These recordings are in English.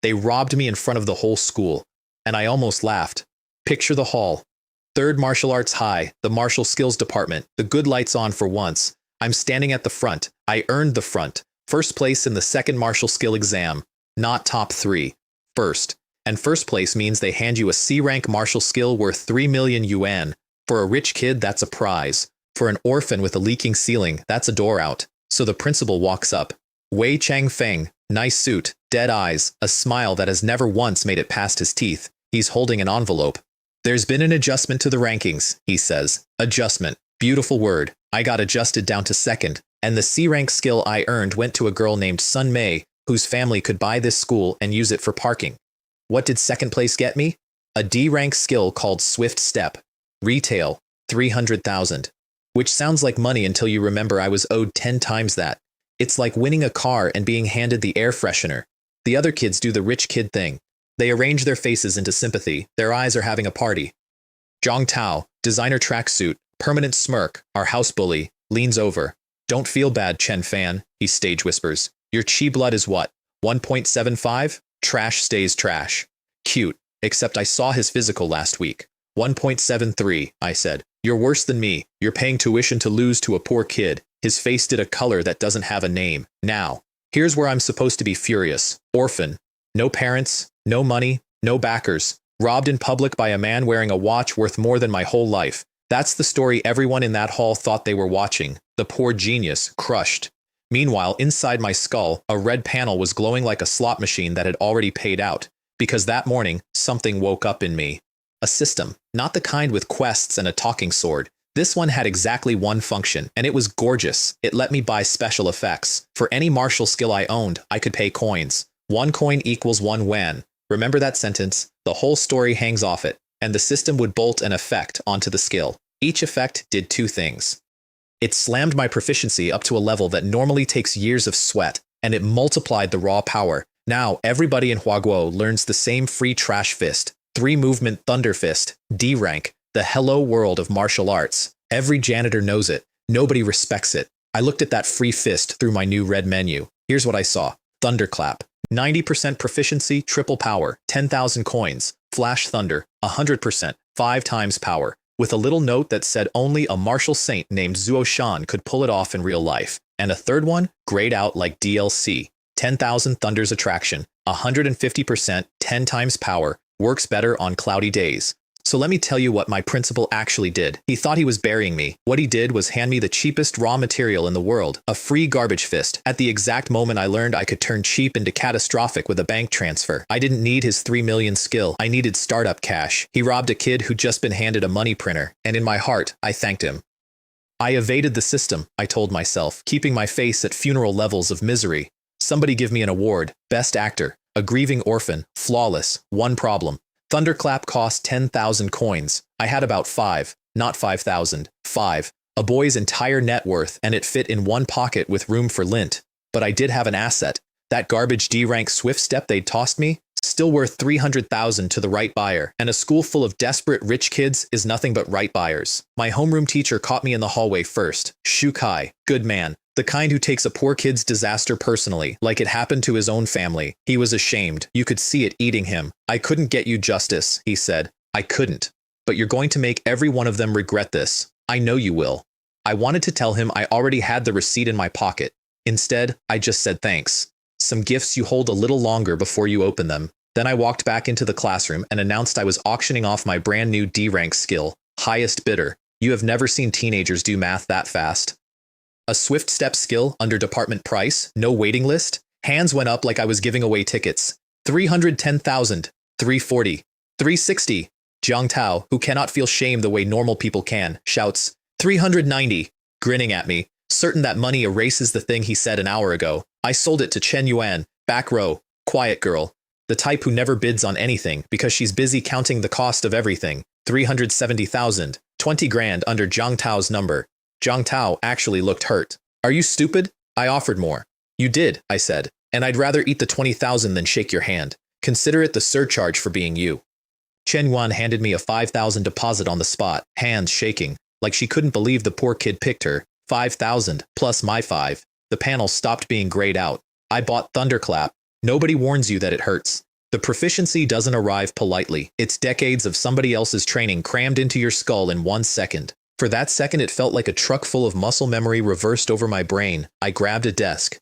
They robbed me in front of the whole school. And I almost laughed. Picture the hall. Third martial arts high, the martial skills department, the good lights on for once. I'm standing at the front. I earned the front. First place in the second martial skill exam. Not top 3. First. And first place means they hand you a C-rank martial skill worth 3 million yuan. For a rich kid, that's a prize. For an orphan with a leaking ceiling, that's a door out. So the principal walks up. Wei Changfeng, nice suit, dead eyes, a smile that has never once made it past his teeth. He's holding an envelope. There's been an adjustment to the rankings, he says. Adjustment. Beautiful word. I got adjusted down to second, and the C-rank skill I earned went to a girl named Sun Mei, whose family could buy this school and use it for parking. What did second place get me? A D-rank skill called Swift Step. Retail. 300,000. Which sounds like money until you remember I was owed 10 times that. It's like winning a car and being handed the air freshener. The other kids do the rich kid thing. They arrange their faces into sympathy. Their eyes are having a party. Zhang Tao, designer tracksuit, permanent smirk, our house bully, leans over. Don't feel bad, Chen Fan, he stage whispers. Your chi blood is what? 1.75? Trash stays trash. Cute, except I saw his physical last week. 1.73, I said. You're worse than me. You're paying tuition to lose to a poor kid. His face did a color that doesn't have a name. Now, here's where I'm supposed to be furious. Orphan. No parents, no money, no backers. Robbed in public by a man wearing a watch worth more than my whole life. That's the story everyone in that hall thought they were watching. The poor genius, crushed. Meanwhile, inside my skull, a red panel was glowing like a slot machine that had already paid out. Because that morning, something woke up in me. A system, not the kind with quests and a talking sword. This one had exactly one function, and it was gorgeous. It let me buy special effects. For any martial skill I owned, I could pay coins. 1 coin equals 1 yuan. Remember that sentence? The whole story hangs off it, and the system would bolt an effect onto the skill. Each effect did 2 things. It slammed my proficiency up to a level that normally takes years of sweat, and it multiplied the raw power. Now, everybody in Huaguo learns the same free trash fist, 3-movement thunder fist, D rank, the hello world of martial arts. Every janitor knows it. Nobody respects it. I looked at that free fist through my new red menu. Here's what I saw. Thunderclap. 90% proficiency, triple power, 10,000 coins. Flash thunder, 100%, 5 times power. With a little note that said only a martial saint named Zuo Shan could pull it off in real life. And a third one, grayed out like DLC. 10,000 thunders attraction, 150%, 10 times power, works better on cloudy days. So let me tell you what my principal actually did. He thought he was burying me. What he did was hand me the cheapest raw material in the world, a free garbage fist. At the exact moment I learned I could turn cheap into catastrophic with a bank transfer. I didn't need his 3 million skill. I needed startup cash. He robbed a kid who'd just been handed a money printer, and in my heart, I thanked him. I evaded the system, I told myself, keeping my face at funeral levels of misery. Somebody give me an award. Best actor. A grieving orphan. Flawless. One problem. Thunderclap cost 10,000 coins. I had about 5, not 5,000. 5. A boy's entire net worth, and it fit in one pocket with room for lint. But I did have an asset. That garbage D-rank Swift Step they'd tossed me, still worth 300,000 to the right buyer. And a school full of desperate rich kids is nothing but right buyers. My homeroom teacher caught me in the hallway first. Shu Kai. Good man. The kind who takes a poor kid's disaster personally, like it happened to his own family. He was ashamed. You could see it eating him. I couldn't get you justice, he said. I couldn't. But you're going to make every one of them regret this. I know you will. I wanted to tell him I already had the receipt in my pocket. Instead, I just said thanks. Some gifts you hold a little longer before you open them. Then I walked back into the classroom and announced I was auctioning off my brand new D-rank skill, highest bidder. You have never seen teenagers do math that fast. A Swift Step skill under department price, no waiting list. Hands went up like I was giving away tickets. 310,000, 340, 360. Jiang Tao, who cannot feel shame the way normal people can, shouts, 390, grinning at me, certain that money erases the thing he said an hour ago. I sold it to Chen Yuan, back row, quiet girl. The type who never bids on anything because she's busy counting the cost of everything. 370,000, 20 grand under Jiang Tao's number. Jiang Tao actually looked hurt. Are you stupid? I offered more. You did, I said, and I'd rather eat the 20,000 than shake your hand. Consider it the surcharge for being you. Chen Yuan handed me a 5,000 deposit on the spot, hands shaking, like she couldn't believe the poor kid picked her. 5,000 plus my 5. The panel stopped being grayed out. I bought Thunderclap. Nobody warns you that it hurts. The proficiency doesn't arrive politely. It's decades of somebody else's training crammed into your skull in 1 second. For that second, it felt like a truck full of muscle memory reversed over my brain. I grabbed a desk,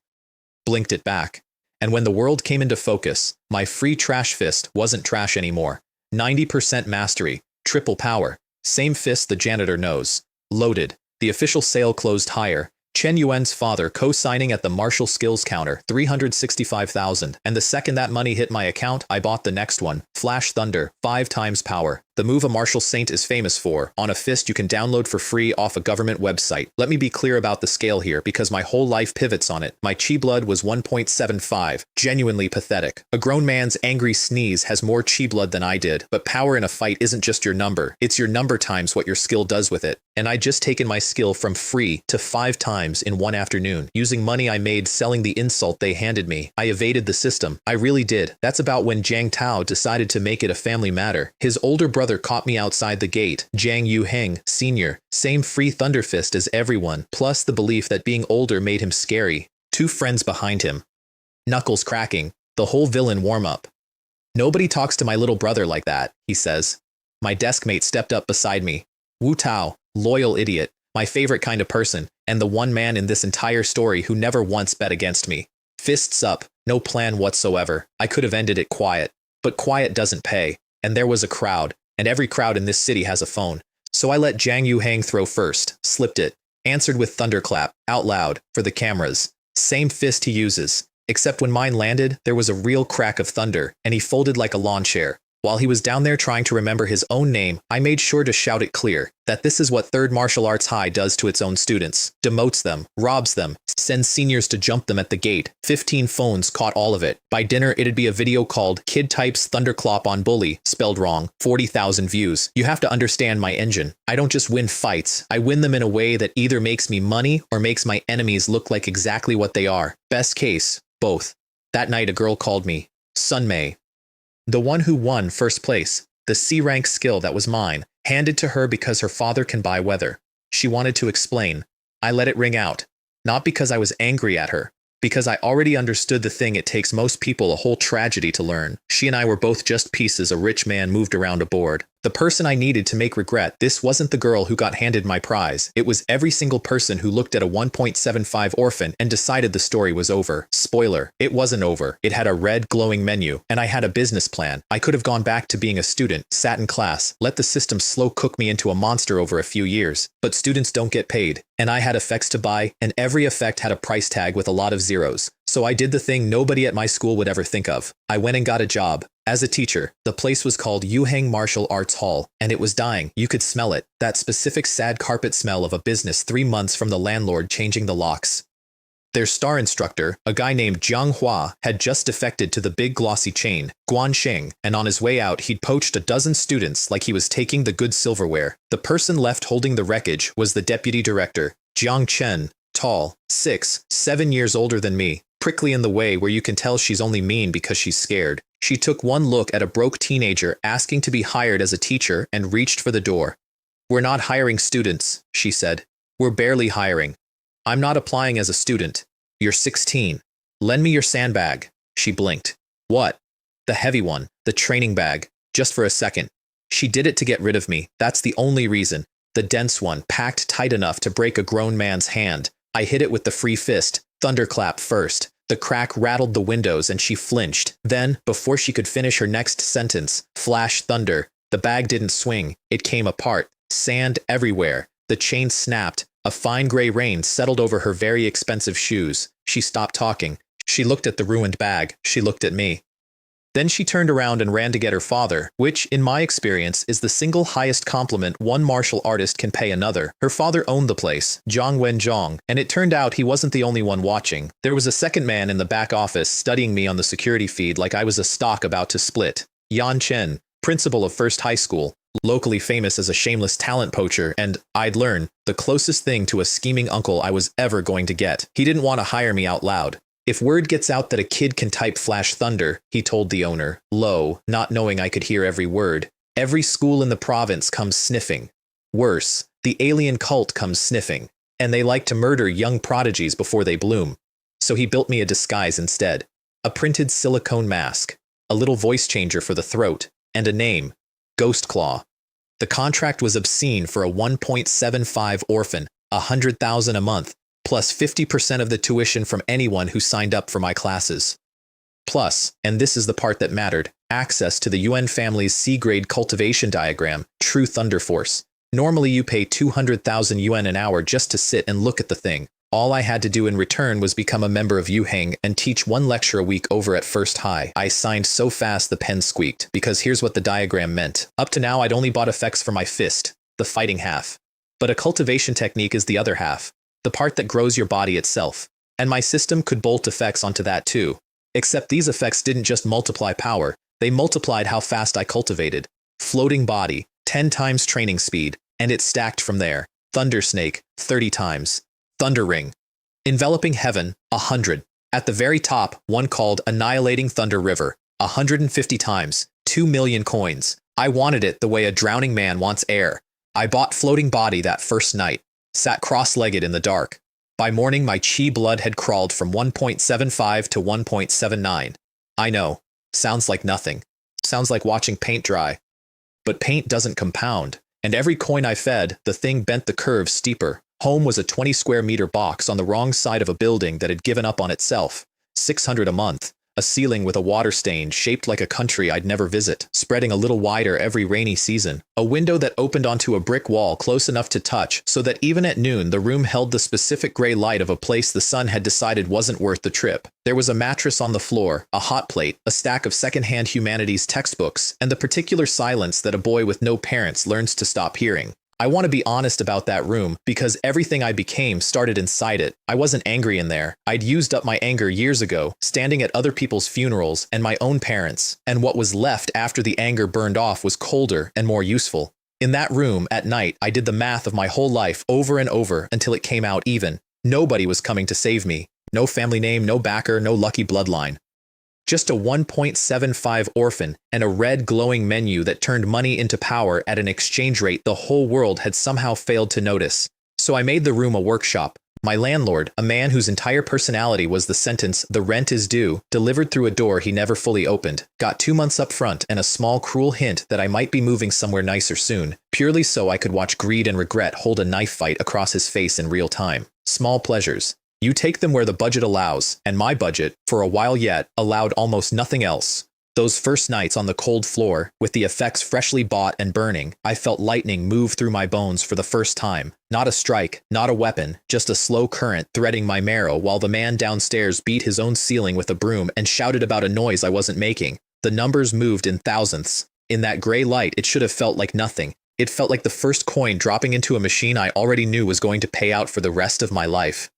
blinked it back. And when the world came into focus, my free trash fist wasn't trash anymore. 90% mastery, triple power, same fist the janitor knows. Loaded. The official sale closed higher. Chen Yuan's father co-signing at the martial skills counter, 365,000. And the second that money hit my account, I bought the next one. Flash Thunder, 5 times power. The move a martial saint is famous for, on a fist you can download for free off a government website. Let me be clear about the scale here because my whole life pivots on it. My chi blood was 1.75, genuinely pathetic. A grown man's angry sneeze has more chi blood than I did, but power in a fight isn't just your number, it's your number times what your skill does with it. And I'd just taken my skill from free to 5 times in one afternoon, using money I made selling the insult they handed me. I evaded the system. I really did. That's about when Jiang Tao decided to make it a family matter. His older brother caught me outside the gate, Jiang Yuheng, Sr., same free thunder fist as everyone, plus the belief that being older made him scary. 2 friends behind him. Knuckles cracking, the whole villain warm-up. Nobody talks to my little brother like that, he says. My desk mate stepped up beside me. Wu Tao, loyal idiot, my favorite kind of person, and the one man in this entire story who never once bet against me. Fists up, no plan whatsoever. I could have ended it quiet. But quiet doesn't pay, and there was a crowd. And every crowd in this city has a phone. So I let Jiang Yuheng throw first, slipped it, answered with thunderclap, out loud, for the cameras. Same fist he uses. Except when mine landed, there was a real crack of thunder, and he folded like a lawn chair. While he was down there trying to remember his own name, I made sure to shout it clear, that this is what 3rd Martial Arts High does to its own students. Demotes them, robs them, sends seniors to jump them at the gate. 15 phones caught all of it. By dinner, it'd be a video called Kid Types Thunderclop on Bully, spelled wrong, 40,000 views. You have to understand my engine. I don't just win fights, I win them in a way that either makes me money or makes my enemies look like exactly what they are. Best case, both. That night a girl called me, Sunmei. The one who won first place, the C-rank skill that was mine, handed to her because her father can buy weather. She wanted to explain. I let it ring out. Not because I was angry at her, because I already understood the thing it takes most people a whole tragedy to learn. She and I were both just pieces a rich man moved around a board. The person I needed to make regret this wasn't the girl who got handed my prize. It was every single person who looked at a 1.75 orphan and decided the story was over. Spoiler, it wasn't over. It had a red glowing menu, and I had a business plan. I could have gone back to being a student, sat in class, let the system slow cook me into a monster over a few years. But students don't get paid, and I had effects to buy, and every effect had a price tag with a lot of zeros. So I did the thing nobody at my school would ever think of. I went and got a job. As a teacher. The place was called Yuheng Martial Arts Hall, and it was dying. You could smell it. That specific sad carpet smell of a business 3 months from the landlord changing the locks. Their star instructor, a guy named Jiang Hua, had just defected to the big glossy chain, Guanxing, and on his way out he'd poached a dozen students like he was taking the good silverware. The person left holding the wreckage was the deputy director, Jiang Chen, tall, 6, 7 years older than me, prickly in the way where you can tell she's only mean because she's scared. She took one look at a broke teenager asking to be hired as a teacher and reached for the door. "We're not hiring students," she said. "We're barely hiring. I'm not applying as a student. You're 16. Lend me your sandbag." She blinked. "What?" "The heavy one, the training bag. Just for a second." She did it to get rid of me. That's the only reason. The dense one, packed tight enough to break a grown man's hand. I hit it with the free fist, thunderclap first. The crack rattled the windows and she flinched. Then, before she could finish her next sentence, flash thunder. The bag didn't swing. It came apart. Sand everywhere. The chain snapped. A fine gray rain settled over her very expensive shoes. She stopped talking. She looked at the ruined bag. She looked at me. Then she turned around and ran to get her father, which, in my experience, is the single highest compliment one martial artist can pay another. Her father owned the place, Zhang Wenzhong, and it turned out he wasn't the only one watching. There was a second man in the back office studying me on the security feed like I was a stock about to split. Yan Chen, principal of First High School, locally famous as a shameless talent poacher, and, I'd learn, the closest thing to a scheming uncle I was ever going to get. He didn't want to hire me out loud. "If word gets out that a kid can type flash thunder," he told the owner, low, not knowing I could hear every word, "every school in the province comes sniffing. Worse, the alien cult comes sniffing, and they like to murder young prodigies before they bloom." So he built me a disguise instead. A printed silicone mask. a little voice changer for the throat, and a name, Ghost Claw. The contract was obscene for a 1.75 orphan, 100,000 a month, plus 50% of the tuition from anyone who signed up for my classes. Plus, and this is the part that mattered, access to the UN family's C-grade cultivation diagram, True Thunder Force. Normally you pay 200,000 UN an hour just to sit and look at the thing. All I had to do in return was become a member of Yuheng and teach one lecture a week over at First High. I signed so fast the pen squeaked, because here's what the diagram meant. Up to now I'd only bought effects for my fist, the fighting half. But a cultivation technique is the other half, the part that grows your body itself. And my system could bolt effects onto that too. Except these effects didn't just multiply power, they multiplied how fast I cultivated. Floating body, 10 times training speed, and it stacked from there. Thunder Snake, 30 times. Thunder Ring. Enveloping Heaven, 100. At the very top, one called Annihilating Thunder River, 150 times, 2 million coins. I wanted it the way a drowning man wants air. I bought Floating Body that first night, sat cross-legged in the dark. By morning, my chi blood had crawled from 1.75 to 1.79. I know, sounds like nothing. Sounds like watching paint dry. But paint doesn't compound, and every coin I fed, the thing bent the curve steeper. Home was a 20 square meter box on the wrong side of a building that had given up on itself. 600 a month. A ceiling with a water stain shaped like a country I'd never visit, spreading a little wider every rainy season. A window that opened onto a brick wall close enough to touch so that even at noon the room held the specific gray light of a place the sun had decided wasn't worth the trip. There was a mattress on the floor, a hot plate, a stack of secondhand humanities textbooks, and the particular silence that a boy with no parents learns to stop hearing. I want to be honest about that room, because everything I became started inside it. I wasn't angry in there. I'd used up my anger years ago, standing at other people's funerals and my own parents', and what was left after the anger burned off was colder and more useful. In that room, at night, I did the math of my whole life over and over until it came out even. Nobody was coming to save me. No family name, no backer, no lucky bloodline. Just a 1.75 orphan and a red glowing menu that turned money into power at an exchange rate the whole world had somehow failed to notice. So I made the room a workshop. My landlord, a man whose entire personality was the sentence, "The rent is due," delivered through a door he never fully opened, got 2 months up front and a small cruel hint that I might be moving somewhere nicer soon, purely so I could watch greed and regret hold a knife fight across his face in real time. Small pleasures. You take them where the budget allows, and my budget, for a while yet, allowed almost nothing else. Those first nights on the cold floor, with the effects freshly bought and burning, I felt lightning move through my bones for the first time. Not a strike, not a weapon, just a slow current threading my marrow while the man downstairs beat his own ceiling with a broom and shouted about a noise I wasn't making. The numbers moved in thousandths. In that gray light, it should have felt like nothing. It felt like the first coin dropping into a machine I already knew was going to pay out for the rest of my life.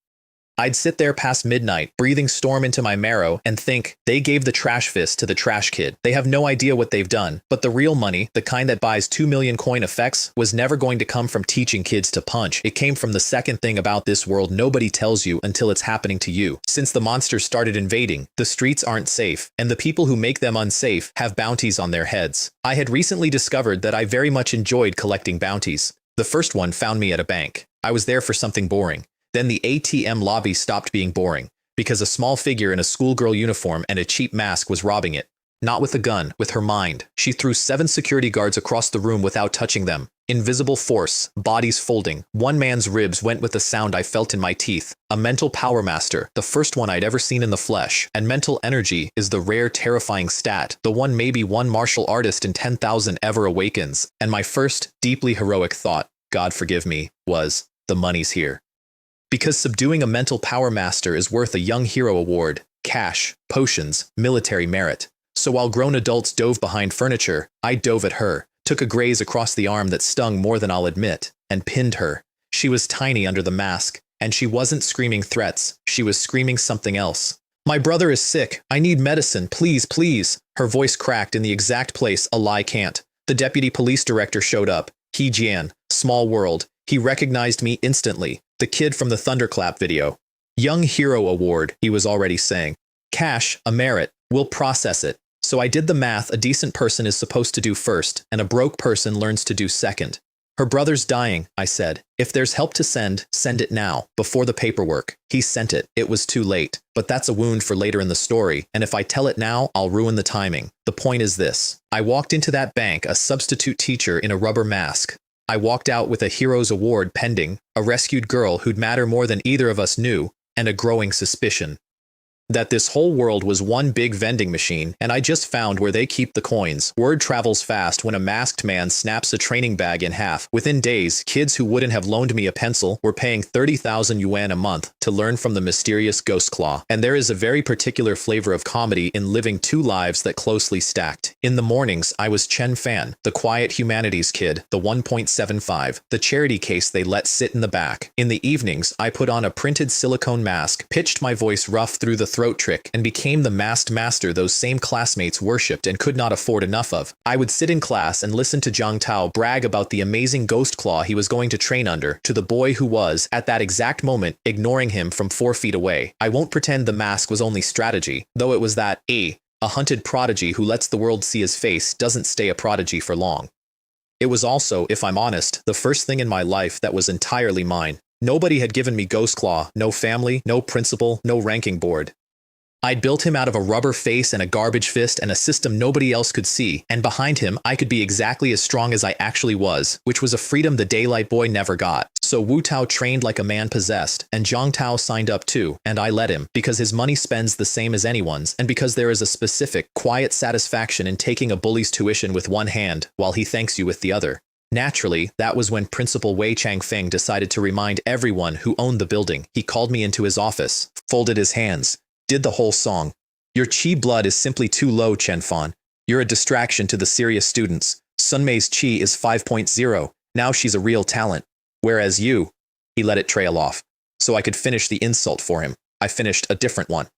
I'd sit there past midnight, breathing storm into my marrow, and think, they gave the trash fist to the trash kid. They have no idea what they've done. But the real money, the kind that buys 2 million coin effects, was never going to come from teaching kids to punch. It came from the second thing about this world nobody tells you until it's happening to you. Since the monsters started invading, the streets aren't safe, and the people who make them unsafe have bounties on their heads. I had recently discovered that I very much enjoyed collecting bounties. The first one found me at a bank. I was there for something boring. Then the ATM lobby stopped being boring, because a small figure in a schoolgirl uniform and a cheap mask was robbing it. Not with a gun, with her mind. She threw 7 security guards across the room without touching them. Invisible force, bodies folding. One man's ribs went with a sound I felt in my teeth. A mental power master, the first one I'd ever seen in the flesh. And mental energy is the rare, terrifying stat, the one maybe one martial artist in 10,000 ever awakens. And my first, deeply heroic thought, God forgive me, was, the money's here. Because subduing a mental power master is worth a young hero award, cash, potions, military merit. So while grown adults dove behind furniture, I dove at her, took a graze across the arm that stung more than I'll admit, and pinned her. She was tiny under the mask, and she wasn't screaming threats, she was screaming something else. My brother is sick, I need medicine, please, please. Her voice cracked in the exact place a lie can't. The deputy police director showed up. He Jian, small world. He recognized me instantly. The kid from the Thunderclap video. Young Hero Award, he was already saying. Cash, a merit, we'll process it. So I did the math a decent person is supposed to do first, and a broke person learns to do second. Her brother's dying, I said. If there's help to send, send it now, before the paperwork. He sent it. It was too late. But that's a wound for later in the story, and if I tell it now, I'll ruin the timing. The point is this. I walked into that bank a substitute teacher in a rubber mask. I walked out with a hero's award pending, a rescued girl who'd matter more than either of us knew, and a growing suspicion that this whole world was one big vending machine, and I just found where they keep the coins. Word travels fast when a masked man snaps a training bag in half. Within days, kids who wouldn't have loaned me a pencil were paying 30,000 yuan a month to learn from the mysterious Ghost Claw. And there is a very particular flavor of comedy in living two lives that closely stacked. In the mornings, I was Chen Fan, the quiet humanities kid, the 1.75, the charity case they let sit in the back. In the evenings, I put on a printed silicone mask, pitched my voice rough through the throat trick, and became the masked master those same classmates worshipped and could not afford enough of. I would sit in class and listen to Zhang Tao brag about the amazing ghost claw he was going to train under, to the boy who was, at that exact moment, ignoring him from 4 feet away. I won't pretend the mask was only strategy, though it was that, a hunted prodigy who lets the world see his face doesn't stay a prodigy for long. It was also, if I'm honest, the first thing in my life that was entirely mine. Nobody had given me Ghost Claw, no family, no principal, no ranking board. I'd built him out of a rubber face and a garbage fist and a system nobody else could see, and behind him I could be exactly as strong as I actually was, which was a freedom the Daylight Boy never got. So Wu Tao trained like a man possessed, and Zhang Tao signed up too, and I let him, because his money spends the same as anyone's, and because there is a specific, quiet satisfaction in taking a bully's tuition with one hand, while he thanks you with the other. Naturally, that was when Principal Wei Changfeng decided to remind everyone who owned the building. He called me into his office, folded his hands, did the whole song. Your chi blood is simply too low, Chen Fan. You're a distraction to the serious students. Sun Mei's chi is 5.0. Now she's a real talent. Whereas you, he let it trail off. So I could finish the insult for him. I finished a different one.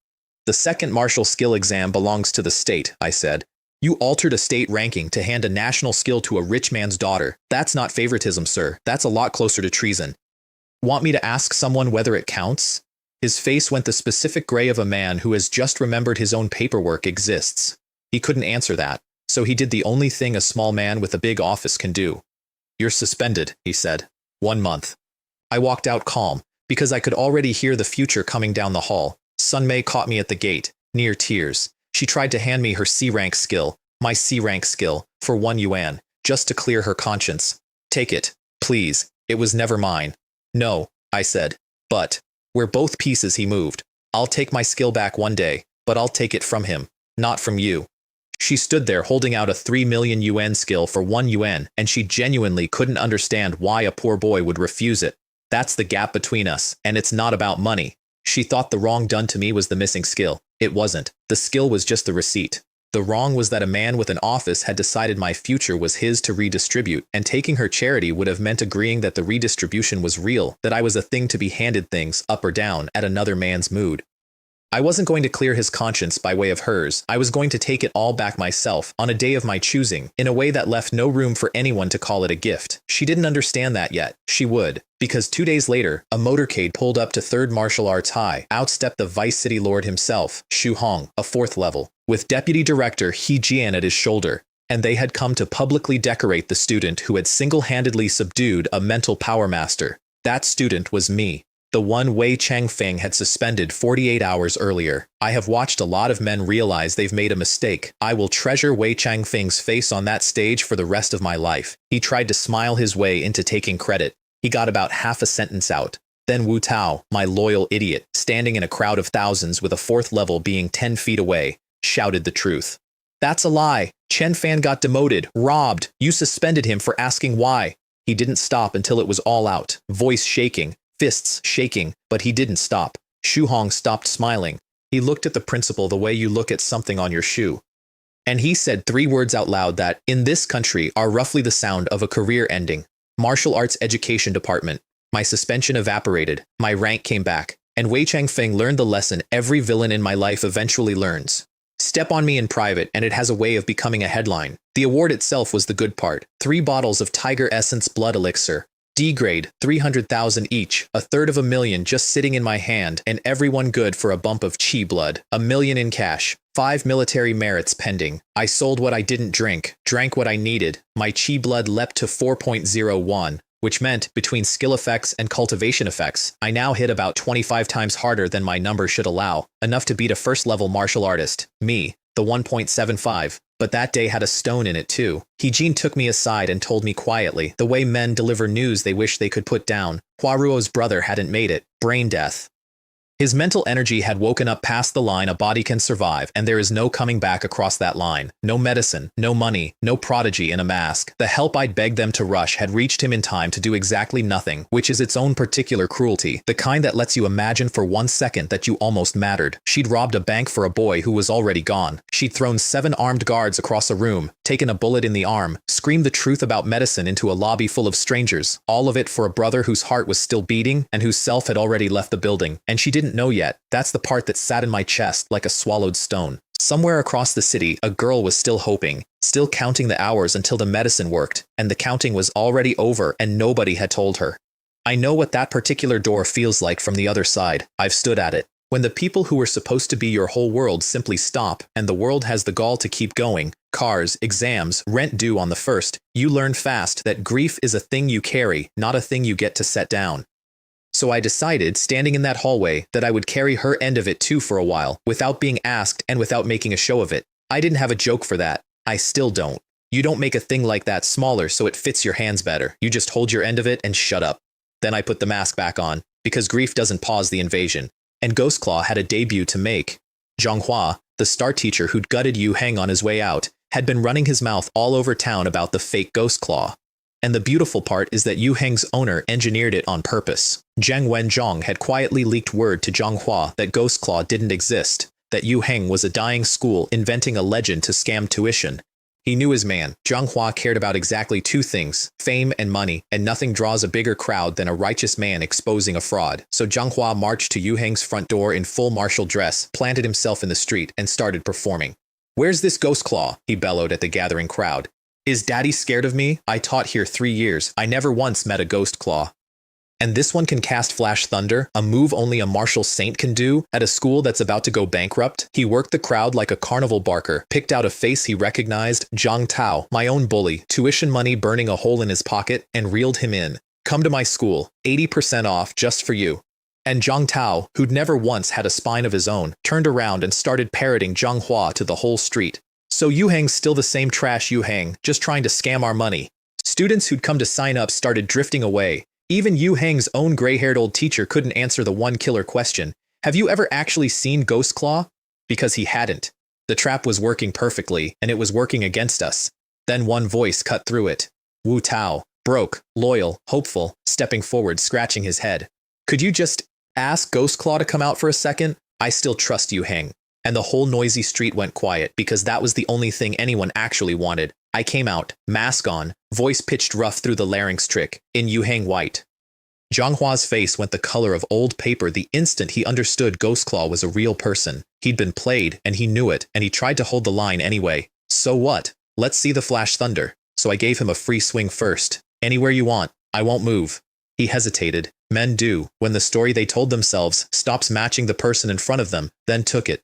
The second martial skill exam belongs to the state, I said. You altered a state ranking to hand a national skill to a rich man's daughter. That's not favoritism, sir. That's a lot closer to treason. Want me to ask someone whether it counts? His face went the specific gray of a man who has just remembered his own paperwork exists. He couldn't answer that, so he did the only thing a small man with a big office can do. You're suspended, he said. 1 month. I walked out calm, because I could already hear the future coming down the hall. Sun Mei caught me at the gate, near tears. She tried to hand me her C-rank skill, my C-rank skill, for 1 yuan, just to clear her conscience. Take it, please. It was never mine. No, I said. But we're both pieces, he moved. I'll take my skill back one day, but I'll take it from him, not from you. She stood there holding out a 3 million yuan skill for 1 yuan, and she genuinely couldn't understand why a poor boy would refuse it. That's the gap between us, and it's not about money. She thought the wrong done to me was the missing skill. It wasn't. The skill was just the receipt. The wrong was that a man with an office had decided my future was his to redistribute, and taking her charity would have meant agreeing that the redistribution was real, that I was a thing to be handed things, up or down, at another man's mood. I wasn't going to clear his conscience by way of hers. I was going to take it all back myself, on a day of my choosing, in a way that left no room for anyone to call it a gift. She didn't understand that yet. She would. Because 2 days later, a motorcade pulled up to 3rd Martial Arts High, outstepped the Vice City Lord himself, Xu Hong, a 4th level, with Deputy Director He Jian at his shoulder. And they had come to publicly decorate the student who had single-handedly subdued a mental power master. That student was me. The one Wei Changfeng had suspended 48 hours earlier. I have watched a lot of men realize they've made a mistake. I will treasure Wei Changfeng's face on that stage for the rest of my life. He tried to smile his way into taking credit. He got about half a sentence out. Then Wu Tao, my loyal idiot, standing in a crowd of thousands with a 4th level being 10 feet away, shouted the truth. That's a lie. Chen Fan got demoted, robbed. You suspended him for asking why. He didn't stop until it was all out, voice shaking. Fists shaking, but he didn't stop. Xu Hong stopped smiling. He looked at the principal the way you look at something on your shoe. And he said 3 words out loud that, in this country, are roughly the sound of a career ending. Martial Arts Education Department. My suspension evaporated. My rank came back. And Wei Changfeng learned the lesson every villain in my life eventually learns. Step on me in private, and it has a way of becoming a headline. The award itself was the good part. 3 bottles of Tiger Essence Blood Elixir. D grade, 300,000 each, a third of a million just sitting in my hand, and everyone good for a bump of chi blood. $1 million in cash. 5 military merits pending. I sold what I didn't drink, drank what I needed. My chi blood leapt to 4.01, which meant, between skill effects and cultivation effects, I now hit about 25 times harder than my number should allow, enough to beat a first-level martial artist, me, the 1.75. But that day had a stone in it too. Hijin took me aside and told me quietly, the way men deliver news they wish they could put down. Huaruo's brother hadn't made it. Brain death. His mental energy had woken up past the line a body can survive, and there is no coming back across that line. No medicine, no money, no prodigy in a mask. The help I'd begged them to rush had reached him in time to do exactly nothing, which is its own particular cruelty, the kind that lets you imagine for 1 second that you almost mattered. She'd robbed a bank for a boy who was already gone. She'd thrown 7 armed guards across a room, taken a bullet in the arm, screamed the truth about medicine into a lobby full of strangers, all of it for a brother whose heart was still beating and whose self had already left the building, and she didn't know yet. That's the part that sat in my chest like a swallowed stone. Somewhere across the city, a girl was still hoping, still counting the hours until the medicine worked, and the counting was already over and nobody had told her. I know what that particular door feels like from the other side. I've stood at it. When the people who were supposed to be your whole world simply stop, and the world has the gall to keep going, cars, exams, rent due on the first, you learn fast that grief is a thing you carry, not a thing you get to set down. So I decided, standing in that hallway, that I would carry her end of it too for a while, without being asked and without making a show of it. I didn't have a joke for that. I still don't. You don't make a thing like that smaller so it fits your hands better. You just hold your end of it and shut up. Then I put the mask back on, because grief doesn't pause the invasion. And Ghostclaw had a debut to make. Zhonghua, the star teacher who'd gutted Yu Heng on his way out, had been running his mouth all over town about the fake Ghostclaw. And the beautiful part is that Yu Heng's owner engineered it on purpose. Zheng Wenzhong had quietly leaked word to Zhonghua that Ghostclaw didn't exist, that Yu Heng was a dying school inventing a legend to scam tuition. He knew his man. Zhonghua cared about exactly 2 things, fame and money, and nothing draws a bigger crowd than a righteous man exposing a fraud. So Zhonghua marched to Yu Heng's front door in full martial dress, planted himself in the street, and started performing. "Where's this Ghostclaw?" he bellowed at the gathering crowd. "Is Daddy scared of me? I taught here 3 years. I never once met a Ghostclaw. And this one can cast Flash Thunder, a move only a martial saint can do, at a school that's about to go bankrupt." He worked the crowd like a carnival barker, picked out a face he recognized, Zhang Tao, my own bully, tuition money burning a hole in his pocket, and reeled him in. "Come to my school, 80% off just for you." And Zhang Tao, who'd never once had a spine of his own, turned around and started parroting Zhonghua to the whole street. "So Yu Heng's still the same trash Yu Heng, just trying to scam our money." Students who'd come to sign up started drifting away. Even Yu Heng's own gray-haired old teacher couldn't answer the one killer question. Have you ever actually seen Ghostclaw? Because he hadn't. The trap was working perfectly, and it was working against us. Then one voice cut through it. Wu Tao, broke, loyal, hopeful, stepping forward, scratching his head. "Could you just ask Ghostclaw to come out for a second? I still trust Yu Heng." And the whole noisy street went quiet, because that was the only thing anyone actually wanted. I came out, mask on, voice pitched rough through the larynx trick, in Yu Heng white. Zhonghua's face went the color of old paper the instant he understood Ghostclaw was a real person. He'd been played, and he knew it, and he tried to hold the line anyway. "So what? Let's see the Flash Thunder." So I gave him a free swing first. "Anywhere you want. I won't move." He hesitated. Men do, when the story they told themselves stops matching the person in front of them, then took it.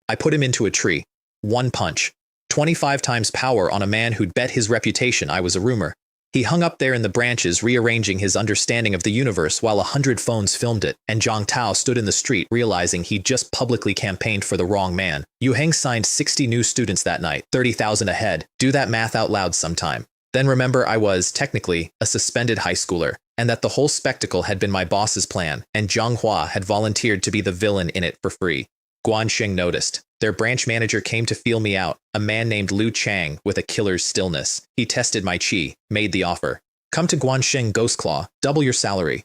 I put him into a tree. 1 punch. 25 times power on a man who'd bet his reputation I was a rumor. He hung up there in the branches, rearranging his understanding of the universe while 100 phones filmed it, and Zhang Tao stood in the street realizing he'd just publicly campaigned for the wrong man. Yu Heng signed 60 new students that night, 30,000 ahead. Do that math out loud sometime. Then remember I was, technically, a suspended high schooler, and that the whole spectacle had been my boss's plan, and Zhonghua had volunteered to be the villain in it for free. Guanxing noticed. Their branch manager came to feel me out, a man named Liu Chang with a killer's stillness. He tested my chi, made the offer. "Come to Guanxing Ghostclaw, double your salary."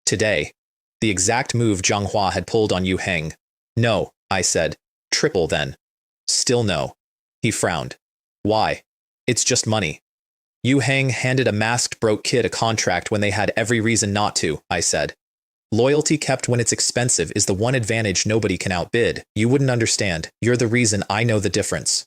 Today. The exact move Zhonghua had pulled on Yu Heng. "No," I said. "Triple then." Still no. He frowned. "Why?" "It's just money." Yu Heng handed a masked broke kid a contract when they had every reason not to, I said. "Loyalty kept when it's expensive is the one advantage nobody can outbid. You wouldn't understand. You're the reason I know the difference."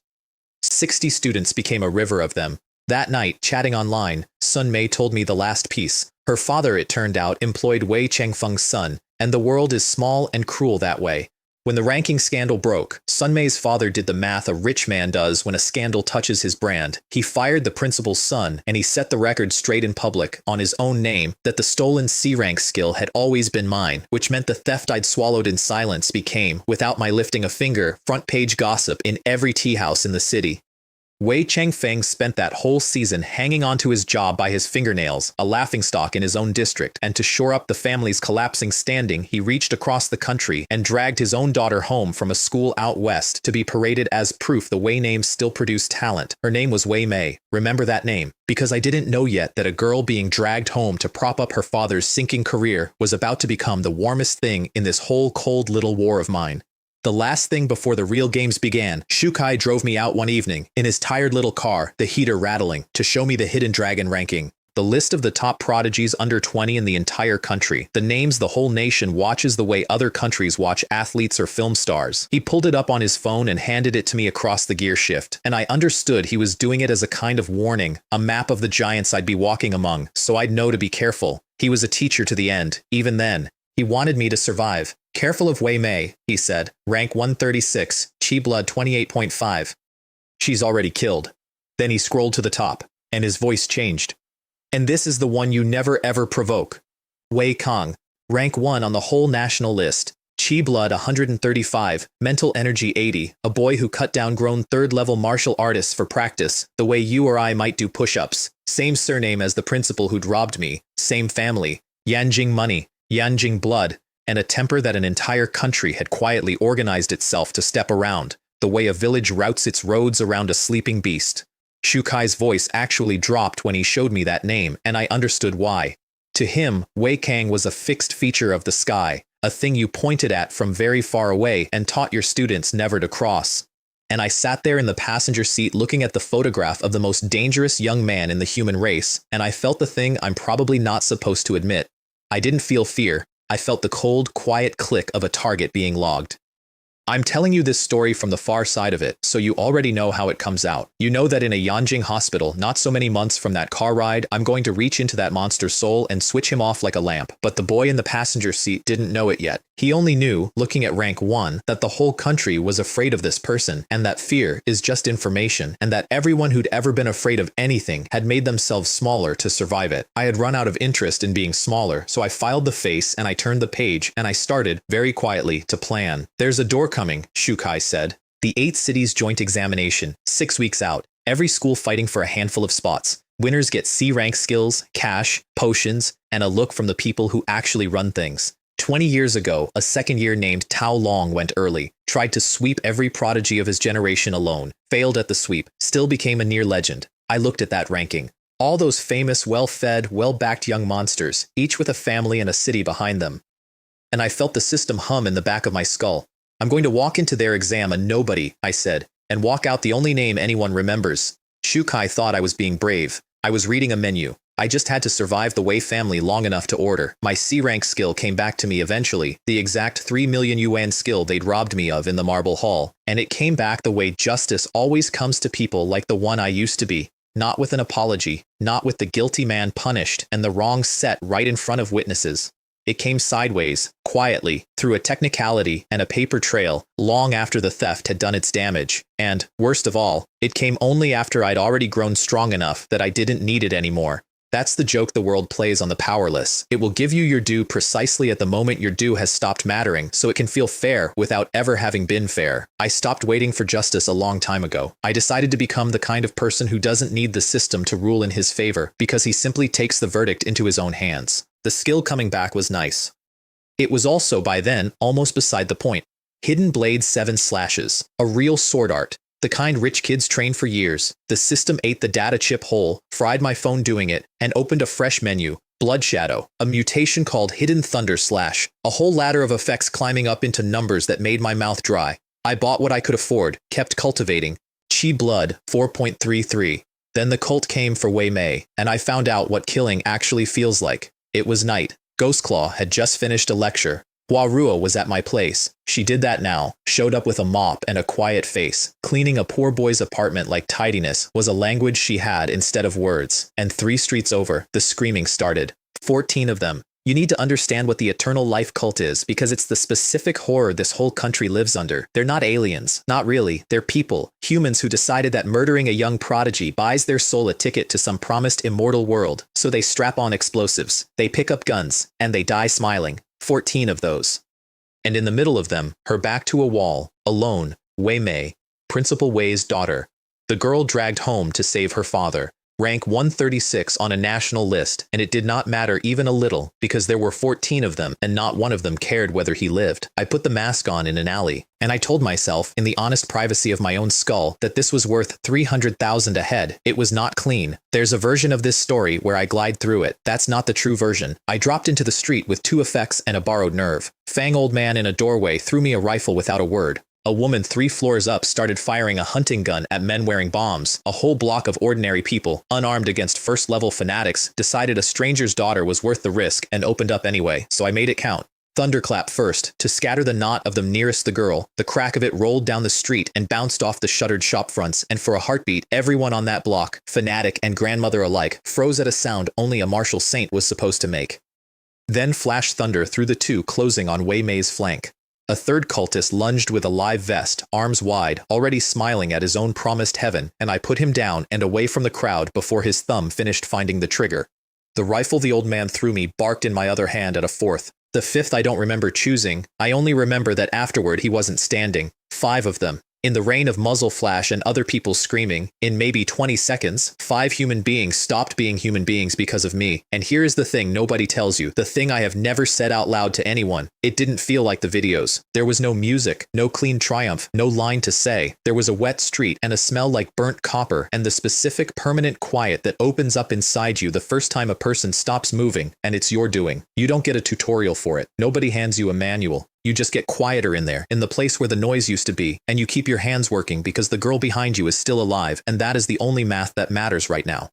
60 students became a river of them. That night, chatting online, Sun Mei told me the last piece. Her father, it turned out, employed Wei Changfeng's son, and the world is small and cruel that way. When the ranking scandal broke, Sun Mei's father did the math a rich man does when a scandal touches his brand. He fired the principal's son, and he set the record straight in public, on his own name, that the stolen C-rank skill had always been mine, which meant the theft I'd swallowed in silence became, without my lifting a finger, front-page gossip in every tea house in the city. Wei Changfeng spent that whole season hanging onto his job by his fingernails, a laughingstock in his own district, and to shore up the family's collapsing standing, he reached across the country and dragged his own daughter home from a school out west to be paraded as proof the Wei name still produced talent. Her name was Wei Mei. Remember that name? Because I didn't know yet that a girl being dragged home to prop up her father's sinking career was about to become the warmest thing in this whole cold little war of mine. The last thing before the real games began, Shukai drove me out one evening, in his tired little car, the heater rattling, to show me the Hidden Dragon ranking. The list of the top prodigies under 20 in the entire country. The names the whole nation watches the way other countries watch athletes or film stars. He pulled it up on his phone and handed it to me across the gear shift. And I understood he was doing it as a kind of warning, a map of the giants I'd be walking among, so I'd know to be careful. He was a teacher to the end, even then. He wanted me to survive. Careful of Wei Mei, he said. Rank 136, Chi Blood 28.5. She's already killed. Then he scrolled to the top, and his voice changed. And this is the one you never ever provoke. Wei Kong, rank 1 on the whole national list. Chi Blood 135, Mental Energy 80, a boy who cut down grown third-level martial artists for practice, the way you or I might do push-ups. Same surname as the principal who'd robbed me. Same family. Yanjing money. Yanjing blood, and a temper that an entire country had quietly organized itself to step around, the way a village routes its roads around a sleeping beast. Shukai's voice actually dropped when he showed me that name, and I understood why. To him, Wei Kang was a fixed feature of the sky, a thing you pointed at from very far away and taught your students never to cross. And I sat there in the passenger seat looking at the photograph of the most dangerous young man in the human race, and I felt the thing I'm probably not supposed to admit. I didn't feel fear. I felt the cold, quiet click of a target being logged. I'm telling you this story from the far side of it, so you already know how it comes out. You know that in a Yanjing hospital, not so many months from that car ride, I'm going to reach into that monster's soul and switch him off like a lamp. But the boy in the passenger seat didn't know it yet. He only knew, looking at rank 1, that the whole country was afraid of this person, and that fear is just information, and that everyone who'd ever been afraid of anything had made themselves smaller to survive it. I had run out of interest in being smaller, so I filed the face and I turned the page, and I started, very quietly, to plan. There's a door coming, Shukai said. The 8 cities joint examination, 6 weeks out. Every school fighting for a handful of spots. Winners get C-rank skills, cash, potions, and a look from the people who actually run things. 20 years ago, a second year named Tao Long went early, tried to sweep every prodigy of his generation alone, failed at the sweep, still became a near legend. I looked at that ranking. All those famous, well-fed, well-backed young monsters, each with a family and a city behind them. And I felt the system hum in the back of my skull. I'm going to walk into their exam a nobody, I said, and walk out the only name anyone remembers. Shukai thought I was being brave. I was reading a menu. I just had to survive the Wei family long enough to order. My C-rank skill came back to me eventually, the exact 3 million yuan skill they'd robbed me of in the Marble Hall. And it came back the way justice always comes to people like the one I used to be. Not with an apology, not with the guilty man punished and the wrong set right in front of witnesses. It came sideways, quietly, through a technicality and a paper trail, long after the theft had done its damage. And, worst of all, it came only after I'd already grown strong enough that I didn't need it anymore. That's the joke the world plays on the powerless. It will give you your due precisely at the moment your due has stopped mattering, so it can feel fair without ever having been fair. I stopped waiting for justice a long time ago. I decided to become the kind of person who doesn't need the system to rule in his favor, because he simply takes the verdict into his own hands. The skill coming back was nice. It was also, by then, almost beside the point. Hidden Blade 7 slashes. A real sword art. The kind rich kids train for years. The system ate the data chip whole, fried my phone doing it, and opened a fresh menu. Blood Shadow. A mutation called Hidden Thunder Slash. A whole ladder of effects climbing up into numbers that made my mouth dry. I bought what I could afford, kept cultivating. Chi Blood 4.33. Then the cult came for Wei Mei, and I found out what killing actually feels like. It was night. Ghostclaw had just finished a lecture. Rua was at my place. She did that now, showed up with a mop and a quiet face. Cleaning a poor boy's apartment like tidiness was a language she had instead of words. And 3 streets over, the screaming started. 14 of them. You need to understand what the eternal life cult is because it's the specific horror this whole country lives under. They're not aliens. Not really. They're people. Humans who decided that murdering a young prodigy buys their soul a ticket to some promised immortal world. So they strap on explosives. They pick up guns. And they die smiling. 14 of those. And in the middle of them, her back to a wall, alone, Wei Mei, Principal Wei's daughter. The girl dragged home to save her father. Rank 136 on a national list, and it did not matter even a little, because there were 14 of them, and not one of them cared whether he lived. I put the mask on in an alley, and I told myself, in the honest privacy of my own skull, that this was worth 300,000 a head. It was not clean. There's a version of this story where I glide through it. That's not the true version. I dropped into the street with 2 effects and a borrowed nerve. Fang old man in a doorway threw me a rifle without a word. A woman 3 floors up started firing a hunting gun at men wearing bombs. A whole block of ordinary people, unarmed against first-level fanatics, decided a stranger's daughter was worth the risk and opened up anyway, so I made it count. Thunderclap first, to scatter the knot of them nearest the girl. The crack of it rolled down the street and bounced off the shuttered shop fronts, and for a heartbeat, everyone on that block, fanatic and grandmother alike, froze at a sound only a martial saint was supposed to make. Then flash thunder through the 2 closing on Wei Mei's flank. A third cultist lunged with a live vest, arms wide, already smiling at his own promised heaven, and I put him down and away from the crowd before his thumb finished finding the trigger. The rifle the old man threw me barked in my other hand at a 4th. The 5th I don't remember choosing. I only remember that afterward he wasn't standing. 5 of them. In the rain of muzzle flash and other people screaming, in maybe 20 seconds, 5 human beings stopped being human beings because of me. And here is the thing nobody tells you, the thing I have never said out loud to anyone. It didn't feel like the videos. There was no music, no clean triumph, no line to say. There was a wet street and a smell like burnt copper and the specific permanent quiet that opens up inside you the first time a person stops moving, and it's your doing. You don't get a tutorial for it. Nobody hands you a manual. You just get quieter in there, in the place where the noise used to be, and you keep your hands working because the girl behind you is still alive, and that is the only math that matters right now.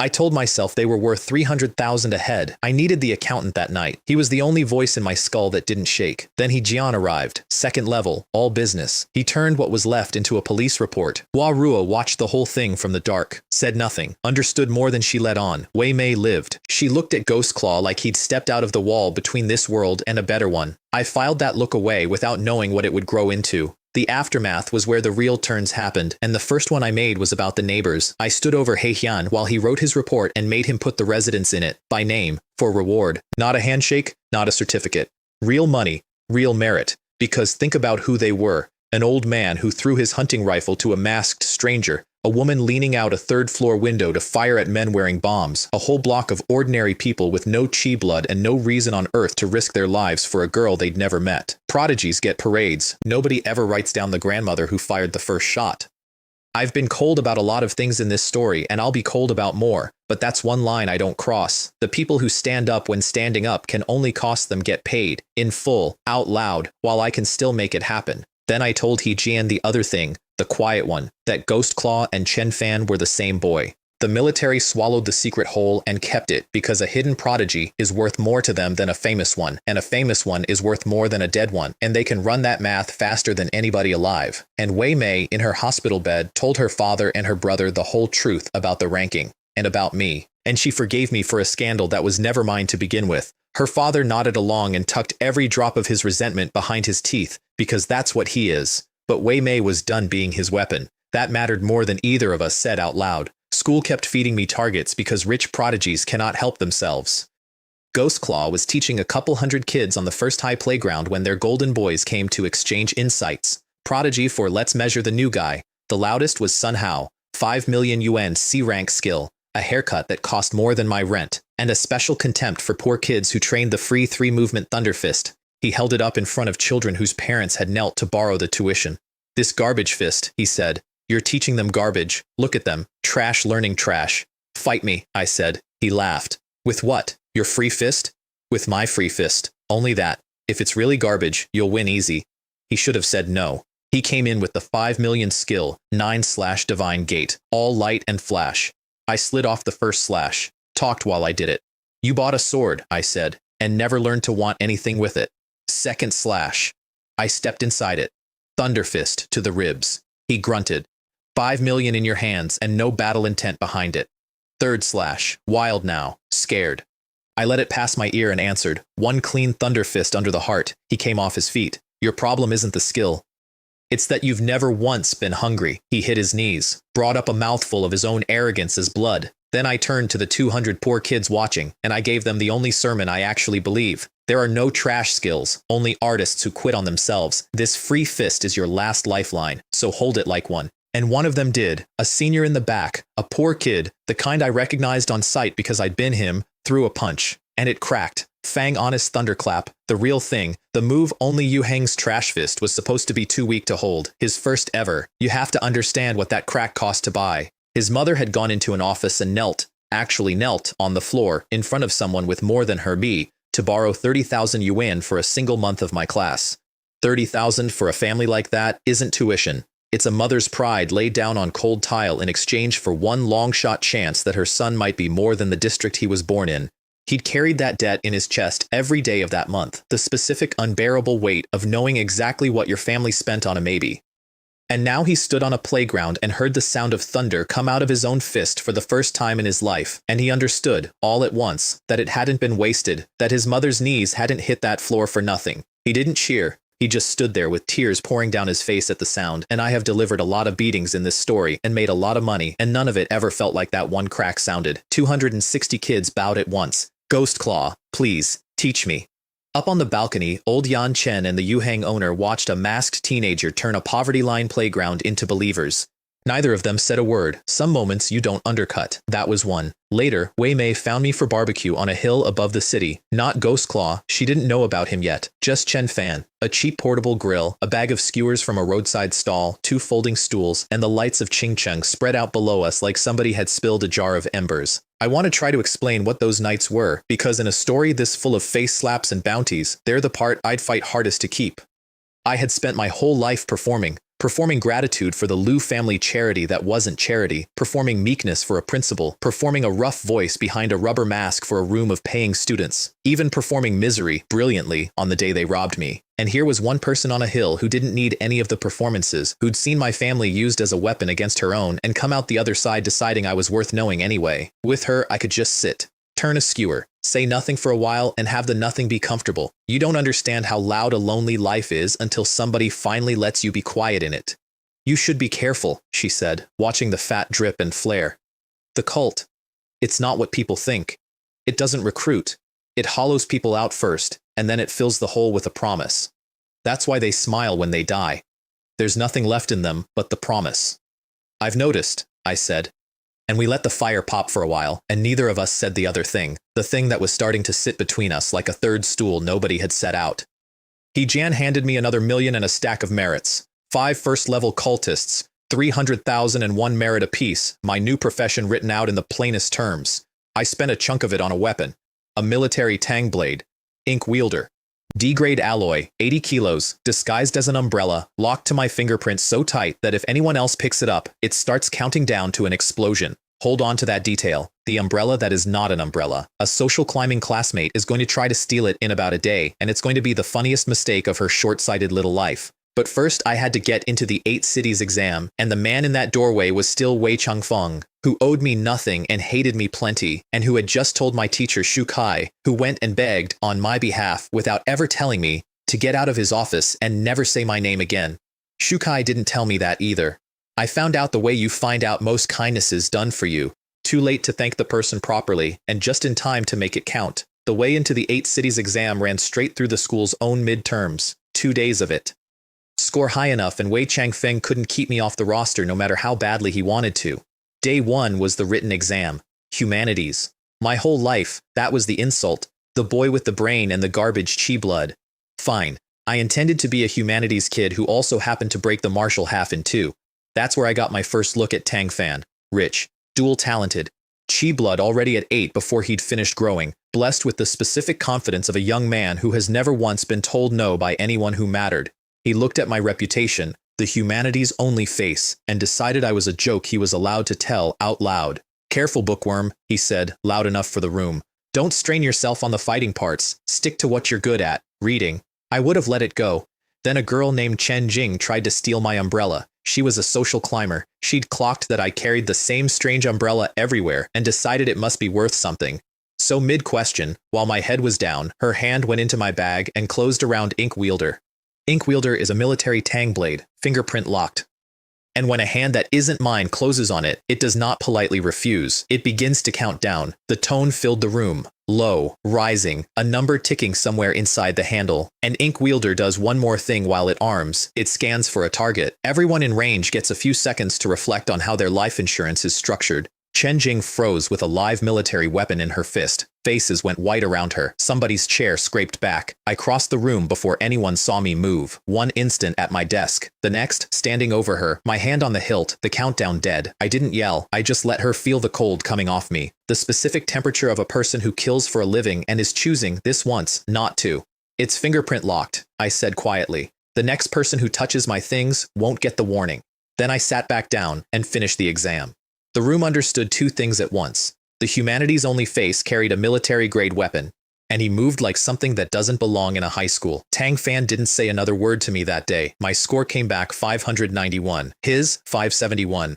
I told myself they were worth 300,000 a head. I needed the accountant that night. He was the only voice in my skull that didn't shake. Then Jian arrived. 2nd level. All business. He turned what was left into a police report. Rua watched the whole thing from the dark. Said nothing. Understood more than she let on. Wei Mei lived. She looked at Ghostclaw like he'd stepped out of the wall between this world and a better one. I filed that look away without knowing what it would grow into. The aftermath was where the real turns happened, and the first one I made was about the neighbors. I stood over Heian while he wrote his report and made him put the residents in it, by name, for reward. Not a handshake, not a certificate. Real money, real merit. Because think about who they were. An old man who threw his hunting rifle to a masked stranger. A woman leaning out a 3rd-floor window to fire at men wearing bombs. A whole block of ordinary people with no chi blood and no reason on earth to risk their lives for a girl they'd never met. Prodigies get parades. Nobody ever writes down the grandmother who fired the first shot. I've been cold about a lot of things in this story, and I'll be cold about more, but that's one line I don't cross. The people who stand up when standing up can only cost them get paid, in full, out loud, while I can still make it happen. Then I told Jian the other thing, the quiet one, that Ghostclaw and Chen Fan were the same boy. The military swallowed the secret whole and kept it because a hidden prodigy is worth more to them than a famous one, and a famous one is worth more than a dead one, and they can run that math faster than anybody alive. And Wei Mei, in her hospital bed, told her father and her brother the whole truth about the ranking, and about me. And she forgave me for a scandal that was never mine to begin with. Her father nodded along and tucked every drop of his resentment behind his teeth, because that's what he is. But Wei Mei was done being his weapon. That mattered more than either of us said out loud. School kept feeding me targets because rich prodigies cannot help themselves. Ghostclaw was teaching a couple hundred kids on the first high playground when their golden boys came to exchange insights. Prodigy for let's measure the new guy. The loudest was Sun Hao, 5 million yuan C-rank skill, a haircut that cost more than my rent, and a special contempt for poor kids who trained the free 3-movement Thunderfist. He held it up in front of children whose parents had knelt to borrow the tuition. This garbage fist, he said. You're teaching them garbage. Look at them. Trash learning trash. Fight me, I said. He laughed. With what? Your free fist? With my free fist. Only that. If it's really garbage, you'll win easy. He should have said no. He came in with the 5 million skill, 9/divine gate, all light and flash. I slid off the first slash. Talked while I did it. You bought a sword, I said, and never learned to want anything with it. Second slash. I stepped inside it. Thunderfist to the ribs. He grunted. 5 million in your hands and no battle intent behind it. Third slash. Wild now. Scared. I let it pass my ear and answered. One clean thunderfist under the heart. He came off his feet. Your problem isn't the skill. It's that you've never once been hungry. He hit his knees, brought up a mouthful of his own arrogance as blood. Then I turned to the 200 poor kids watching, and I gave them the only sermon I actually believe. There are no trash skills, only artists who quit on themselves. This free fist is your last lifeline, so hold it like one. And one of them did. A senior in the back, a poor kid, the kind I recognized on sight because I'd been him, threw a punch. And it cracked. Fang honest thunderclap, the real thing. The move only Yu Heng's trash fist was supposed to be too weak to hold. His first ever. You have to understand what that crack cost to buy. His mother had gone into an office and actually knelt, on the floor, in front of someone with more than her me, to borrow 30,000 yuan for a single month of my class. 30,000 for a family like that isn't tuition. It's a mother's pride laid down on cold tile in exchange for one long-shot chance that her son might be more than the district he was born in. He'd carried that debt in his chest every day of that month, the specific unbearable weight of knowing exactly what your family spent on a maybe. And now he stood on a playground and heard the sound of thunder come out of his own fist for the first time in his life, and he understood, all at once, that it hadn't been wasted, that his mother's knees hadn't hit that floor for nothing. He didn't cheer. He just stood there with tears pouring down his face at the sound, and I have delivered a lot of beatings in this story and made a lot of money, and none of it ever felt like that one crack sounded. 260 kids bowed at once. Ghost Claw, please, teach me. Up on the balcony, old Yan Chen and the Yu Heng owner watched a masked teenager turn a poverty line playground into believers. Neither of them said a word. Some moments you don't undercut. That was one. Later, Wei Mei found me for barbecue on a hill above the city. Not Ghost Claw, she didn't know about him yet. Just Chen Fan. A cheap portable grill, a bag of skewers from a roadside stall, 2 folding stools, and the lights of Ching Cheng spread out below us like somebody had spilled a jar of embers. I want to try to explain what those nights were, because in a story this full of face slaps and bounties, they're the part I'd fight hardest to keep. I had spent my whole life performing gratitude for the Liu family charity that wasn't charity, performing meekness for a principal, performing a rough voice behind a rubber mask for a room of paying students, even performing misery brilliantly on the day they robbed me. And here was one person on a hill who didn't need any of the performances, who'd seen my family used as a weapon against her own and come out the other side deciding I was worth knowing anyway. With her, I could just sit, turn a skewer, say nothing for a while, and have the nothing be comfortable. You don't understand how loud a lonely life is until somebody finally lets you be quiet in it. You should be careful, she said, watching the fat drip and flare. The cult. It's not what people think. It doesn't recruit. It hollows people out first, and then it fills the hole with a promise. That's why they smile when they die. There's nothing left in them but the promise. I've noticed, I said. And we let the fire pop for a while, and neither of us said the other thing, the thing that was starting to sit between us like a third stool nobody had set out. He Jan handed me another 1,000,000 and a stack of merits. 5 first-level cultists, 300,001 merit apiece, my new profession written out in the plainest terms. I spent a chunk of it on a weapon, a military tang blade, ink wielder. D-grade alloy, 80 kilos, disguised as an umbrella, locked to my fingerprints so tight that if anyone else picks it up, it starts counting down to an explosion. Hold on to that detail. The umbrella that is not an umbrella. A social climbing classmate is going to try to steal it in about a day, and it's going to be the funniest mistake of her short-sighted little life. But first I had to get into the 8 cities exam, and the man in that doorway was still Wei Changfeng, who owed me nothing and hated me plenty, and who had just told my teacher Shu Kai, who went and begged, on my behalf, without ever telling me, to get out of his office and never say my name again. Shu Kai didn't tell me that either. I found out the way you find out most kindnesses done for you. Too late to thank the person properly, and just in time to make it count. The way into the 8 cities exam ran straight through the school's own midterms, 2 days of it. Score high enough and Wei Changfeng couldn't keep me off the roster no matter how badly he wanted to. Day 1 was the written exam. Humanities. My whole life, that was the insult. The boy with the brain and the garbage chi blood. Fine. I intended to be a humanities kid who also happened to break the martial half in 2. That's where I got my first look at Tang Fan. Rich. Dual talented. Chi blood already at 8 before he'd finished growing. Blessed with the specific confidence of a young man who has never once been told no by anyone who mattered. He looked at my reputation, the humanities-only face, and decided I was a joke he was allowed to tell out loud. Careful, bookworm, he said, loud enough for the room. Don't strain yourself on the fighting parts. Stick to what you're good at, reading. I would have let it go. Then a girl named Chen Jing tried to steal my umbrella. She was a social climber. She'd clocked that I carried the same strange umbrella everywhere and decided it must be worth something. So mid-question, while my head was down, her hand went into my bag and closed around Ink Wielder. Ink Wielder is a military tang blade, fingerprint locked. And when a hand that isn't mine closes on it, it does not politely refuse. It begins to count down. The tone filled the room. Low, rising, a number ticking somewhere inside the handle. And Ink Wielder does one more thing while it arms. It scans for a target. Everyone in range gets a few seconds to reflect on how their life insurance is structured. Chen Jing froze with a live military weapon in her fist. Faces went white around her. Somebody's chair scraped back. I crossed the room before anyone saw me move. One instant at my desk. The next, standing over her, my hand on the hilt, the countdown dead. I didn't yell. I just let her feel the cold coming off me. The specific temperature of a person who kills for a living and is choosing, this once, not to. It's fingerprint locked, I said quietly. The next person who touches my things won't get the warning. Then I sat back down and finished the exam. The room understood two things at once. The humanities-only face carried a military-grade weapon, and he moved like something that doesn't belong in a high school. Tang Fan didn't say another word to me that day. My score came back 591. His, 571.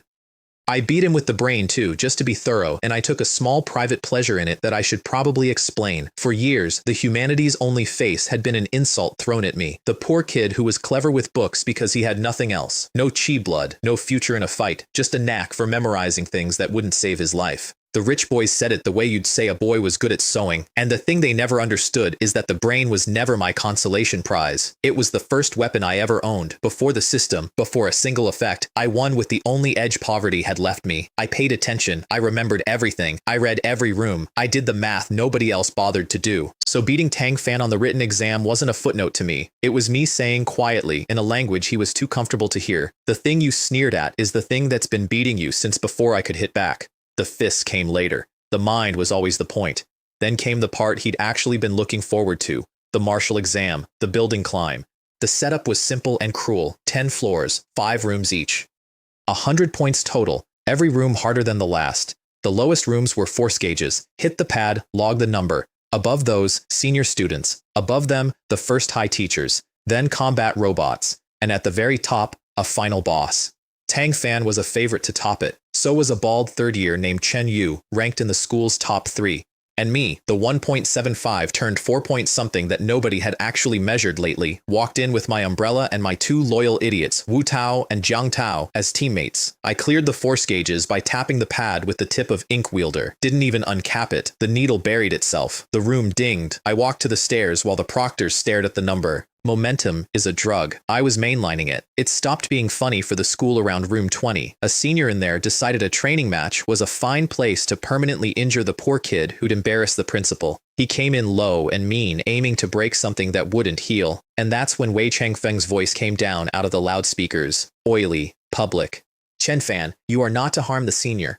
I beat him with the brain too, just to be thorough, and I took a small private pleasure in it that I should probably explain. For years, the humanities-only face had been an insult thrown at me. The poor kid who was clever with books because he had nothing else. No chi blood, no future in a fight, just a knack for memorizing things that wouldn't save his life. The rich boys said it the way you'd say a boy was good at sewing, and the thing they never understood is that the brain was never my consolation prize. It was the first weapon I ever owned, before the system, before a single effect. I won with the only edge poverty had left me. I paid attention, I remembered everything, I read every room, I did the math nobody else bothered to do. So beating Tang Fan on the written exam wasn't a footnote to me. It was me saying quietly, in a language he was too comfortable to hear, the thing you sneered at is the thing that's been beating you since before I could hit back. The fists came later. The mind was always the point. Then came the part he'd actually been looking forward to. The martial exam, the building climb. The setup was simple and cruel. 10 floors, 5 rooms each. 100 points total, every room harder than the last. The lowest rooms were force gauges. Hit the pad, log the number. Above those, senior students. Above them, the first high teachers. Then combat robots. And at the very top, a final boss. Tang Fan was a favorite to top it. So was a bald third year named Chen Yu, ranked in the school's top 3. And me, the 1.75 turned 4 point something that nobody had actually measured lately, walked in with my umbrella and my 2 loyal idiots, Wu Tao and Jiang Tao, as teammates. I cleared the force gauges by tapping the pad with the tip of Ink Wielder. Didn't even uncap it. The needle buried itself. The room dinged. I walked to the stairs while the proctors stared at the number. Momentum is a drug. I was mainlining it. It stopped being funny for the school around room 20. A senior in there decided a training match was a fine place to permanently injure the poor kid who'd embarrassed the principal. He came in low and mean, aiming to break something that wouldn't heal. And that's when Wei Changfeng's voice came down out of the loudspeakers. Oily, public. Chen Fan, you are not to harm the senior.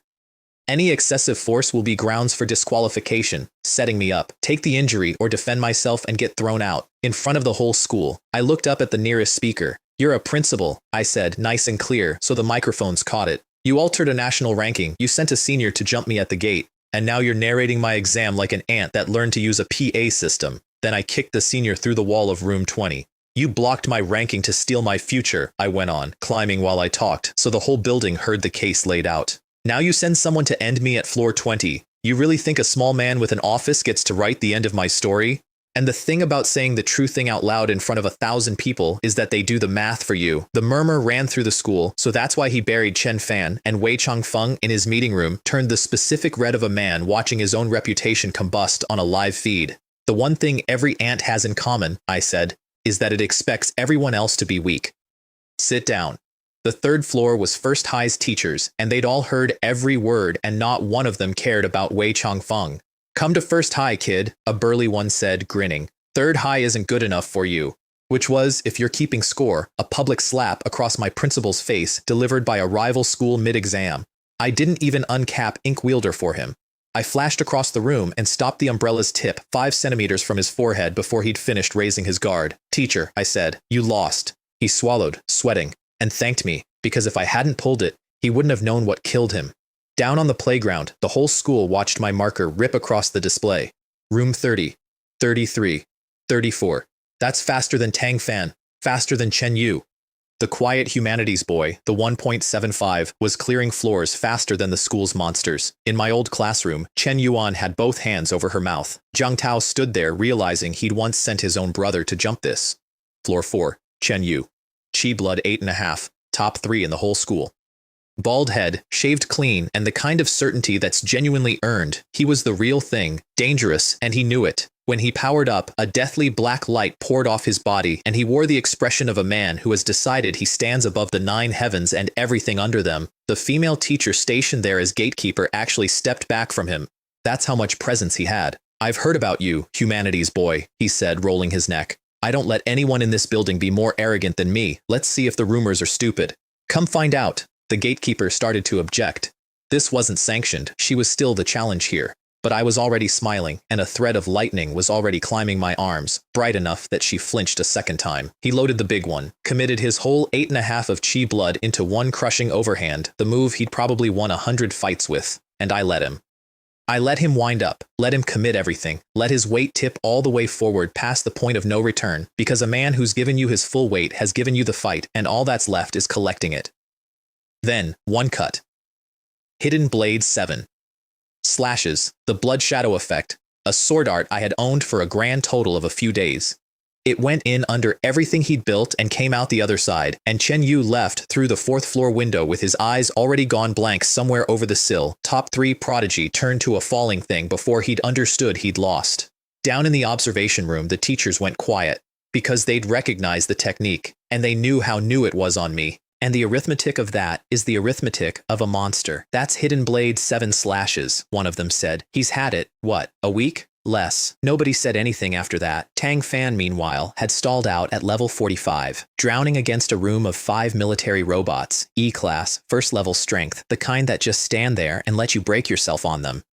Any excessive force will be grounds for disqualification, setting me up, take the injury or defend myself and get thrown out, in front of the whole school. I looked up at the nearest speaker. You're a principal, I said, nice and clear, so the microphones caught it. You altered a national ranking, you sent a senior to jump me at the gate, and now you're narrating my exam like an ant that learned to use a PA system. Then I kicked the senior through the wall of room 20. You blocked my ranking to steal my future, I went on, climbing while I talked, so the whole building heard the case laid out. Now you send someone to end me at floor 20. You really think a small man with an office gets to write the end of my story? And the thing about saying the true thing out loud in front of 1,000 people is that they do the math for you. The murmur ran through the school, so that's why he buried Chen Fan, and Wei Changfeng in his meeting room turned the specific red of a man watching his own reputation combust on a live feed. The one thing every ant has in common, I said, is that it expects everyone else to be weak. Sit down. The third floor was First High's teachers, and they'd all heard every word, and not one of them cared about Wei Changfeng. Come to First High, kid, a burly one said, grinning. Third High isn't good enough for you. Which was, if you're keeping score, a public slap across my principal's face delivered by a rival school mid-exam. I didn't even uncap Ink Wielder for him. I flashed across the room and stopped the umbrella's tip 5 centimeters from his forehead before he'd finished raising his guard. Teacher, I said, you lost. He swallowed, sweating, and thanked me, because if I hadn't pulled it, he wouldn't have known what killed him. Down on the playground, the whole school watched my marker rip across the display. Room 30, 33, 34. That's faster than Tang Fan, faster than Chen Yu. The quiet humanities boy, the 1.75, was clearing floors faster than the school's monsters. In my old classroom, Chen Yuan had both hands over her mouth. Jiang Tao stood there, realizing he'd once sent his own brother to jump this. Floor 4, Chen Yu. Chi blood 8.5, top 3 in the whole school. Bald head, shaved clean, and the kind of certainty that's genuinely earned. He was the real thing, dangerous, and he knew it. When he powered up, a deathly black light poured off his body, and he wore the expression of a man who has decided he stands above the 9 heavens and everything under them. The female teacher stationed there as gatekeeper actually stepped back from him. That's how much presence he had. I've heard about you, humanities boy, he said, rolling his neck. I don't let anyone in this building be more arrogant than me. Let's see if the rumors are stupid. Come find out. The gatekeeper started to object. This wasn't sanctioned. She was still the challenge here. But I was already smiling, and a thread of lightning was already climbing my arms, bright enough that she flinched a second time. He loaded the big one, committed his whole 8.5 of chi blood into one crushing overhand, the move he'd probably won 100 fights with, and I let him. I let him wind up, let him commit everything, let his weight tip all the way forward past the point of no return, because a man who's given you his full weight has given you the fight, and all that's left is collecting it. Then, one cut. Hidden Blade 7. Slashes, the blood shadow effect, a sword art I had owned for a grand total of a few days. It went in under everything he'd built and came out the other side, and Chen Yu left through the 4th floor window with his eyes already gone blank somewhere over the sill. Top 3 prodigy turned to a falling thing before he'd understood he'd lost. Down in the observation room, the teachers went quiet, because they'd recognized the technique, and they knew how new it was on me. And the arithmetic of that is the arithmetic of a monster. That's Hidden Blade 7 slashes, one of them said. He's had it, what, a week? Less. Nobody said anything after that. Tang Fan, meanwhile, had stalled out at level 45, drowning against a room of 5 military robots, E-class, first-level strength, the kind that just stand there and let you break yourself on them.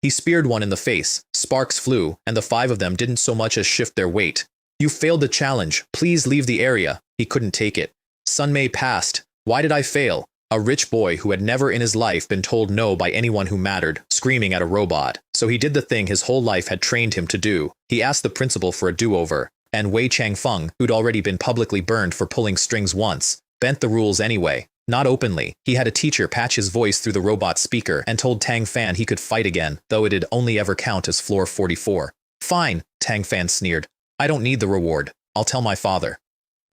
He speared one in the face, sparks flew, and the 5 of them didn't so much as shift their weight. You failed the challenge. Please leave the area. He couldn't take it. Sunmei passed. Why did I fail? A rich boy who had never in his life been told no by anyone who mattered, screaming at a robot. So he did the thing his whole life had trained him to do. He asked the principal for a do-over, and Wei Changfeng, who'd already been publicly burned for pulling strings once, bent the rules anyway. Not openly. He had a teacher patch his voice through the robot speaker and told Tang Fan he could fight again, though it'd only ever count as floor 44. Fine, Tang Fan sneered. I don't need the reward. I'll tell my father.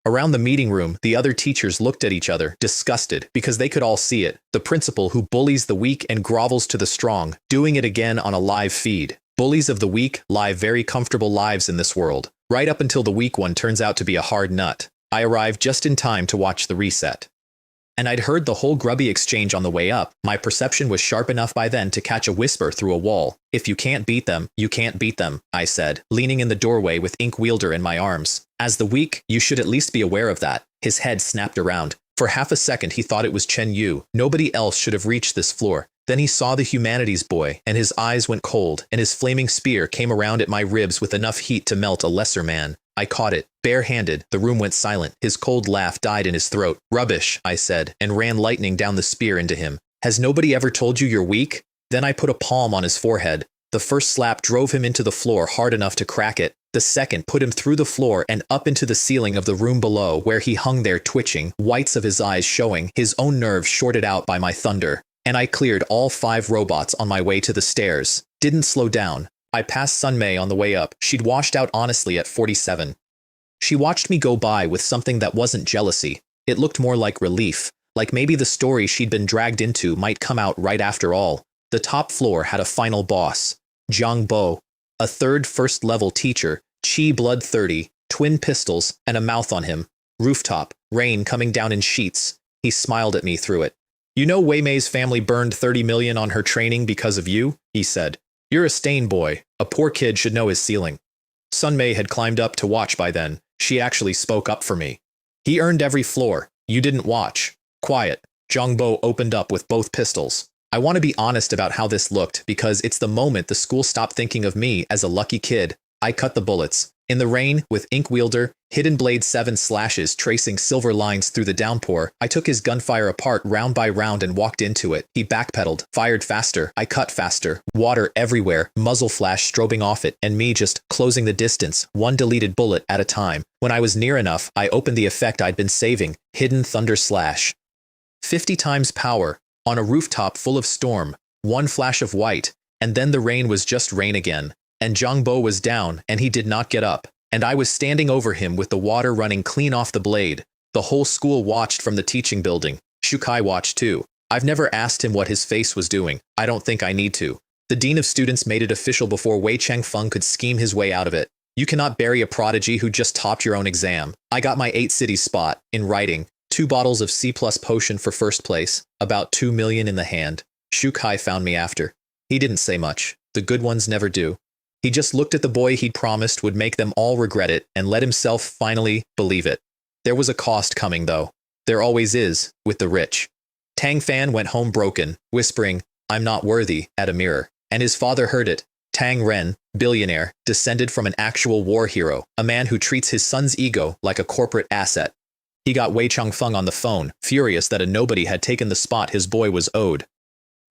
Around the meeting room, the other teachers looked at each other, disgusted, because they could all see it. The principal who bullies the weak and grovels to the strong, doing it again on a live feed. Bullies of the weak live very comfortable lives in this world, right up until the weak one turns out to be a hard nut. I arrived just in time to watch the reset. And I'd heard the whole grubby exchange on the way up. My perception was sharp enough by then to catch a whisper through a wall. If you can't beat them, you can't beat them, I said, leaning in the doorway with Ink Wielder in my arms. As the weak, you should at least be aware of that. His head snapped around. For half a second he thought it was Chen Yu. Nobody else should have reached this floor. Then he saw the humanities boy, and his eyes went cold, and his flaming spear came around at my ribs with enough heat to melt a lesser man. I caught it. Bare-handed, the room went silent. His cold laugh died in his throat. Rubbish, I said, and ran lightning down the spear into him. Has nobody ever told you you're weak? Then I put a palm on his forehead. The first slap drove him into the floor hard enough to crack it. The second put him through the floor and up into the ceiling of the room below, where he hung there twitching, whites of his eyes showing, his own nerves shorted out by my thunder. And I cleared all 5 robots on my way to the stairs. Didn't slow down. I passed Sunmei on the way up. She'd washed out honestly at 47. She watched me go by with something that wasn't jealousy. It looked more like relief, like maybe the story she'd been dragged into might come out right after all. The top floor had a final boss, Jiang Bo, a third first-level teacher, Chi blood 30, twin pistols, and a mouth on him. Rooftop, rain coming down in sheets. He smiled at me through it. You know Wei Mei's family burned 30 million on her training because of you? He said. You're a stain boy. A poor kid should know his ceiling. Sunmei had climbed up to watch by then. She actually spoke up for me. He earned every floor. You didn't watch. Quiet. Jiang Bo opened up with both pistols. I want to be honest about how this looked because it's the moment the school stopped thinking of me as a lucky kid. I cut the bullets. In the rain, with ink wielder, hidden blade 7 slashes tracing silver lines through the downpour, I took his gunfire apart round by round and walked into it. He backpedaled, fired faster, I cut faster, water everywhere, muzzle flash strobing off it, and me just closing the distance, one deleted bullet at a time. When I was near enough, I opened the effect I'd been saving, hidden thunder slash. 50 times power, on a rooftop full of storm, one flash of white, and then the rain was just rain again. And Zhang Bo was down, and he did not get up, and I was standing over him with the water running clean off the blade. The whole school watched from the teaching building. Shukai watched too. I've never asked him what his face was doing. I don't think I need to. The dean of students made it official before Wei Changfeng could scheme his way out of it. You cannot bury a prodigy who just topped your own exam. I got my 8 cities spot, in writing, 2 bottles of C+ potion for first place, about 2 million in the hand. Shukai found me after. He didn't say much. The good ones never do. He just looked at the boy he'd promised would make them all regret it and let himself finally believe it. There was a cost coming, though. There always is, with the rich. Tang Fan went home broken, whispering, "I'm not worthy," at a mirror. And his father heard it. Tang Ren, billionaire, descended from an actual war hero, a man who treats his son's ego like a corporate asset. He got Wei Changfeng on the phone, furious that a nobody had taken the spot his boy was owed.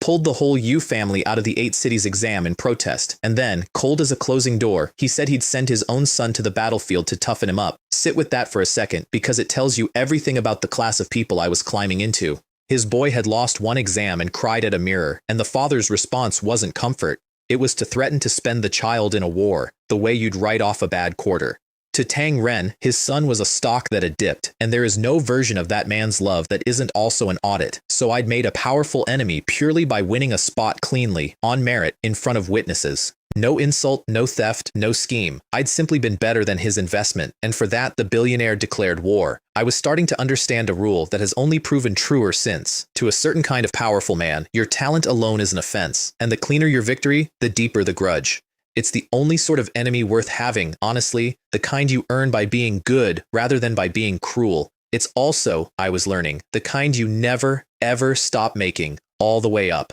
Pulled the whole Yu family out of the 8 cities exam in protest, and then, cold as a closing door, he said he'd send his own son to the battlefield to toughen him up. Sit with that for a second, because it tells you everything about the class of people I was climbing into. His boy had lost one exam and cried at a mirror, and the father's response wasn't comfort. It was to threaten to spend the child in a war, the way you'd write off a bad quarter. To Tang Ren, his son was a stock that had dipped, and there is no version of that man's love that isn't also an audit, so I'd made a powerful enemy purely by winning a spot cleanly, on merit, in front of witnesses. No insult, no theft, no scheme. I'd simply been better than his investment, and for that the billionaire declared war. I was starting to understand a rule that has only proven truer since. To a certain kind of powerful man, your talent alone is an offense, and the cleaner your victory, the deeper the grudge. It's the only sort of enemy worth having, honestly, the kind you earn by being good rather than by being cruel. It's also, I was learning, the kind you never, ever stop making, all the way up.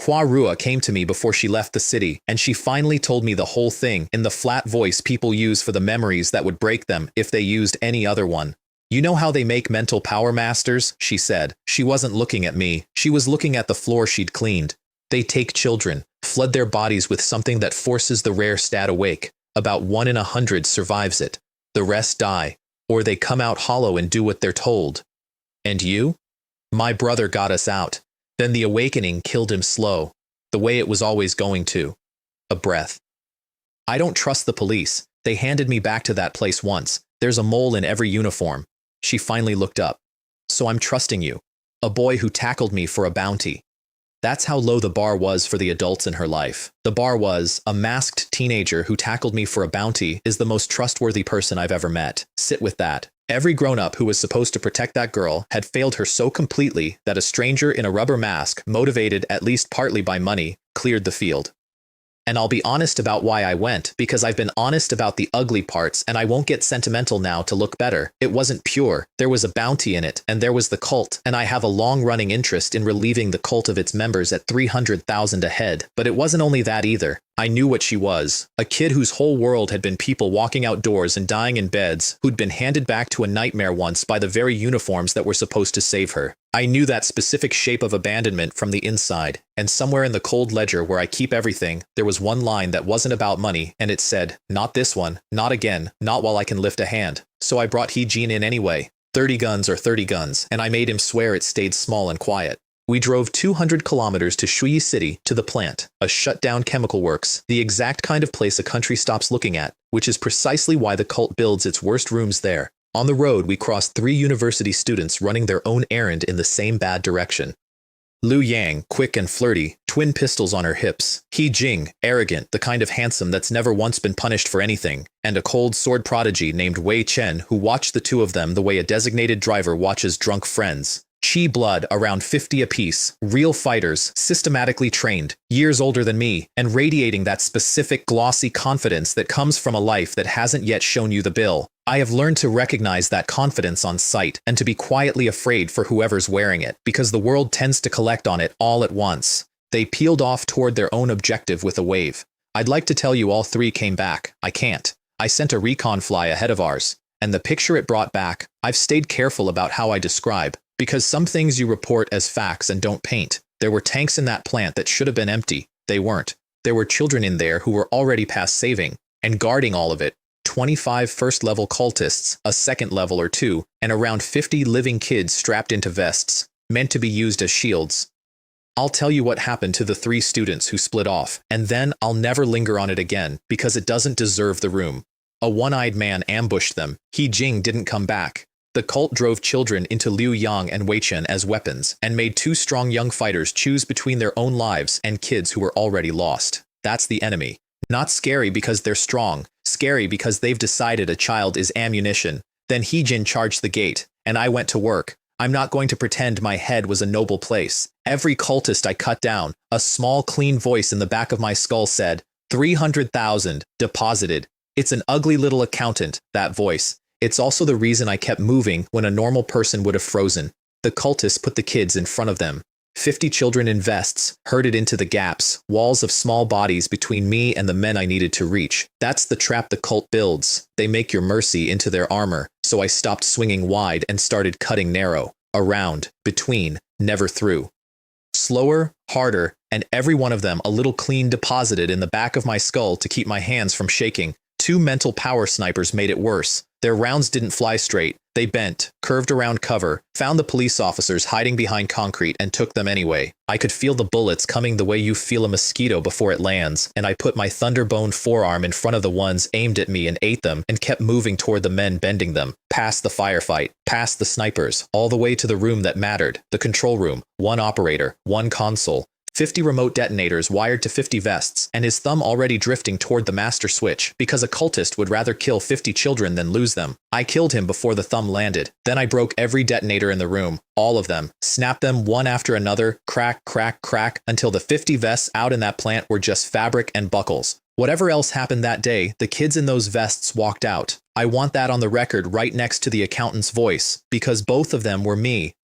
Hua Rua came to me before she left the city, and she finally told me the whole thing in the flat voice people use for the memories that would break them if they used any other one. You know how they make mental power masters? She said. She wasn't looking at me. She was looking at the floor she'd cleaned. They take children, flood their bodies with something that forces the rare stat awake. About 1 in 100 survives it. The rest die, or they come out hollow and do what they're told. And you? My brother got us out. Then the awakening killed him slow, the way it was always going to. A breath. I don't trust the police. They handed me back to that place once. There's a mole in every uniform. She finally looked up. So I'm trusting you. A boy who tackled me for a bounty. That's how low the bar was for the adults in her life. The bar was, a masked teenager who tackled me for a bounty is the most trustworthy person I've ever met. Sit with that. Every grown-up who was supposed to protect that girl had failed her so completely that a stranger in a rubber mask, motivated at least partly by money, cleared the field. And I'll be honest about why I went, because I've been honest about the ugly parts, and I won't get sentimental now to look better. It wasn't pure. There was a bounty in it, and there was the cult, and I have a long-running interest in relieving the cult of its members at 300,000 a head. But it wasn't only that either. I knew what she was. A kid whose whole world had been people walking outdoors and dying in beds, who'd been handed back to a nightmare once by the very uniforms that were supposed to save her. I knew that specific shape of abandonment from the inside, and somewhere in the cold ledger where I keep everything, there was one line that wasn't about money, and it said, "Not this one, not again, not while I can lift a hand." So I brought He-Jin in anyway. 30 guns or 30 guns, and I made him swear it stayed small and quiet. We drove 200 kilometers to Shui City, to the plant, a shut-down chemical works, the exact kind of place a country stops looking at, which is precisely why the cult builds its worst rooms there. On the road, we crossed 3 university students running their own errand in the same bad direction. Liu Yang, quick and flirty, twin pistols on her hips. He Jing, arrogant, the kind of handsome that's never once been punished for anything. And a cold sword prodigy named Wei Chen who watched the two of them the way a designated driver watches drunk friends. Chi blood, around 50 apiece, real fighters, systematically trained, years older than me, and radiating that specific glossy confidence that comes from a life that hasn't yet shown you the bill. I have learned to recognize that confidence on sight and to be quietly afraid for whoever's wearing it, because the world tends to collect on it all at once. They peeled off toward their own objective with a wave. I'd like to tell you all 3 came back. I can't. I sent a recon fly ahead of ours, and the picture it brought back, I've stayed careful about how I describe, because some things you report as facts and don't paint. There were tanks in that plant that should have been empty. They weren't. There were children in there who were already past saving, and guarding all of it, 25 first-level cultists, a second level or two, and around 50 living kids strapped into vests, meant to be used as shields. I'll tell you what happened to the 3 students who split off, and then I'll never linger on it again, because it doesn't deserve the room. A one-eyed man ambushed them. He Jing didn't come back. The cult drove children into Liu Yang and Wei Chen as weapons, and made 2 strong young fighters choose between their own lives and kids who were already lost. That's the enemy. Not scary because they're strong, scary because they've decided a child is ammunition. Then He-Jin charged the gate, and I went to work. I'm not going to pretend my head was a noble place. Every cultist I cut down, a small clean voice in the back of my skull said, 300,000, deposited. It's an ugly little accountant, that voice. It's also the reason I kept moving when a normal person would have frozen. The cultists put the kids in front of them. 50 children in vests, herded into the gaps, walls of small bodies between me and the men I needed to reach. That's the trap the cult builds. They make your mercy into their armor, so I stopped swinging wide and started cutting narrow, around, between, never through. Slower, harder, and every one of them a little clean deposited in the back of my skull to keep my hands from shaking. 2 mental power snipers made it worse. Their rounds didn't fly straight. They bent, curved around cover, found the police officers hiding behind concrete and took them anyway. I could feel the bullets coming the way you feel a mosquito before it lands, and I put my thunderbone forearm in front of the ones aimed at me and ate them and kept moving toward the men bending them, past the firefight, past the snipers, all the way to the room that mattered, the control room, 1 operator, 1 console, 50 remote detonators wired to 50 vests, and his thumb already drifting toward the master switch, because a cultist would rather kill 50 children than lose them. I killed him before the thumb landed. Then I broke every detonator in the room, all of them, snapped them one after another, crack, crack, crack, until the 50 vests out in that plant were just fabric and buckles. Whatever else happened that day, the kids in those vests walked out. I want that on the record right next to the accountant's voice, because both of them were me.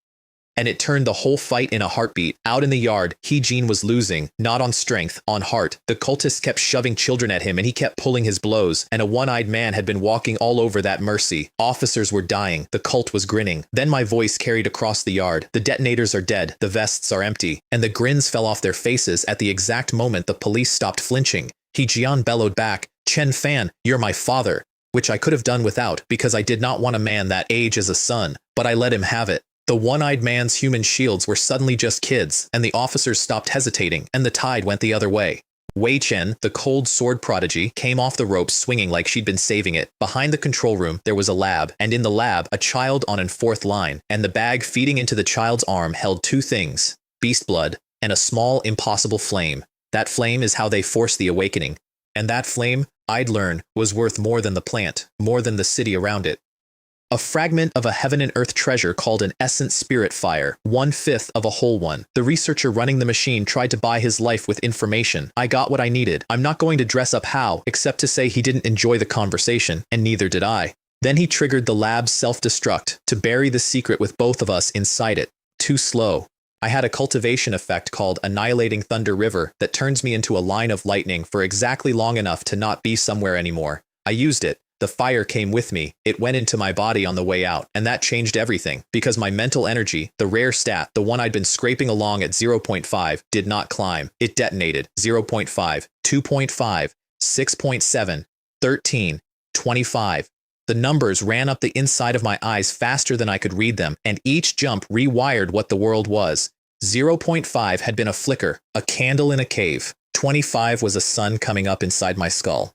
And it turned the whole fight in a heartbeat. Out in the yard, He-Jin was losing, not on strength, on heart. The cultists kept shoving children at him and he kept pulling his blows, and a one-eyed man had been walking all over that mercy. Officers were dying. The cult was grinning. Then my voice carried across the yard. The detonators are dead. The vests are empty. And the grins fell off their faces at the exact moment the police stopped flinching. He-Jian bellowed back, "Chen Fan, you're my father," which I could have done without because I did not want a man that age as a son, but I let him have it. The one-eyed man's human shields were suddenly just kids, and the officers stopped hesitating, and the tide went the other way. Wei Chen, the cold sword prodigy, came off the ropes swinging like she'd been saving it. Behind the control room, there was a lab, and in the lab, a child on an 4th line, and the bag feeding into the child's arm held 2 things, beast blood, and a small, impossible flame. That flame is how they force the awakening. And that flame, I'd learn, was worth more than the plant, more than the city around it. A fragment of a heaven and earth treasure called an essence spirit fire, 1/5 of a whole one. The researcher running the machine tried to buy his life with information. I got what I needed. I'm not going to dress up how, except to say he didn't enjoy the conversation, and neither did I. Then he triggered the lab's self-destruct to bury the secret with both of us inside it. Too slow. I had a cultivation effect called Annihilating Thunder River that turns me into a line of lightning for exactly long enough to not be somewhere anymore. I used it. The fire came with me. It went into my body on the way out, and that changed everything, because my mental energy, the rare stat, the one I'd been scraping along at 0.5, did not climb. It detonated. 0.5, 2.5, 6.7, 13, 25. The numbers ran up the inside of my eyes faster than I could read them, and each jump rewired what the world was. 0.5 had been a flicker, a candle in a cave. 25 was a sun coming up inside my skull.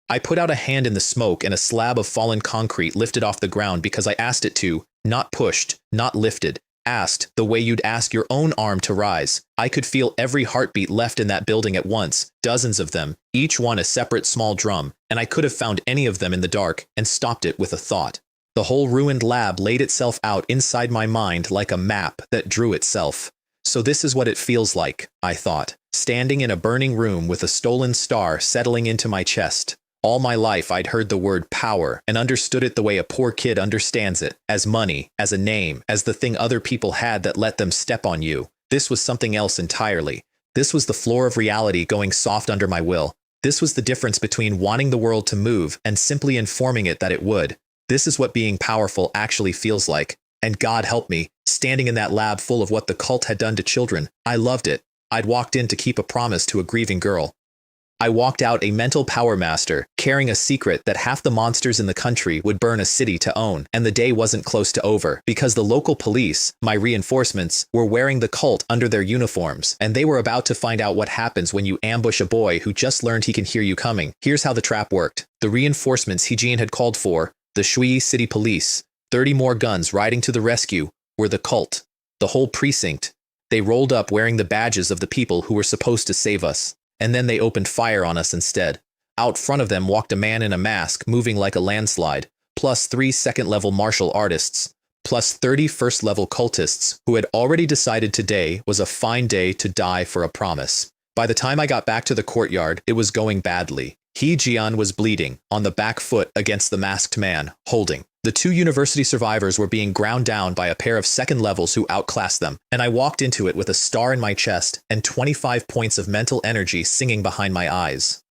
I put out a hand in the smoke and a slab of fallen concrete lifted off the ground because I asked it to, not pushed, not lifted, asked the way you'd ask your own arm to rise. I could feel every heartbeat left in that building at once, dozens of them, each one a separate small drum, and I could have found any of them in the dark and stopped it with a thought. The whole ruined lab laid itself out inside my mind like a map that drew itself. So this is what it feels like, I thought, standing in a burning room with a stolen star settling into my chest. All my life I'd heard the word power and understood it the way a poor kid understands it, as money, as a name, as the thing other people had that let them step on you. This was something else entirely. This was the floor of reality going soft under my will. This was the difference between wanting the world to move and simply informing it that it would. This is what being powerful actually feels like. And God help me, standing in that lab full of what the cult had done to children, I loved it. I'd walked in to keep a promise to a grieving girl. I walked out a mental power master, carrying a secret that half the monsters in the country would burn a city to own, and the day wasn't close to over, because the local police, my reinforcements, were wearing the cult under their uniforms, and they were about to find out what happens when you ambush a boy who just learned he can hear you coming. Here's how the trap worked. The reinforcements Heejin had called for, the Shui City Police, 30 more guns riding to the rescue, were the cult. The whole precinct. They rolled up wearing the badges of the people who were supposed to save us. And then they opened fire on us instead. Out front of them walked a man in a mask moving like a landslide, plus 3 second-level martial artists, plus 30 first-level cultists who had already decided today was a fine day to die for a promise. By the time I got back to the courtyard, it was going badly. He Jian was bleeding, on the back foot against the masked man, holding. The 2 university survivors were being ground down by a pair of second levels who outclassed them, and I walked into it with a star in my chest and 25 points of mental energy singing behind my eyes.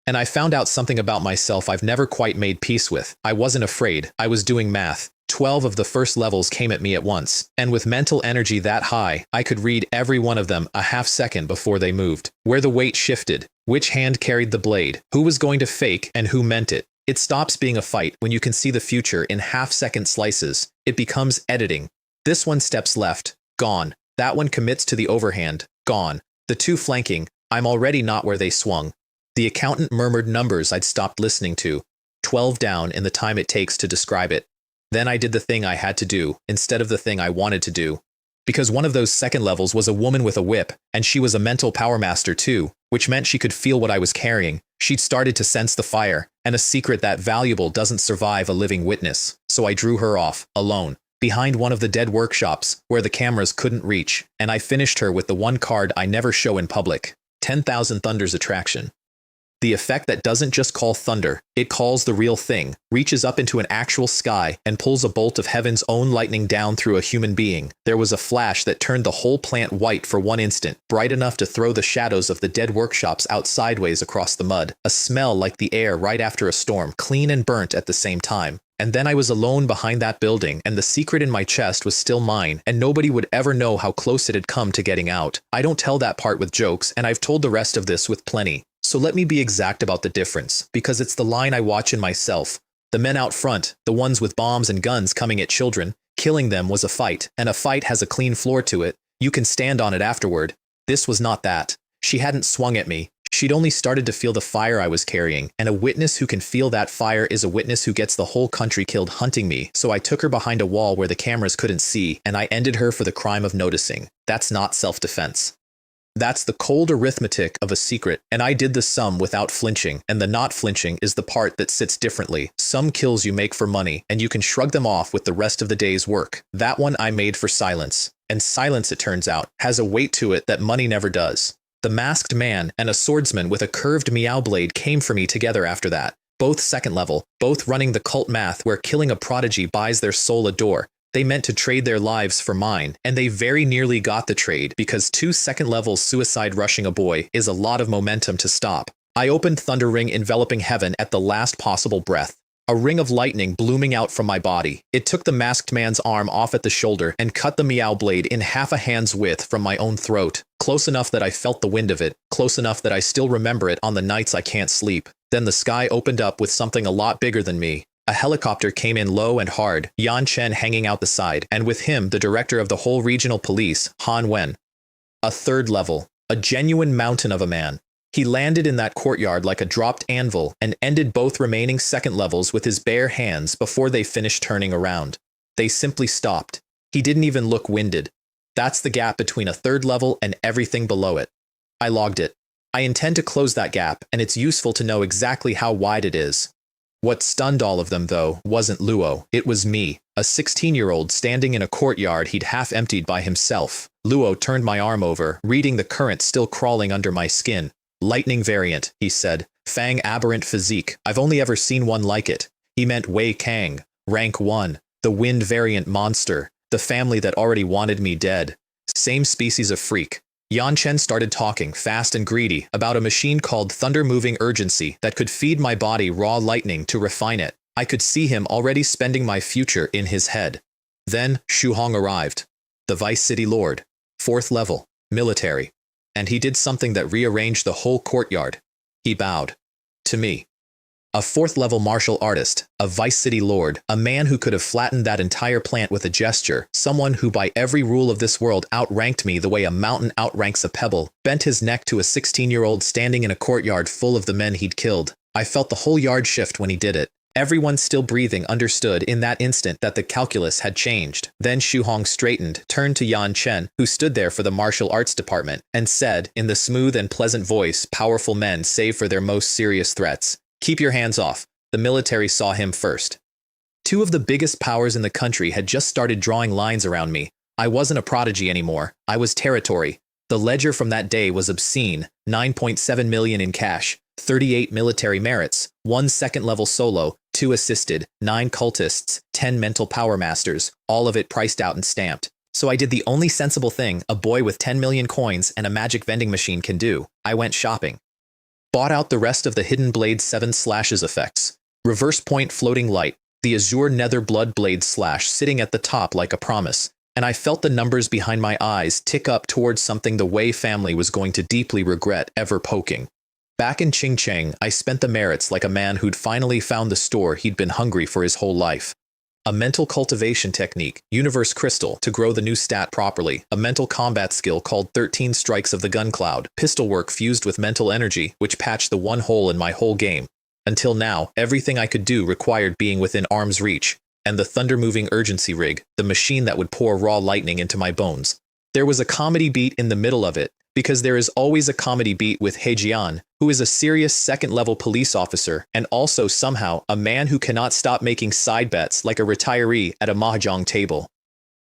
And I found out something about myself I've never quite made peace with. I wasn't afraid. I was doing math. 12 of the first levels came at me at once, and with mental energy that high, I could read every one of them a half second before they moved. Where the weight shifted, which hand carried the blade, who was going to fake and who meant it. It stops being a fight when you can see the future in half-second slices. It becomes editing. This one steps left, gone. That one commits to the overhand, gone. The 2 flanking, I'm already not where they swung. The accountant murmured numbers I'd stopped listening to. 12 down in the time it takes to describe it. Then I did the thing I had to do, instead of the thing I wanted to do. Because one of those second levels was a woman with a whip, and she was a mental power master too, which meant she could feel what I was carrying. She'd started to sense the fire, and a secret that valuable doesn't survive a living witness. So I drew her off, alone, behind one of the dead workshops, where the cameras couldn't reach, and I finished her with the one card I never show in public. 10,000 Thunder's attraction. The effect that doesn't just call thunder, it calls the real thing, reaches up into an actual sky, and pulls a bolt of heaven's own lightning down through a human being. There was a flash that turned the whole plant white for one instant, bright enough to throw the shadows of the dead workshops out sideways across the mud. A smell like the air right after a storm, clean and burnt at the same time. And then I was alone behind that building, and the secret in my chest was still mine, and nobody would ever know how close it had come to getting out. I don't tell that part with jokes, and I've told the rest of this with plenty. So let me be exact about the difference, because it's the line I watch in myself. The men out front, the ones with bombs and guns coming at children, killing them was a fight, and a fight has a clean floor to it. You can stand on it afterward. This was not that. She hadn't swung at me. She'd only started to feel the fire I was carrying, and a witness who can feel that fire is a witness who gets the whole country killed hunting me. So I took her behind a wall where the cameras couldn't see, and I ended her for the crime of noticing. That's not self-defense. That's the cold arithmetic of a secret, and I did the sum without flinching, and the not flinching is the part that sits differently. Some kills you make for money, and you can shrug them off with the rest of the day's work. That one I made for silence, and silence, it turns out, has a weight to it that money never does. The masked man and a swordsman with a curved meow blade came for me together after that. Both second level, both running the cult math where killing a prodigy buys their soul a door. They meant to trade their lives for mine, and they very nearly got the trade because 2 second-level suicide rushing a boy is a lot of momentum to stop. I opened Thunder Ring enveloping heaven at the last possible breath. A ring of lightning blooming out from my body. It took the masked man's arm off at the shoulder and cut the meow blade in half a hand's width from my own throat. Close enough that I felt the wind of it, close enough that I still remember it on the nights I can't sleep. Then the sky opened up with something a lot bigger than me. A helicopter came in low and hard, Yan Chen hanging out the side, and with him the director of the whole regional police, Han Wen. A third level, a genuine mountain of a man. He landed in that courtyard like a dropped anvil and ended both remaining second levels with his bare hands before they finished turning around. They simply stopped. He didn't even look winded. That's the gap between a third level and everything below it. I logged it. I intend to close that gap, and it's useful to know exactly how wide it is. What stunned all of them, though, wasn't Luo. It was me, a 16-year-old standing in a courtyard he'd half-emptied by himself. Luo turned my arm over, reading the current still crawling under my skin. Lightning variant, he said. Fang aberrant physique. I've only ever seen one like it. He meant Wei Kang, rank 1. The wind variant monster. The family that already wanted me dead. Same species of freak. Yan Chen started talking, fast and greedy, about a machine called Thunder Moving Urgency that could feed my body raw lightning to refine it. I could see him already spending my future in his head. Then Shu Hong arrived. The Vice City Lord. 4th level. Military. And he did something that rearranged the whole courtyard. He bowed. To me. A 4th level martial artist, a Vice City Lord, a man who could have flattened that entire plant with a gesture, someone who by every rule of this world outranked me the way a mountain outranks a pebble, bent his neck to a 16-year-old standing in a courtyard full of the men he'd killed. I felt the whole yard shift when he did it. Everyone still breathing understood in that instant that the calculus had changed. Then Shu Hong straightened, turned to Yan Chen, who stood there for the martial arts department, and said, in the smooth and pleasant voice powerful men save for their most serious threats, "Keep your hands off." The military saw him first. 2 of the biggest powers in the country had just started drawing lines around me. I wasn't a prodigy anymore. I was territory. The ledger from that day was obscene. 9.7 million in cash, 38 military merits, 1 2nd-level solo, 2 assisted, 9 cultists, 10 mental power masters, all of it priced out and stamped. So I did the only sensible thing a boy with 10 million coins and a magic vending machine can do. I went shopping. Bought out the rest of the Hidden Blade 7 slashes effects. Reverse point floating light, the Azure Nether Blood Blade slash sitting at the top like a promise, and I felt the numbers behind my eyes tick up towards something the Wei family was going to deeply regret ever poking. Back in Qingcheng, I spent the merits like a man who'd finally found the store he'd been hungry for his whole life. A mental cultivation technique, Universe Crystal, to grow the new stat properly, a mental combat skill called 13 Strikes of the Gun Cloud, pistol work fused with mental energy, which patched the one hole in my whole game. Until now, everything I could do required being within arm's reach, and the thunder-moving urgency rig, the machine that would pour raw lightning into my bones. There was a comedy beat in the middle of it, because there is always a comedy beat with He Jian, who is a serious 2nd-level police officer and also somehow a man who cannot stop making side bets like a retiree at a mahjong table.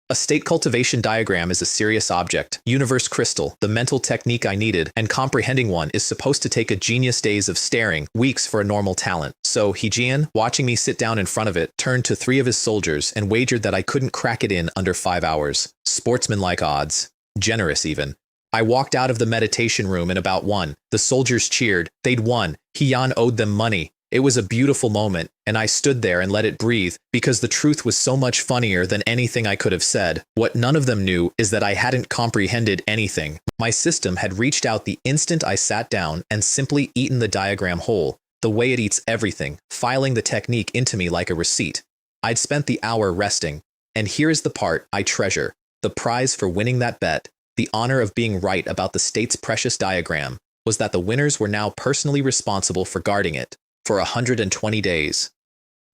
A state cultivation diagram is a serious object. Universe Crystal, the mental technique I needed, and comprehending one is supposed to take a genius days of staring, weeks for a normal talent. So He Jian, watching me sit down in front of it, turned to 3 of his soldiers and wagered that I couldn't crack it in under 5 hours. Sportsmanlike odds. Generous even. I walked out of the meditation room in about 1. The soldiers cheered. They'd won. Yan owed them money. It was a beautiful moment, and I stood there and let it breathe, because the truth was so much funnier than anything I could have said. What none of them knew is that I hadn't comprehended anything. My system had reached out the instant I sat down and simply eaten the diagram whole, the way it eats everything, filing the technique into me like a receipt. I'd spent the hour resting, and here's the part I treasure. The prize for winning that bet, the honor of being right about the state's precious diagram, was that the winners were now personally responsible for guarding it for 120 days.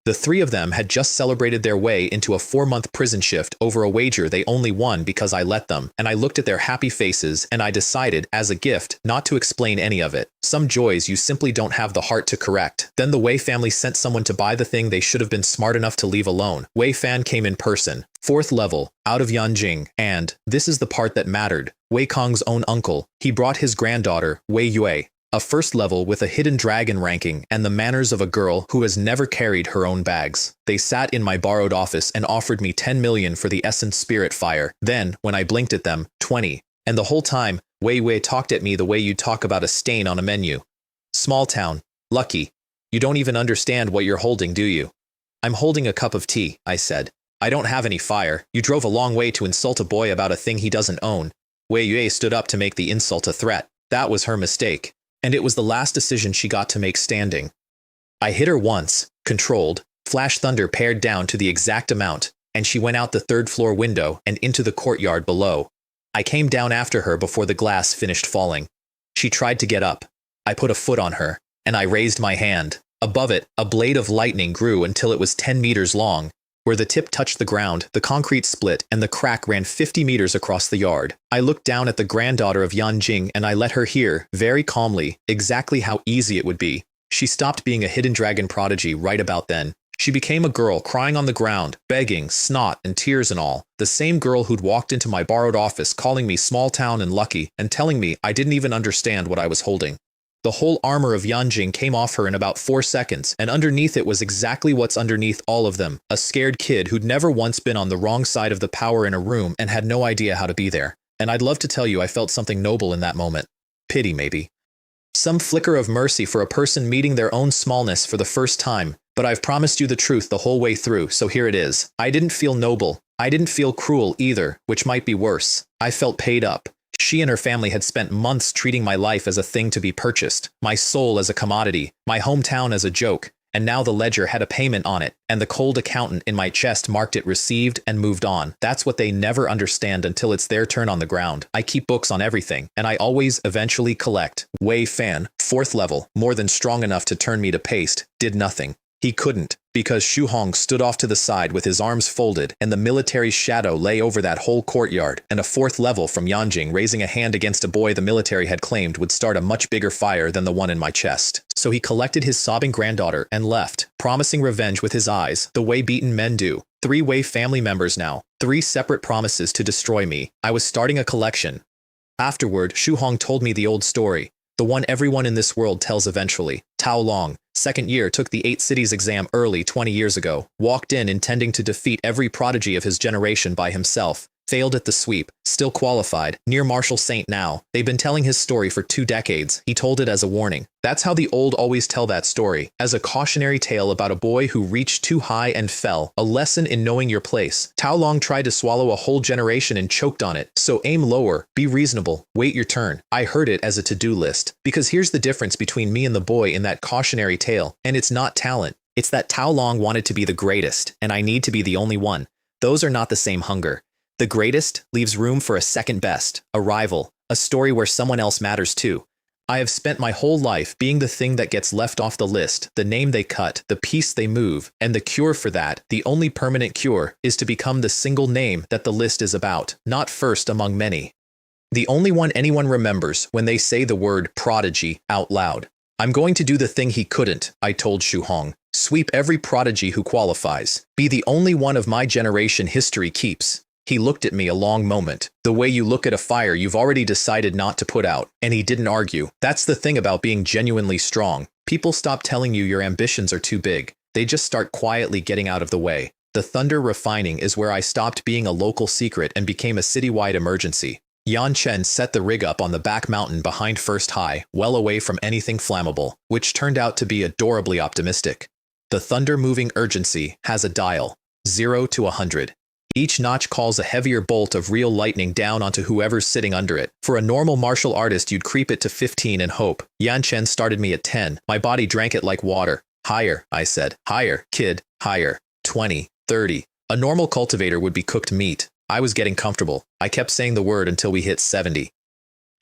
The 3 of them had just celebrated their way into a 4-month prison shift over a wager they only won because I let them, and I looked at their happy faces and I decided, as a gift, not to explain any of it. Some joys you simply don't have the heart to correct. Then the Wei family sent someone to buy the thing they should have been smart enough to leave alone. Wei Fan came in person, 4th level, out of Yanjing, and, this is the part that mattered, Wei Kong's own uncle. He brought his granddaughter, Wei Yue, a 1st level with a hidden dragon ranking and the manners of a girl who has never carried her own bags. They sat in my borrowed office and offered me 10 million for the Essence Spirit Fire. Then, when I blinked at them, 20. And the whole time, Wei Wei talked at me the way you talk about a stain on a menu. Small town. Lucky. You don't even understand what you're holding, do you? I'm holding a cup of tea, I said. I don't have any fire. You drove a long way to insult a boy about a thing he doesn't own. Wei Yue stood up to make the insult a threat. That was her mistake. And it was the last decision she got to make standing. I hit her once, controlled, flash thunder pared down to the exact amount, and she went out the 3rd floor window and into the courtyard below. I came down after her before the glass finished falling. She tried to get up. I put a foot on her, and I raised my hand. Above it, a blade of lightning grew until it was 10 meters long. Where the tip touched the ground, the concrete split and the crack ran 50 meters across the yard. I looked down at the granddaughter of Yanjing and I let her hear, very calmly, exactly how easy it would be. She stopped being a hidden dragon prodigy right about then. She became a girl crying on the ground, begging, snot and tears and all. The same girl who'd walked into my borrowed office calling me small town and lucky and telling me I didn't even understand what I was holding. The whole armor of Yanjing came off her in about 4 seconds, and underneath it was exactly what's underneath all of them, a scared kid who'd never once been on the wrong side of the power in a room and had no idea how to be there. And I'd love to tell you I felt something noble in that moment. Pity, maybe. Some flicker of mercy for a person meeting their own smallness for the first time, but I've promised you the truth the whole way through, so here it is. I didn't feel noble. I didn't feel cruel either, which might be worse. I felt paid up. She and her family had spent months treating my life as a thing to be purchased, my soul as a commodity, my hometown as a joke, and now the ledger had a payment on it, and the cold accountant in my chest marked it received and moved on. That's what they never understand until it's their turn on the ground. I keep books on everything, and I always eventually collect. Wei Fan, 4th level, more than strong enough to turn me to paste, did nothing. He couldn't, because Shu Hong stood off to the side with his arms folded, and the military's shadow lay over that whole courtyard, and a 4th level from Yanjing raising a hand against a boy the military had claimed would start a much bigger fire than the one in my chest. So he collected his sobbing granddaughter and left, promising revenge with his eyes, the way beaten men do. 3 Wei family members now, 3 separate promises to destroy me. I was starting a collection. Afterward, Shu Hong told me the old story, the one everyone in this world tells eventually. Tao Long, 2nd year, took the 8 cities exam early 20 years ago, walked in intending to defeat every prodigy of his generation by himself, failed at the sweep, still qualified, near Martial Saint now. They've been telling his story for 2 decades. He told it as a warning. That's how the old always tell that story, as a cautionary tale about a boy who reached too high and fell, a lesson in knowing your place. Tao Long tried to swallow a whole generation and choked on it, so aim lower, be reasonable, wait your turn. I heard it as a to-do list, because here's the difference between me and the boy in that cautionary tale, and it's not talent. It's that Tao Long wanted to be the greatest, and I need to be the only one. Those are not the same hunger. The greatest leaves room for a second best, a rival, a story where someone else matters too. I have spent my whole life being the thing that gets left off the list, the name they cut, the piece they move, and the cure for that, the only permanent cure, is to become the single name that the list is about, not first among many. The only one anyone remembers when they say the word prodigy out loud. I'm going to do the thing he couldn't, I told Shu Hong. Sweep every prodigy who qualifies. Be the only one of my generation history keeps. He looked at me a long moment, the way you look at a fire you've already decided not to put out, and he didn't argue. That's the thing about being genuinely strong. People stop telling you your ambitions are too big. They just start quietly getting out of the way. The thunder refining is where I stopped being a local secret and became a citywide emergency. Yan Chen set the rig up on the back mountain behind First High, well away from anything flammable, which turned out to be adorably optimistic. The thunder-moving urgency has a dial, 0 to 100. Each notch calls a heavier bolt of real lightning down onto whoever's sitting under it. For a normal martial artist, you'd creep it to 15 and hope. Yan Chen started me at 10. My body drank it like water. Higher, I said. Higher, kid. Higher. 20, 30. A normal cultivator would be cooked meat. I was getting comfortable. I kept saying the word until we hit 70.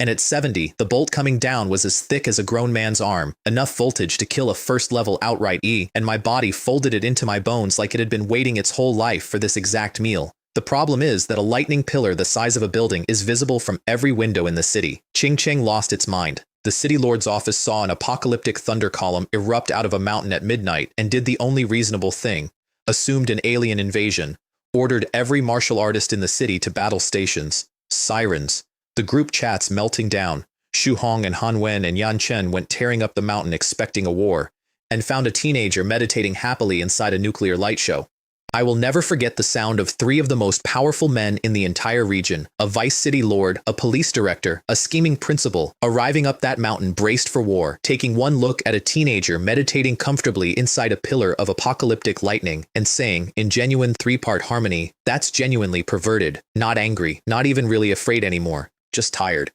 And at 70, the bolt coming down was as thick as a grown man's arm, enough voltage to kill a first-level outright E, and my body folded it into my bones like it had been waiting its whole life for this exact meal. The problem is that a lightning pillar the size of a building is visible from every window in the city. Ching Cheng lost its mind. The city lord's office saw an apocalyptic thunder column erupt out of a mountain at midnight and did the only reasonable thing, assumed an alien invasion, ordered every martial artist in the city to battle stations. Sirens. The group chats melting down. Shu Hong and Han Wen and Yan Chen went tearing up the mountain expecting a war, and found a teenager meditating happily inside a nuclear light show. I will never forget the sound of 3 of the most powerful men in the entire region, a vice city lord, a police director, a scheming principal, arriving up that mountain braced for war, taking one look at a teenager meditating comfortably inside a pillar of apocalyptic lightning, and saying, in genuine 3-part harmony, that's genuinely perverted, not angry, not even really afraid anymore. Just tired.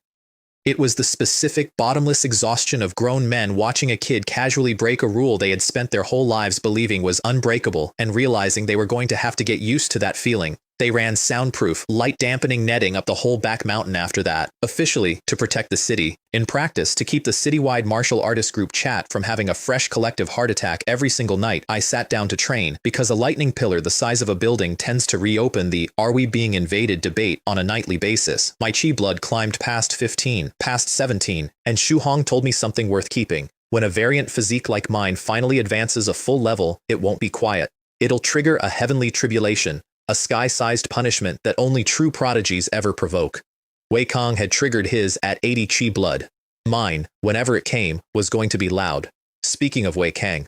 It was the specific, bottomless exhaustion of grown men watching a kid casually break a rule they had spent their whole lives believing was unbreakable and realizing they were going to have to get used to that feeling. They ran soundproof, light-dampening netting up the whole back mountain after that, officially to protect the city, in practice to keep the citywide martial artist group chat from having a fresh collective heart attack every single night I sat down to train, because a lightning pillar the size of a building tends to reopen the "are we being invaded" debate on a nightly basis. My chi blood climbed past 15, past 17, and Shu Hong told me something worth keeping. When a variant physique like mine finally advances a full level, it won't be quiet. It'll trigger a heavenly tribulation, a sky-sized punishment that only true prodigies ever provoke. Wei Kong had triggered his at 80 chi blood. Mine, whenever it came, was going to be loud. Speaking of Wei Kang,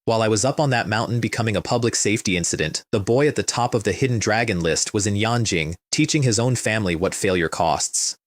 While I was up on that mountain becoming a public safety incident, the boy at the top of the hidden dragon list was in Yanjing, teaching his own family what failure costs.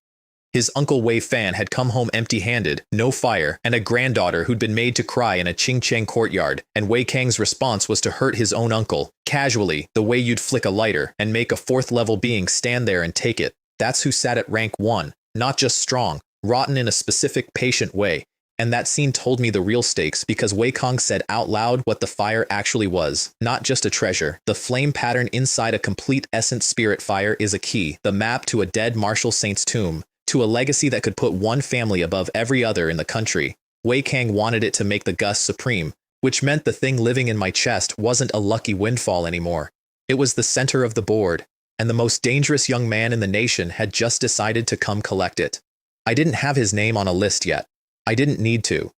His uncle Wei Fan had come home empty-handed, no fire, and a granddaughter who'd been made to cry in a Qingcheng courtyard, and Wei Kang's response was to hurt his own uncle, casually, the way you'd flick a lighter, and make a fourth-level being stand there and take it. That's who sat at rank 1, not just strong, rotten in a specific patient way. And that scene told me the real stakes because Wei Kang said out loud what the fire actually was, not just a treasure. The flame pattern inside a complete essence spirit fire is a key, the map to a dead martial saint's tomb, to a legacy that could put one family above every other in the country. Wei Kang wanted it to make the gust supreme, which meant the thing living in my chest wasn't a lucky windfall anymore. It was the center of the board, and the most dangerous young man in the nation had just decided to come collect it. I didn't have his name on a list yet. I didn't need to.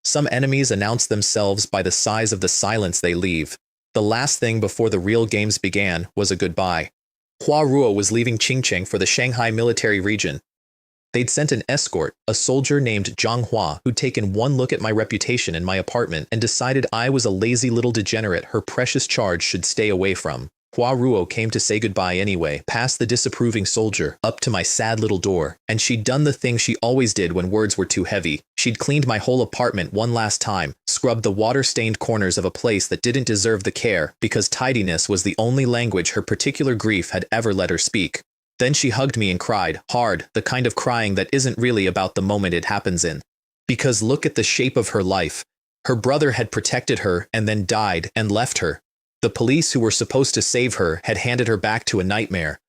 Some enemies announce themselves by the size of the silence they leave. The last thing before the real games began was a goodbye. Hua Ruo was leaving Qingcheng for the Shanghai military region. They'd sent an escort, a soldier named Zhang Hua, who'd taken one look at my reputation in my apartment and decided I was a lazy little degenerate her precious charge should stay away from. Hua Ruo came to say goodbye anyway, past the disapproving soldier, up to my sad little door, and she'd done the thing she always did when words were too heavy. She'd cleaned my whole apartment one last time, scrubbed the water-stained corners of a place that didn't deserve the care, because tidiness was the only language her particular grief had ever let her speak. Then she hugged me and cried, hard, the kind of crying that isn't really about the moment it happens in. Because look at the shape of her life. Her brother had protected her and then died and left her. The police who were supposed to save her had handed her back to a nightmare.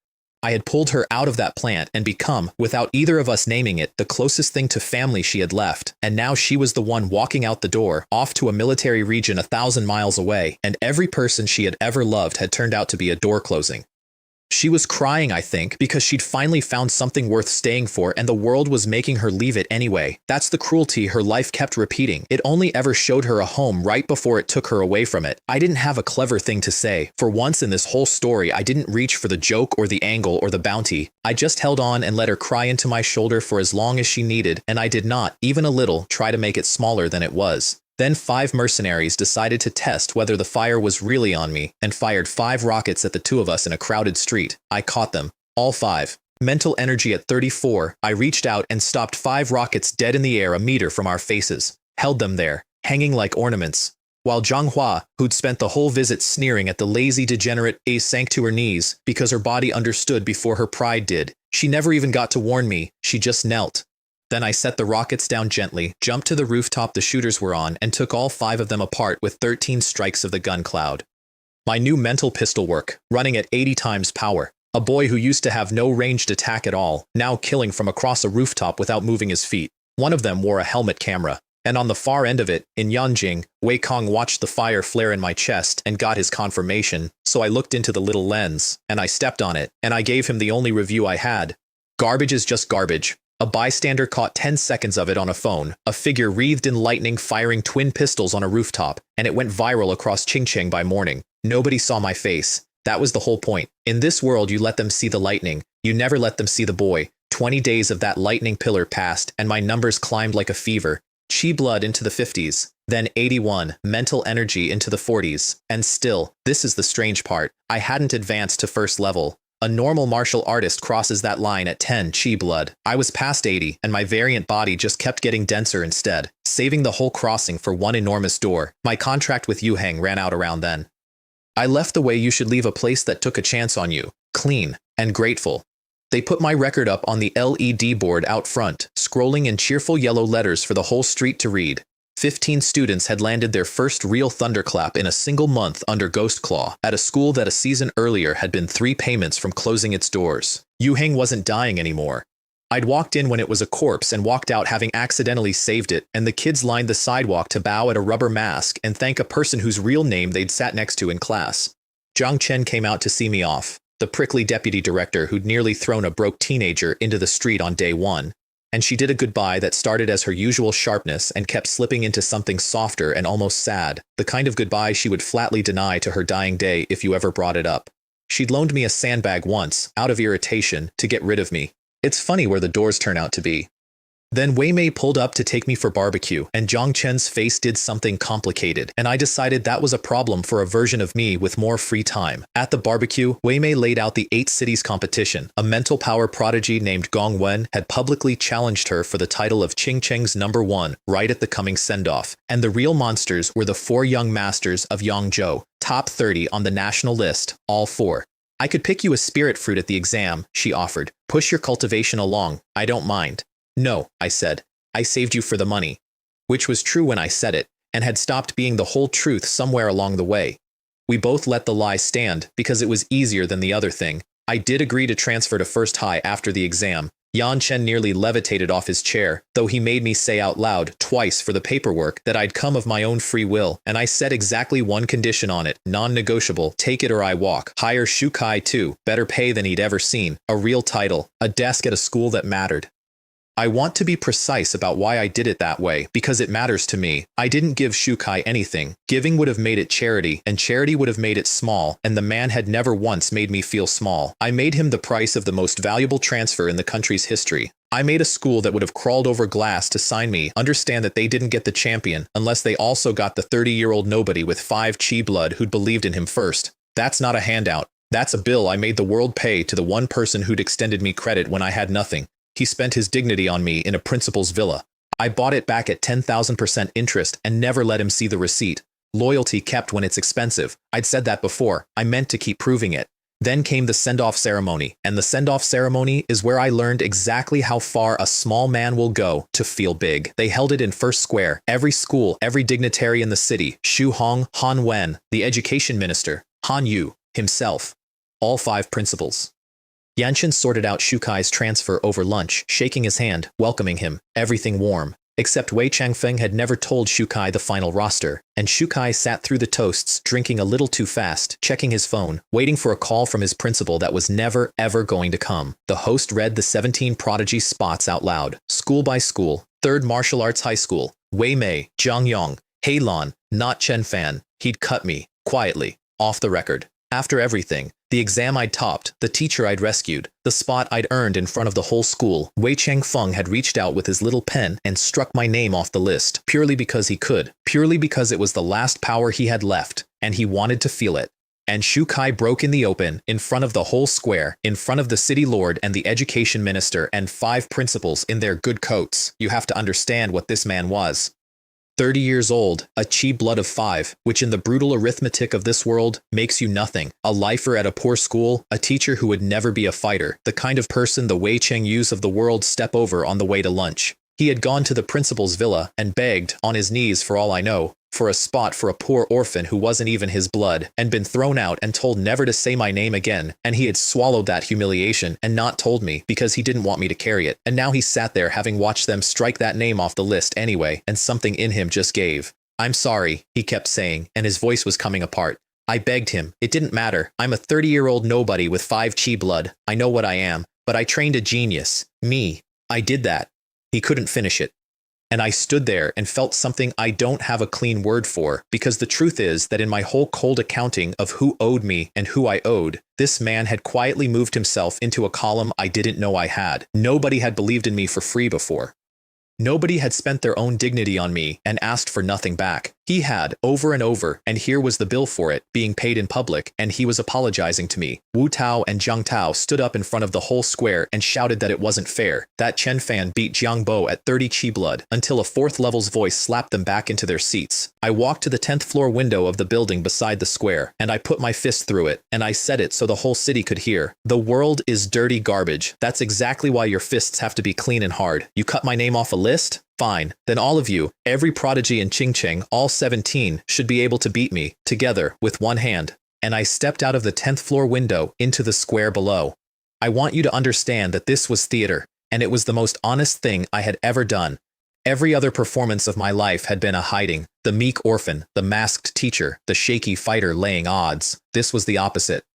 I had pulled her out of that plant and become, without either of us naming it, the closest thing to family she had left, and now she was the one walking out the door, off to a military region 1,000 miles away, and every person she had ever loved had turned out to be a door closing. She was crying, I think, because she'd finally found something worth staying for and the world was making her leave it anyway. That's the cruelty her life kept repeating. It only ever showed her a home right before it took her away from it. I didn't have a clever thing to say. For once in this whole story, I didn't reach for the joke or the angle or the bounty. I just held on and let her cry into my shoulder for as long as she needed, and I did not, even a little, try to make it smaller than it was. Then 5 mercenaries decided to test whether the fire was really on me and fired 5 rockets at the 2 of us in a crowded street. I caught them. All 5. Mental energy at 34, I reached out and stopped 5 rockets dead in the air a meter from our faces. Held them there, hanging like ornaments. While Zhang Hua, who'd spent the whole visit sneering at the lazy degenerate, sank to her knees because her body understood before her pride did. She never even got to warn me, she just knelt. Then I set the rockets down gently, jumped to the rooftop the shooters were on, and took all 5 of them apart with 13 strikes of the gun cloud. My new mental pistol work, running at 80 times power. A boy who used to have no ranged attack at all, now killing from across a rooftop without moving his feet. One of them wore a helmet camera. And on the far end of it, in Yanjing, Wei Kang watched the fire flare in my chest and got his confirmation, so I looked into the little lens, and I stepped on it, and I gave him the only review I had. Garbage is just garbage. A bystander caught 10 seconds of it on a phone, a figure wreathed in lightning firing twin pistols on a rooftop, and it went viral across Qingcheng by morning. Nobody saw my face. That was the whole point. In this world, you let them see the lightning. You never let them see the boy. 20 days of that lightning pillar passed, and my numbers climbed like a fever. Chi blood into the 50s, then 81, mental energy into the 40s, and still, this is the strange part, I hadn't advanced to first level. A normal martial artist crosses that line at 10 chi blood. I was past 80, and my variant body just kept getting denser instead, saving the whole crossing for one enormous door. My contract with Yuheng ran out around then. I left the way you should leave a place that took a chance on you, clean and grateful. They put my record up on the LED board out front, scrolling in cheerful yellow letters for the whole street to read. 15 students had landed their first real thunderclap in a single month under Ghost Claw, at a school that a season earlier had been 3 payments from closing its doors. Yuheng wasn't dying anymore. I'd walked in when it was a corpse and walked out having accidentally saved it, and the kids lined the sidewalk to bow at a rubber mask and thank a person whose real name they'd sat next to in class. Zhang Chen came out to see me off, the prickly deputy director who'd nearly thrown a broke teenager into the street on day 1. And she did a goodbye that started as her usual sharpness and kept slipping into something softer and almost sad, the kind of goodbye she would flatly deny to her dying day if you ever brought it up. She'd loaned me a sandbag once, out of irritation, to get rid of me. It's funny where the doors turn out to be. Then Wei Mei pulled up to take me for barbecue, and Zhang Chen's face did something complicated, and I decided that was a problem for a version of me with more free time. At the barbecue, Wei Mei laid out the 8 cities competition. A mental power prodigy named Gong Wen had publicly challenged her for the title of Qing Cheng's #1 right at the coming send-off, and the real monsters were the 4 young masters of Yangzhou, top 30 on the national list, all 4. I could pick you a spirit fruit at the exam, she offered. Push your cultivation along, I don't mind. No, I said. I saved you for the money. Which was true when I said it, and had stopped being the whole truth somewhere along the way. We both let the lie stand, because it was easier than the other thing. I did agree to transfer to first high after the exam. Yan Chen nearly levitated off his chair, though he made me say out loud, twice for the paperwork, that I'd come of my own free will, and I set exactly one condition on it, non-negotiable, take it or I walk. Hire Shu Kai too, better pay than he'd ever seen, a real title, a desk at a school that mattered. I want to be precise about why I did it that way, because it matters to me. I didn't give Shu Kai anything. Giving would have made it charity, and charity would have made it small, and the man had never once made me feel small. I made him the price of the most valuable transfer in the country's history. I made a school that would have crawled over glass to sign me, understand that they didn't get the champion, unless they also got the 30-year-old nobody with 5 chi blood who'd believed in him first. That's not a handout. That's a bill I made the world pay to the one person who'd extended me credit when I had nothing. He spent his dignity on me in a principal's villa. I bought it back at 10,000% interest and never let him see the receipt. Loyalty kept when it's expensive. I'd said that before. I meant to keep proving it. Then came the send-off ceremony, and the send-off ceremony is where I learned exactly how far a small man will go to feel big. They held it in First Square. Every school, every dignitary in the city, Xu Hong, Han Wen, the education minister, Han Yu, himself, all 5 principals. Yanchen sorted out Shu Kai's transfer over lunch, shaking his hand, welcoming him, everything warm. Except Wei Changfeng had never told Shu Kai the final roster, and Shu Kai sat through the toasts, drinking a little too fast, checking his phone, waiting for a call from his principal that was never, ever going to come. The host read the 17 prodigy spots out loud, school by school, 3rd Martial Arts High School, Wei Mei, Zhang Yong, Heilon, not Chen Fan. He'd cut me, quietly, off the record. After everything, the exam I'd topped, the teacher I'd rescued, the spot I'd earned in front of the whole school, Wei Changfeng had reached out with his little pen and struck my name off the list, purely because he could, purely because it was the last power he had left, and he wanted to feel it. And Shu Kai broke in the open, in front of the whole square, in front of the city lord and the education minister and 5 principals in their good coats. You have to understand what this man was. 30 years old, a chi blood of 5, which in the brutal arithmetic of this world makes you nothing, a lifer at a poor school, a teacher who would never be a fighter, the kind of person the Wei Cheng Yus of the world step over on the way to lunch. He had gone to the principal's villa and begged, on his knees for all I know, for a spot for a poor orphan who wasn't even his blood, and been thrown out and told never to say my name again, and he had swallowed that humiliation and not told me because he didn't want me to carry it, and now he sat there having watched them strike that name off the list anyway, and something in him just gave. I'm sorry, he kept saying, and his voice was coming apart. I begged him. It didn't matter. I'm a 30-year-old nobody with 5 chi blood. I know what I am, but I trained a genius. Me. I did that. He couldn't finish it. And I stood there and felt something I don't have a clean word for, because the truth is that in my whole cold accounting of who owed me and who I owed, this man had quietly moved himself into a column I didn't know I had. Nobody had believed in me for free before. Nobody had spent their own dignity on me and asked for nothing back. He had, over and over, and here was the bill for it, being paid in public, and he was apologizing to me. Wu Tao and Jiang Tao stood up in front of the whole square and shouted that it wasn't fair, that Chen Fan beat Jiang Bo at 30 chi blood, until a 4th level's voice slapped them back into their seats. I walked to the 10th floor window of the building beside the square, and I put my fist through it, and I said it so the whole city could hear. The world is dirty garbage. That's exactly why your fists have to be clean and hard. You cut my name off a list? Fine. Then all of you, every prodigy in Qingcheng, all 17, should be able to beat me, together, with one hand. And I stepped out of the 10th floor window into the square below. I want you to understand that this was theater, and it was the most honest thing I had ever done. Every other performance of my life had been a hiding, the meek orphan, the masked teacher, the shaky fighter laying odds. This was the opposite.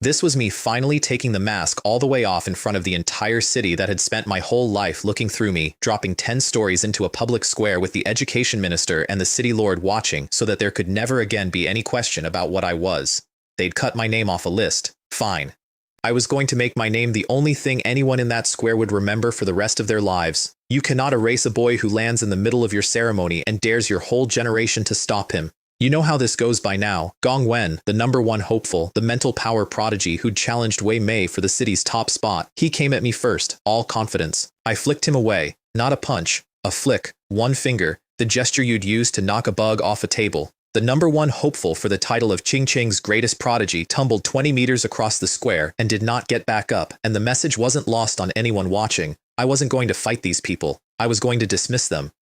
This was me finally taking the mask all the way off in front of the entire city that had spent my whole life looking through me, dropping 10 stories into a public square with the education minister and the city lord watching so that there could never again be any question about what I was. They'd cut my name off a list. Fine. I was going to make my name the only thing anyone in that square would remember for the rest of their lives. You cannot erase a boy who lands in the middle of your ceremony and dares your whole generation to stop him. You know how this goes by now. Gong Wen, the #1 hopeful, the mental power prodigy who'd challenged Wei Mei for the city's top spot. He came at me first, all confidence. I flicked him away. Not a punch, a flick, one finger, the gesture you'd use to knock a bug off a table. The #1 hopeful for the title of Qing Qing's greatest prodigy tumbled 20 meters across the square and did not get back up, and the message wasn't lost on anyone watching. I wasn't going to fight these people. I was going to dismiss them.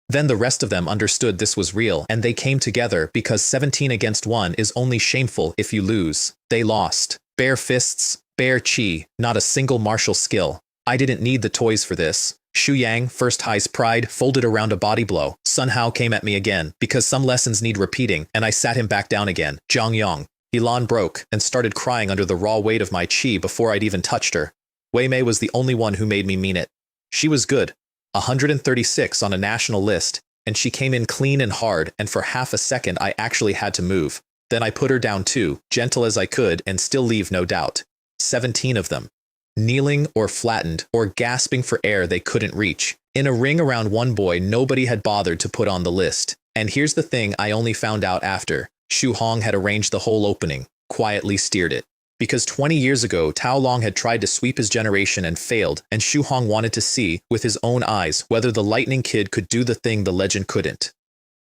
Then the rest of them understood this was real, and they came together because 17 against 1 is only shameful if you lose. They lost. Bare fists, bare chi, not a single martial skill. I didn't need the toys for this. Xu Yang, first high's pride, folded around a body blow. Sun Hao came at me again, because some lessons need repeating, and I sat him back down again. Zhang Yang. Elan broke, and started crying under the raw weight of my chi before I'd even touched her. Wei Mei was the only one who made me mean it. She was good. 136 on a national list, and she came in clean and hard, and for half a second I actually had to move. Then I put her down too, gentle as I could, and still leave no doubt. 17 of them. Kneeling or flattened, or gasping for air they couldn't reach. In a ring around one boy nobody had bothered to put on the list. And here's the thing I only found out after. Xu Hong had arranged the whole opening, quietly steered it. Because 20 years ago, Tao Long had tried to sweep his generation and failed, and Xu Hong wanted to see, with his own eyes, whether the Lightning Kid could do the thing the legend couldn't.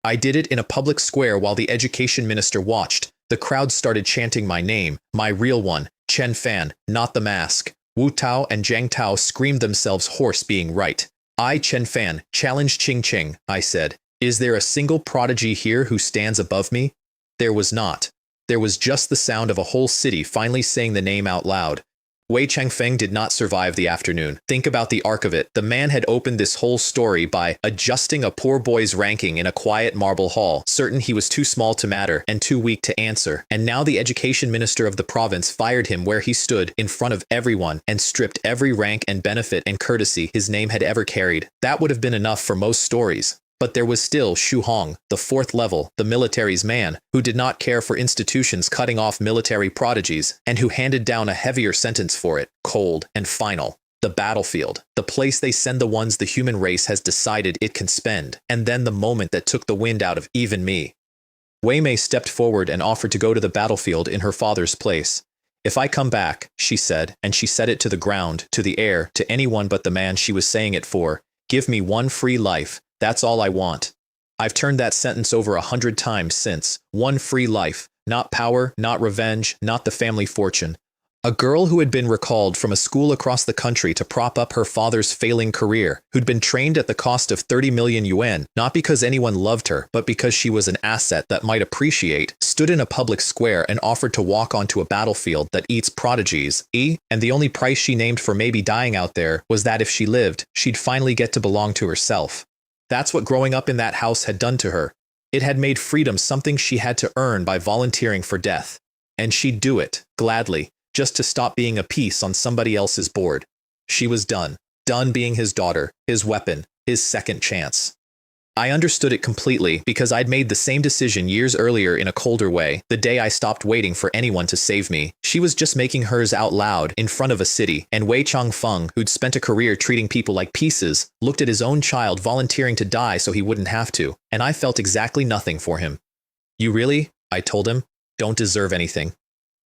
I did it in a public square while the education minister watched. The crowd started chanting my name, my real one, Chen Fan, not the mask. Wu Tao and Zhang Tao screamed themselves hoarse being right. I, Chen Fan, challenge Qing Qing, I said. Is there a single prodigy here who stands above me? There was not. There was just the sound of a whole city finally saying the name out loud. Wei Changfeng did not survive the afternoon. Think about the arc of it. The man had opened this whole story by adjusting a poor boy's ranking in a quiet marble hall, certain he was too small to matter and too weak to answer. And now the education minister of the province fired him where he stood in front of everyone and stripped every rank and benefit and courtesy his name had ever carried. That would have been enough for most stories. But there was still Xu Hong, the 4th level, the military's man, who did not care for institutions cutting off military prodigies, and who handed down a heavier sentence for it, cold and final. The battlefield, the place they send the ones the human race has decided it can spend, and then the moment that took the wind out of even me. Wei Mei stepped forward and offered to go to the battlefield in her father's place. If I come back, she said, and she said it to the ground, to the air, to anyone but the man she was saying it for, give me one free life. That's all I want. I've turned that sentence over 100 times since. One free life. Not power, not revenge, not the family fortune. A girl who had been recalled from a school across the country to prop up her father's failing career, who'd been trained at the cost of 30 million yuan, not because anyone loved her, but because she was an asset that might appreciate, stood in a public square and offered to walk onto a battlefield that eats prodigies, and the only price she named for maybe dying out there was that if she lived, she'd finally get to belong to herself. That's what growing up in that house had done to her. It had made freedom something she had to earn by volunteering for death. And she'd do it, gladly, just to stop being a piece on somebody else's board. She was done. Done being his daughter, his weapon, his second chance. I understood it completely because I'd made the same decision years earlier in a colder way, the day I stopped waiting for anyone to save me. She was just making hers out loud in front of a city, and Wei Changfeng, who'd spent a career treating people like pieces, looked at his own child volunteering to die so he wouldn't have to, and I felt exactly nothing for him. You really, I told him, don't deserve anything.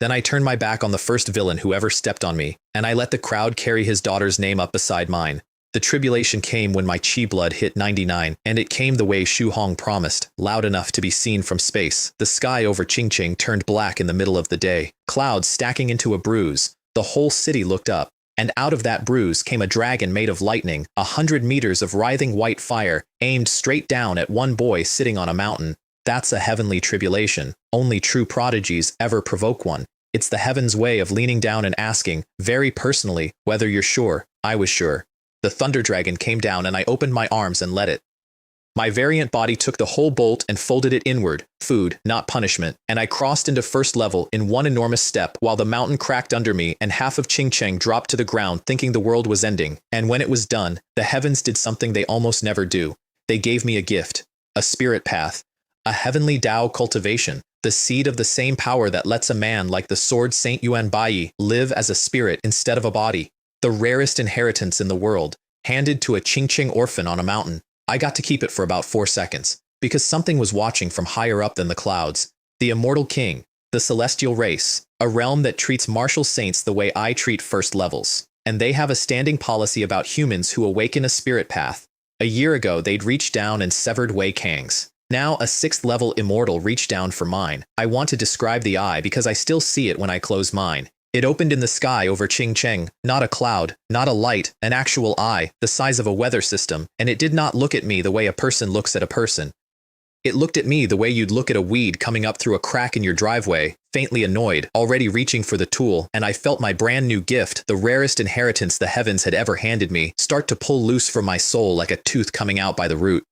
Then I turned my back on the first villain who ever stepped on me, and I let the crowd carry his daughter's name up beside mine. The tribulation came when my chi blood hit 99, and it came the way Xu Hong promised, loud enough to be seen from space. The sky over Qingqing turned black in the middle of the day, clouds stacking into a bruise. The whole city looked up, and out of that bruise came a dragon made of lightning, 100 meters of writhing white fire, aimed straight down at one boy sitting on a mountain. That's a heavenly tribulation. Only true prodigies ever provoke one. It's the heaven's way of leaning down and asking, very personally, whether you're sure. I was sure. The thunder dragon came down and I opened my arms and let it. My variant body took the whole bolt and folded it inward, food, not punishment, and I crossed into first level in one enormous step while the mountain cracked under me and half of Qingcheng dropped to the ground thinking the world was ending. And when it was done, the heavens did something they almost never do. They gave me a gift, a spirit path, a heavenly Tao cultivation. The seed of the same power that lets a man like the sword Saint Yuan Bai live as a spirit instead of a body. The rarest inheritance in the world, handed to a Qingqing orphan on a mountain. I got to keep it for about 4 seconds, because something was watching from higher up than the clouds. The immortal king, the celestial race, a realm that treats martial saints the way I treat first levels. And they have a standing policy about humans who awaken a spirit path. A year ago, they'd reached down and severed Wei Kang's. Now, a 6th level immortal reached down for mine. I want to describe the eye because I still see it when I close mine. It opened in the sky over Qingcheng, not a cloud, not a light, an actual eye, the size of a weather system, and it did not look at me the way a person looks at a person. It looked at me the way you'd look at a weed coming up through a crack in your driveway, faintly annoyed, already reaching for the tool, and I felt my brand new gift, the rarest inheritance the heavens had ever handed me, start to pull loose from my soul like a tooth coming out by the root.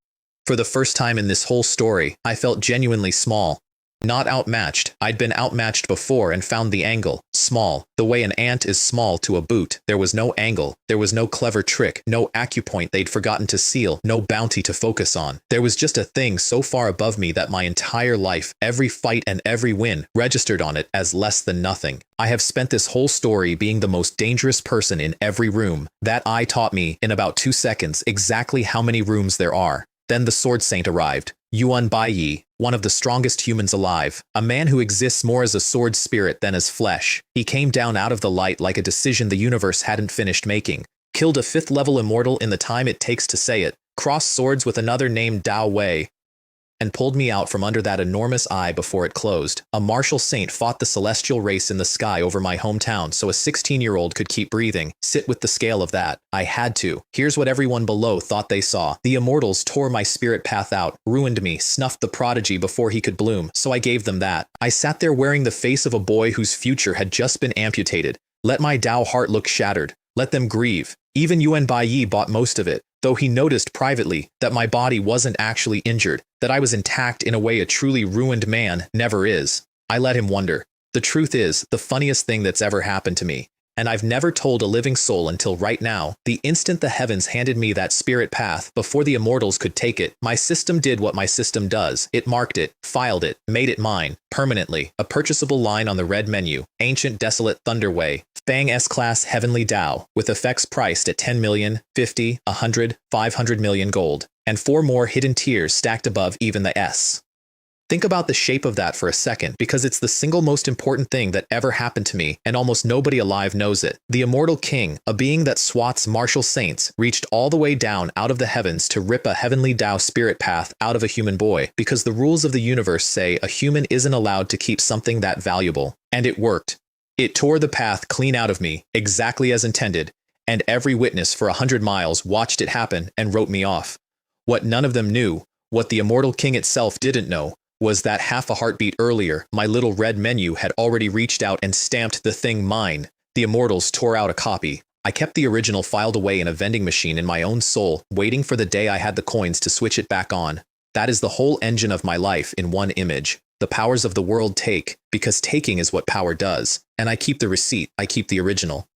For the first time in this whole story, I felt genuinely small. Not outmatched. I'd been outmatched before and found the angle. Small. The way an ant is small to a boot. There was no angle. There was no clever trick. No acupoint they'd forgotten to seal. No bounty to focus on. There was just a thing so far above me that my entire life, every fight and every win, registered on it as less than nothing. I have spent this whole story being the most dangerous person in every room. That eye taught me, in about 2 seconds, exactly how many rooms there are. Then the Sword Saint arrived. Yuan Baiyi, one of the strongest humans alive, a man who exists more as a sword spirit than as flesh. He came down out of the light like a decision the universe hadn't finished making, killed a 5th level immortal in the time it takes to say it, crossed swords with another named Dao Wei, and pulled me out from under that enormous eye before it closed. A martial saint fought the celestial race in the sky over my hometown so a 16-year-old could keep breathing. Sit with the scale of that. I had to. Here's what everyone below thought they saw. The immortals tore my spirit path out, ruined me, snuffed the prodigy before he could bloom, so I gave them that. I sat there wearing the face of a boy whose future had just been amputated. Let my Dao heart look shattered. Let them grieve. Even Yuan Baiyi bought most of it, though he noticed privately that my body wasn't actually injured, that I was intact in a way a truly ruined man never is. I let him wonder. The truth is, the funniest thing that's ever happened to me, and I've never told a living soul until right now, the instant the heavens handed me that spirit path, before the immortals could take it, my system did what my system does. It marked it, filed it, made it mine, permanently, a purchasable line on the red menu, ancient desolate Thunderway, Fang S-Class Heavenly Dao, with effects priced at 10 million, 50, 100, 500 million gold, and 4 more hidden tiers stacked above even the S. Think about the shape of that for a second, because it's the single most important thing that ever happened to me, and almost nobody alive knows it. The Immortal King, a being that swats martial saints, reached all the way down out of the heavens to rip a heavenly Dao spirit path out of a human boy, because the rules of the universe say a human isn't allowed to keep something that valuable. And it worked. It tore the path clean out of me, exactly as intended, and every witness for 100 miles watched it happen and wrote me off. What none of them knew, what the Immortal King itself didn't know, was that half a heartbeat earlier, my little red menu had already reached out and stamped the thing mine. The immortals tore out a copy. I kept the original filed away in a vending machine in my own soul, waiting for the day I had the coins to switch it back on. That is the whole engine of my life in one image. The powers of the world take, because taking is what power does. And I keep the receipt, I keep the original.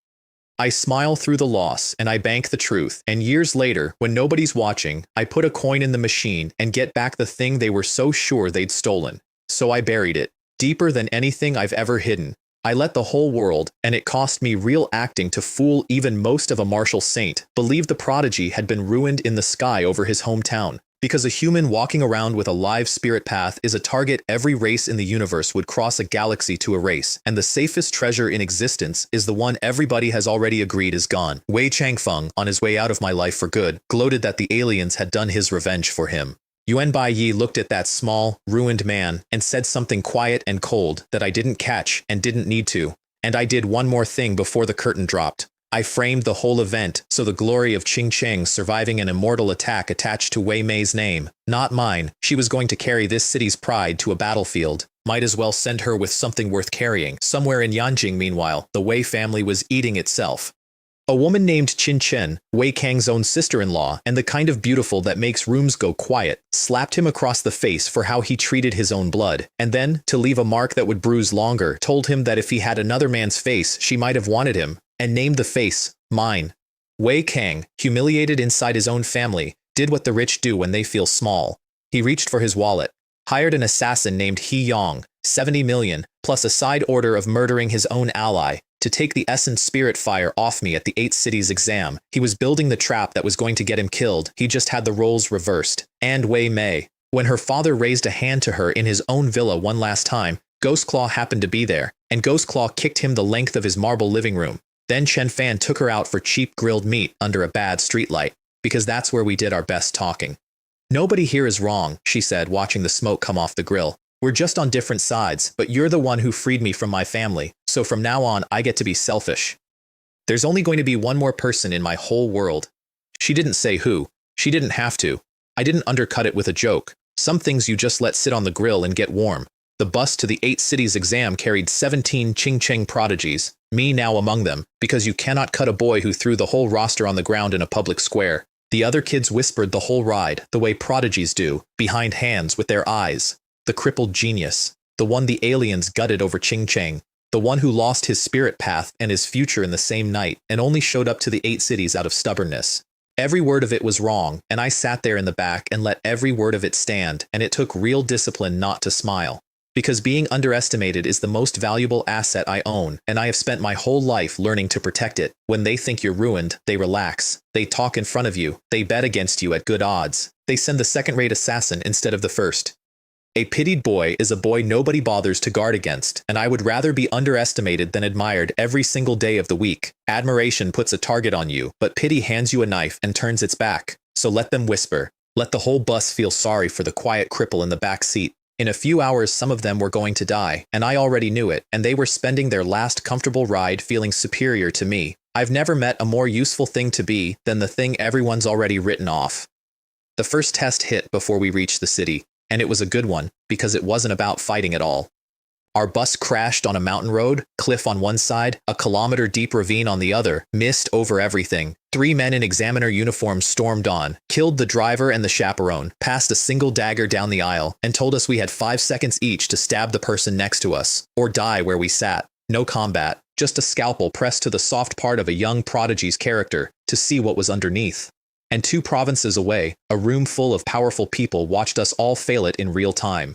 I smile through the loss, and I bank the truth, and years later, when nobody's watching, I put a coin in the machine and get back the thing they were so sure they'd stolen. So I buried it, deeper than anything I've ever hidden. I let the whole world, and it cost me real acting to fool even most of a martial saint, believe the prodigy had been ruined in the sky over his hometown. Because a human walking around with a live spirit path is a target every race in the universe would cross a galaxy to erase, and the safest treasure in existence is the one everybody has already agreed is gone. Wei Changfeng, on his way out of my life for good, gloated that the aliens had done his revenge for him. Yuan Baiyi looked at that small, ruined man and said something quiet and cold that I didn't catch and didn't need to. And I did one more thing before the curtain dropped. I framed the whole event so the glory of Qingcheng surviving an immortal attack attached to Wei Mei's name, not mine. She was going to carry this city's pride to a battlefield. Might as well send her with something worth carrying. Somewhere in Yanjing, meanwhile, the Wei family was eating itself. A woman named Qin Chen, Wei Kang's own sister-in-law, and the kind of beautiful that makes rooms go quiet, slapped him across the face for how he treated his own blood, and then, to leave a mark that would bruise longer, told him that if he had another man's face, she might have wanted him, and named the face, mine. Wei Kang, humiliated inside his own family, did what the rich do when they feel small. He reached for his wallet. Hired an assassin named He Yong, 70 million, plus a side order of murdering his own ally, to take the essence spirit fire off me at the 8 cities exam. He was building the trap that was going to get him killed, he just had the roles reversed. And Wei Mei. When her father raised a hand to her in his own villa one last time, Ghostclaw happened to be there, and Ghostclaw kicked him the length of his marble living room. Then Chen Fan took her out for cheap grilled meat under a bad streetlight, because that's where we did our best talking. Nobody here is wrong, she said, watching the smoke come off the grill. We're just on different sides, but you're the one who freed me from my family, so from now on I get to be selfish. There's only going to be one more person in my whole world. She didn't say who. She didn't have to. I didn't undercut it with a joke. Some things you just let sit on the grill and get warm. The bus to the 8 cities exam carried 17 Ching-Ching prodigies, me now among them, because you cannot cut a boy who threw the whole roster on the ground in a public square. The other kids whispered the whole ride, the way prodigies do, behind hands with their eyes. The crippled genius, the one the aliens gutted over Ching-Ching, the one who lost his spirit path and his future in the same night and only showed up to the 8 cities out of stubbornness. Every word of it was wrong, and I sat there in the back and let every word of it stand, and it took real discipline not to smile. Because being underestimated is the most valuable asset I own, and I have spent my whole life learning to protect it. When they think you're ruined, they relax. They talk in front of you. They bet against you at good odds. They send the second-rate assassin instead of the first. A pitied boy is a boy nobody bothers to guard against, and I would rather be underestimated than admired every single day of the week. Admiration puts a target on you, but pity hands you a knife and turns its back. So let them whisper. Let the whole bus feel sorry for the quiet cripple in the back seat. In a few hours, some of them were going to die, and I already knew it, and they were spending their last comfortable ride feeling superior to me. I've never met a more useful thing to be than the thing everyone's already written off. The first test hit before we reached the city. And it was a good one, because it wasn't about fighting at all. Our bus crashed on a mountain road, cliff on one side, a kilometer-deep ravine on the other, mist over everything. 3 men in examiner uniforms stormed on, killed the driver and the chaperone, passed a single dagger down the aisle, and told us we had 5 seconds each to stab the person next to us, or die where we sat. No combat, just a scalpel pressed to the soft part of a young prodigy's character, to see what was underneath. And 2 provinces away, a room full of powerful people watched us all fail it in real time.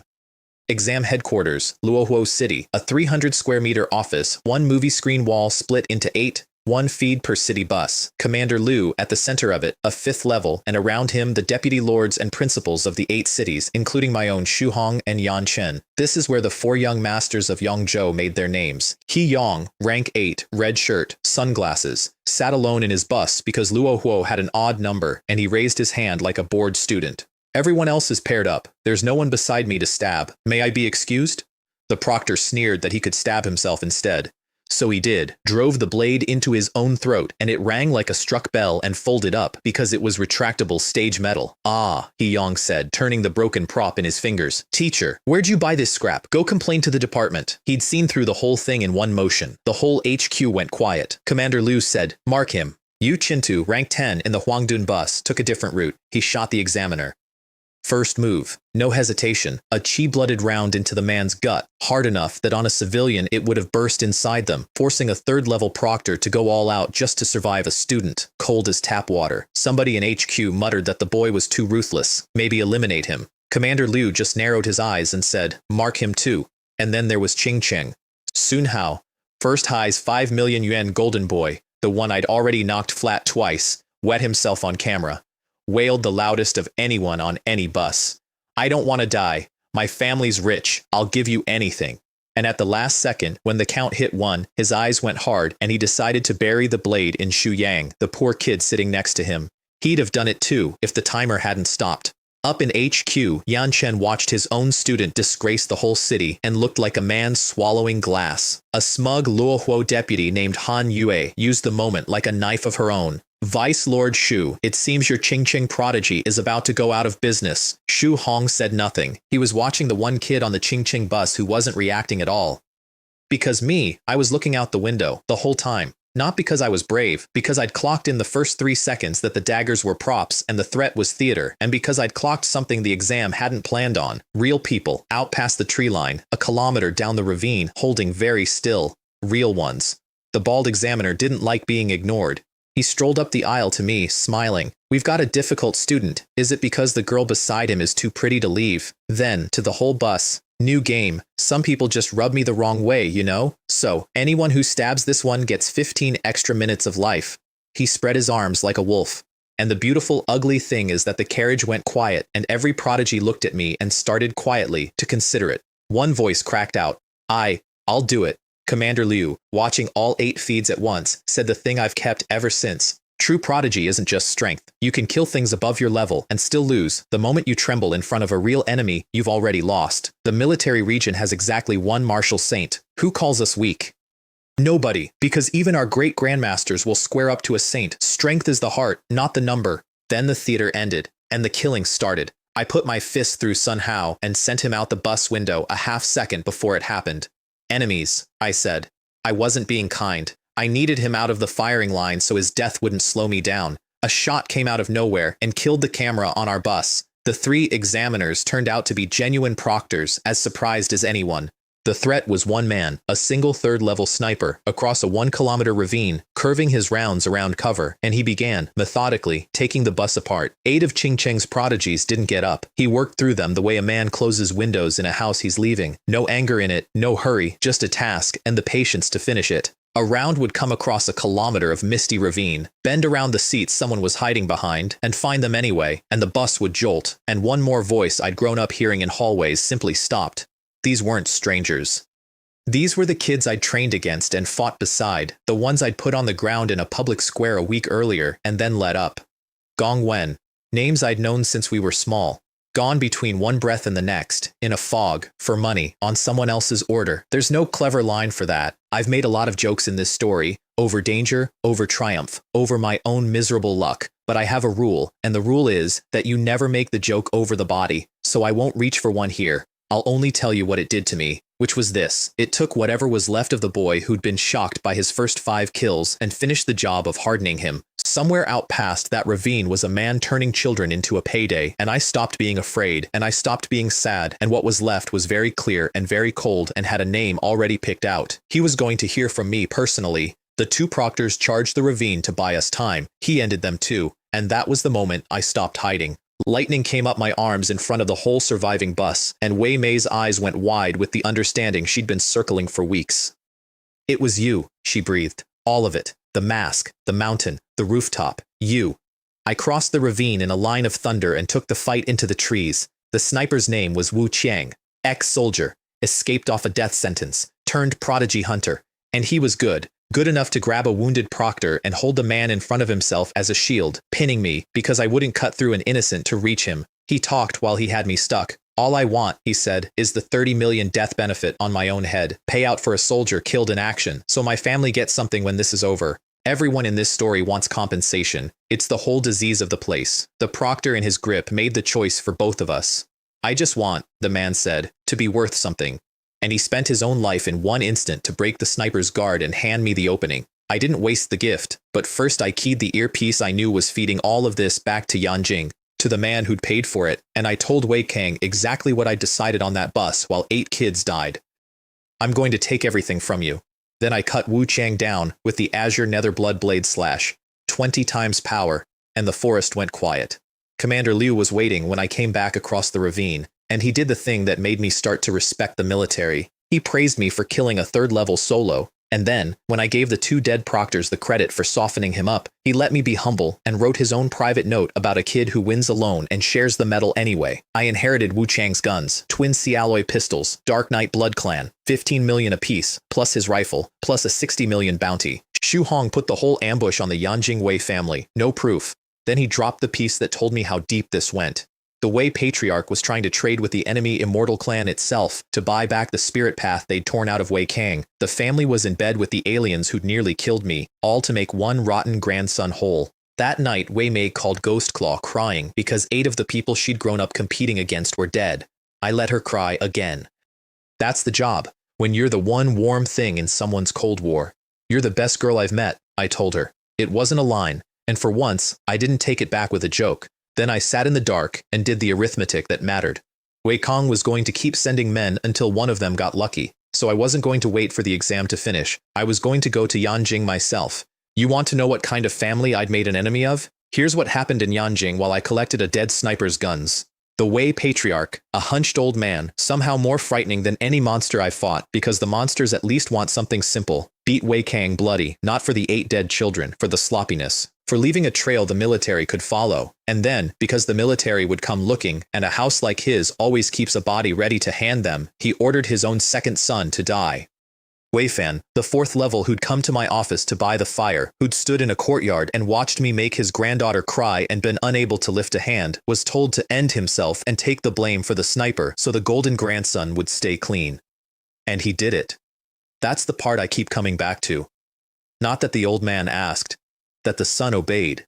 Exam headquarters, Luohuo City, a 300-square-meter office, 1 movie screen wall split into 8, 1 feed per city bus. Commander Liu at the center of it, a 5th level, and around him the deputy lords and principals of the 8 cities, including my own Xu Hong and Yan Chen. This is where the 4 young masters of Yongzhou made their names. He Yong, rank 8, red shirt, sunglasses, sat alone in his bus because Luohuo had an odd number, and he raised his hand like a bored student. Everyone else is paired up. There's no one beside me to stab. May I be excused? The proctor sneered that he could stab himself instead. So he did, drove the blade into his own throat, and it rang like a struck bell and folded up, because it was retractable stage metal. Ah, He Yong said, turning the broken prop in his fingers. Teacher, where'd you buy this scrap? Go complain to the department. He'd seen through the whole thing in one motion. The whole HQ went quiet. Commander Liu said, mark him. Yu Chintu, rank 10 in the Huangdun bus, took a different route. He shot the examiner. First move. No hesitation. A chi-blooded round into the man's gut, hard enough that on a civilian it would have burst inside them, forcing a 3rd-level proctor to go all out just to survive a student, cold as tap water. Somebody in HQ muttered that the boy was too ruthless, maybe eliminate him. Commander Liu just narrowed his eyes and said, mark him too. And then there was Ching-Ching. Sun Hao, First High's 5 million yuan golden boy, the one I'd already knocked flat twice, wet himself on camera. Wailed the loudest of anyone on any bus. I don't want to die. My family's rich. I'll give you anything. And at the last second, when the count hit 1, his eyes went hard and he decided to bury the blade in Xu Yang, the poor kid sitting next to him. He'd have done it too if the timer hadn't stopped. Up in HQ, Yan Chen watched his own student disgrace the whole city and looked like a man swallowing glass. A smug Luohuo deputy named Han Yue used the moment like a knife of her own. Vice Lord Shu, it seems your Ching-Ching prodigy is about to go out of business. Xu Hong said nothing. He was watching the one kid on the Ching-Ching bus who wasn't reacting at all. Because me, I was looking out the window the whole time. Not because I was brave, because I'd clocked in the first 3 seconds that the daggers were props and the threat was theater, and because I'd clocked something the exam hadn't planned on. Real people, out past the tree line, a kilometer down the ravine, holding very still. Real ones. The bald examiner didn't like being ignored. He strolled up the aisle to me, smiling. We've got a difficult student. Is it because the girl beside him is too pretty to leave? Then, to the whole bus, new game. Some people just rub me the wrong way, you know? So, anyone who stabs this one gets 15 extra minutes of life. He spread his arms like a wolf. And the beautiful, ugly thing is that the carriage went quiet and every prodigy looked at me and started quietly to consider it. One voice cracked out. I'll do it. Commander Liu, watching all 8 feeds at once, said the thing I've kept ever since. True prodigy isn't just strength. You can kill things above your level and still lose. The moment you tremble in front of a real enemy, you've already lost. The military region has exactly one martial saint. Who calls us weak? Nobody, because even our great grandmasters will square up to a saint. Strength is the heart, not the number. Then the theater ended, and the killing started. I put my fist through Sun Hao and sent him out the bus window a half-second before it happened. Enemies, I said. I wasn't being kind. I needed him out of the firing line so his death wouldn't slow me down. A shot came out of nowhere and killed the camera on our bus. The 3 examiners turned out to be genuine proctors, as surprised as anyone. The threat was one man, a single 3rd-level sniper, across a 1-kilometer ravine, curving his rounds around cover, and he began, methodically, taking the bus apart. 8 of Ching Cheng's prodigies didn't get up. He worked through them the way a man closes windows in a house he's leaving. No anger in it, no hurry, just a task, and the patience to finish it. A round would come across a kilometer of misty ravine, bend around the seats someone was hiding behind, and find them anyway, and the bus would jolt, and one more voice I'd grown up hearing in hallways simply stopped. These weren't strangers. These were the kids I'd trained against and fought beside, the ones I'd put on the ground in a public square a week earlier and then let up. Gong Wen. Names I'd known since we were small. Gone between one breath and the next, in a fog, for money, on someone else's order. There's no clever line for that. I've made a lot of jokes in this story, over danger, over triumph, over my own miserable luck. But I have a rule, and the rule is that you never make the joke over the body, so I won't reach for one here. I'll only tell you what it did to me, which was this. It took whatever was left of the boy who'd been shocked by his first 5 kills and finished the job of hardening him. Somewhere out past that ravine was a man turning children into a payday, and I stopped being afraid, and I stopped being sad, and what was left was very clear and very cold and had a name already picked out. He was going to hear from me personally. The 2 proctors charged the ravine to buy us time. He ended them too, and that was the moment I stopped hiding. Lightning came up my arms in front of the whole surviving bus, and Wei Mei's eyes went wide with the understanding she'd been circling for weeks. It was you, she breathed. All of it. The mask, the mountain, the rooftop. You. I crossed the ravine in a line of thunder and took the fight into the trees. The sniper's name was Wu Qiang, ex-soldier, escaped off a death sentence, turned prodigy hunter. And he was good. Good enough to grab a wounded proctor and hold the man in front of himself as a shield, pinning me because I wouldn't cut through an innocent to reach him. He talked while he had me stuck. All I want, he said, is the 30 million death benefit on my own head. Payout for a soldier killed in action, so my family gets something when this is over. Everyone in this story wants compensation. It's the whole disease of the place. The proctor in his grip made the choice for both of us. I just want, the man said, to be worth something. And he spent his own life in one instant to break the sniper's guard and hand me the opening. I didn't waste the gift, but first I keyed the earpiece I knew was feeding all of this back to Yanjing, to the man who'd paid for it, and I told Wei Kang exactly what I'd decided on that bus while 8 kids died. I'm going to take everything from you. Then I cut Wu Qiang down with the Azure Nether Blood Blade slash, 20 times power, and the forest went quiet. Commander Liu was waiting when I came back across the ravine, and he did the thing that made me start to respect the military. He praised me for killing a 3rd-level solo, and then, when I gave the 2 dead proctors the credit for softening him up, he let me be humble and wrote his own private note about a kid who wins alone and shares the medal anyway. I inherited Wu Qiang's guns, twin C-alloy pistols, Dark Knight Blood Clan, 15 million apiece, plus his rifle, plus a 60 million bounty. Xu Hong put the whole ambush on the Yanjing Wei family, no proof. Then he dropped the piece that told me how deep this went. The Wei Patriarch was trying to trade with the enemy Immortal Clan itself to buy back the spirit path they'd torn out of Wei Kang. The family was in bed with the aliens who'd nearly killed me, all to make one rotten grandson whole. That night, Wei Mei called Ghostclaw crying because 8 of the people she'd grown up competing against were dead. I let her cry again. That's the job, when you're the one warm thing in someone's Cold War. You're the best girl I've met, I told her. It wasn't a line, and for once, I didn't take it back with a joke. Then I sat in the dark and did the arithmetic that mattered. Wei Kang was going to keep sending men until one of them got lucky, so I wasn't going to wait for the exam to finish. I was going to go to Yanjing myself. You want to know what kind of family I'd made an enemy of? Here's what happened in Yanjing while I collected a dead sniper's guns. The Wei Patriarch, a hunched old man, somehow more frightening than any monster I fought because the monsters at least want something simple. Beat Wei Kang bloody, not for the 8 dead children, for the sloppiness. For leaving a trail the military could follow. And then, because the military would come looking, and a house like his always keeps a body ready to hand them, he ordered his own second son to die. Wei Fan, the 4th level who'd come to my office to buy the fire, who'd stood in a courtyard and watched me make his granddaughter cry and been unable to lift a hand, was told to end himself and take the blame for the sniper so the golden grandson would stay clean. And he did it. That's the part I keep coming back to. Not that the old man asked, that the son obeyed.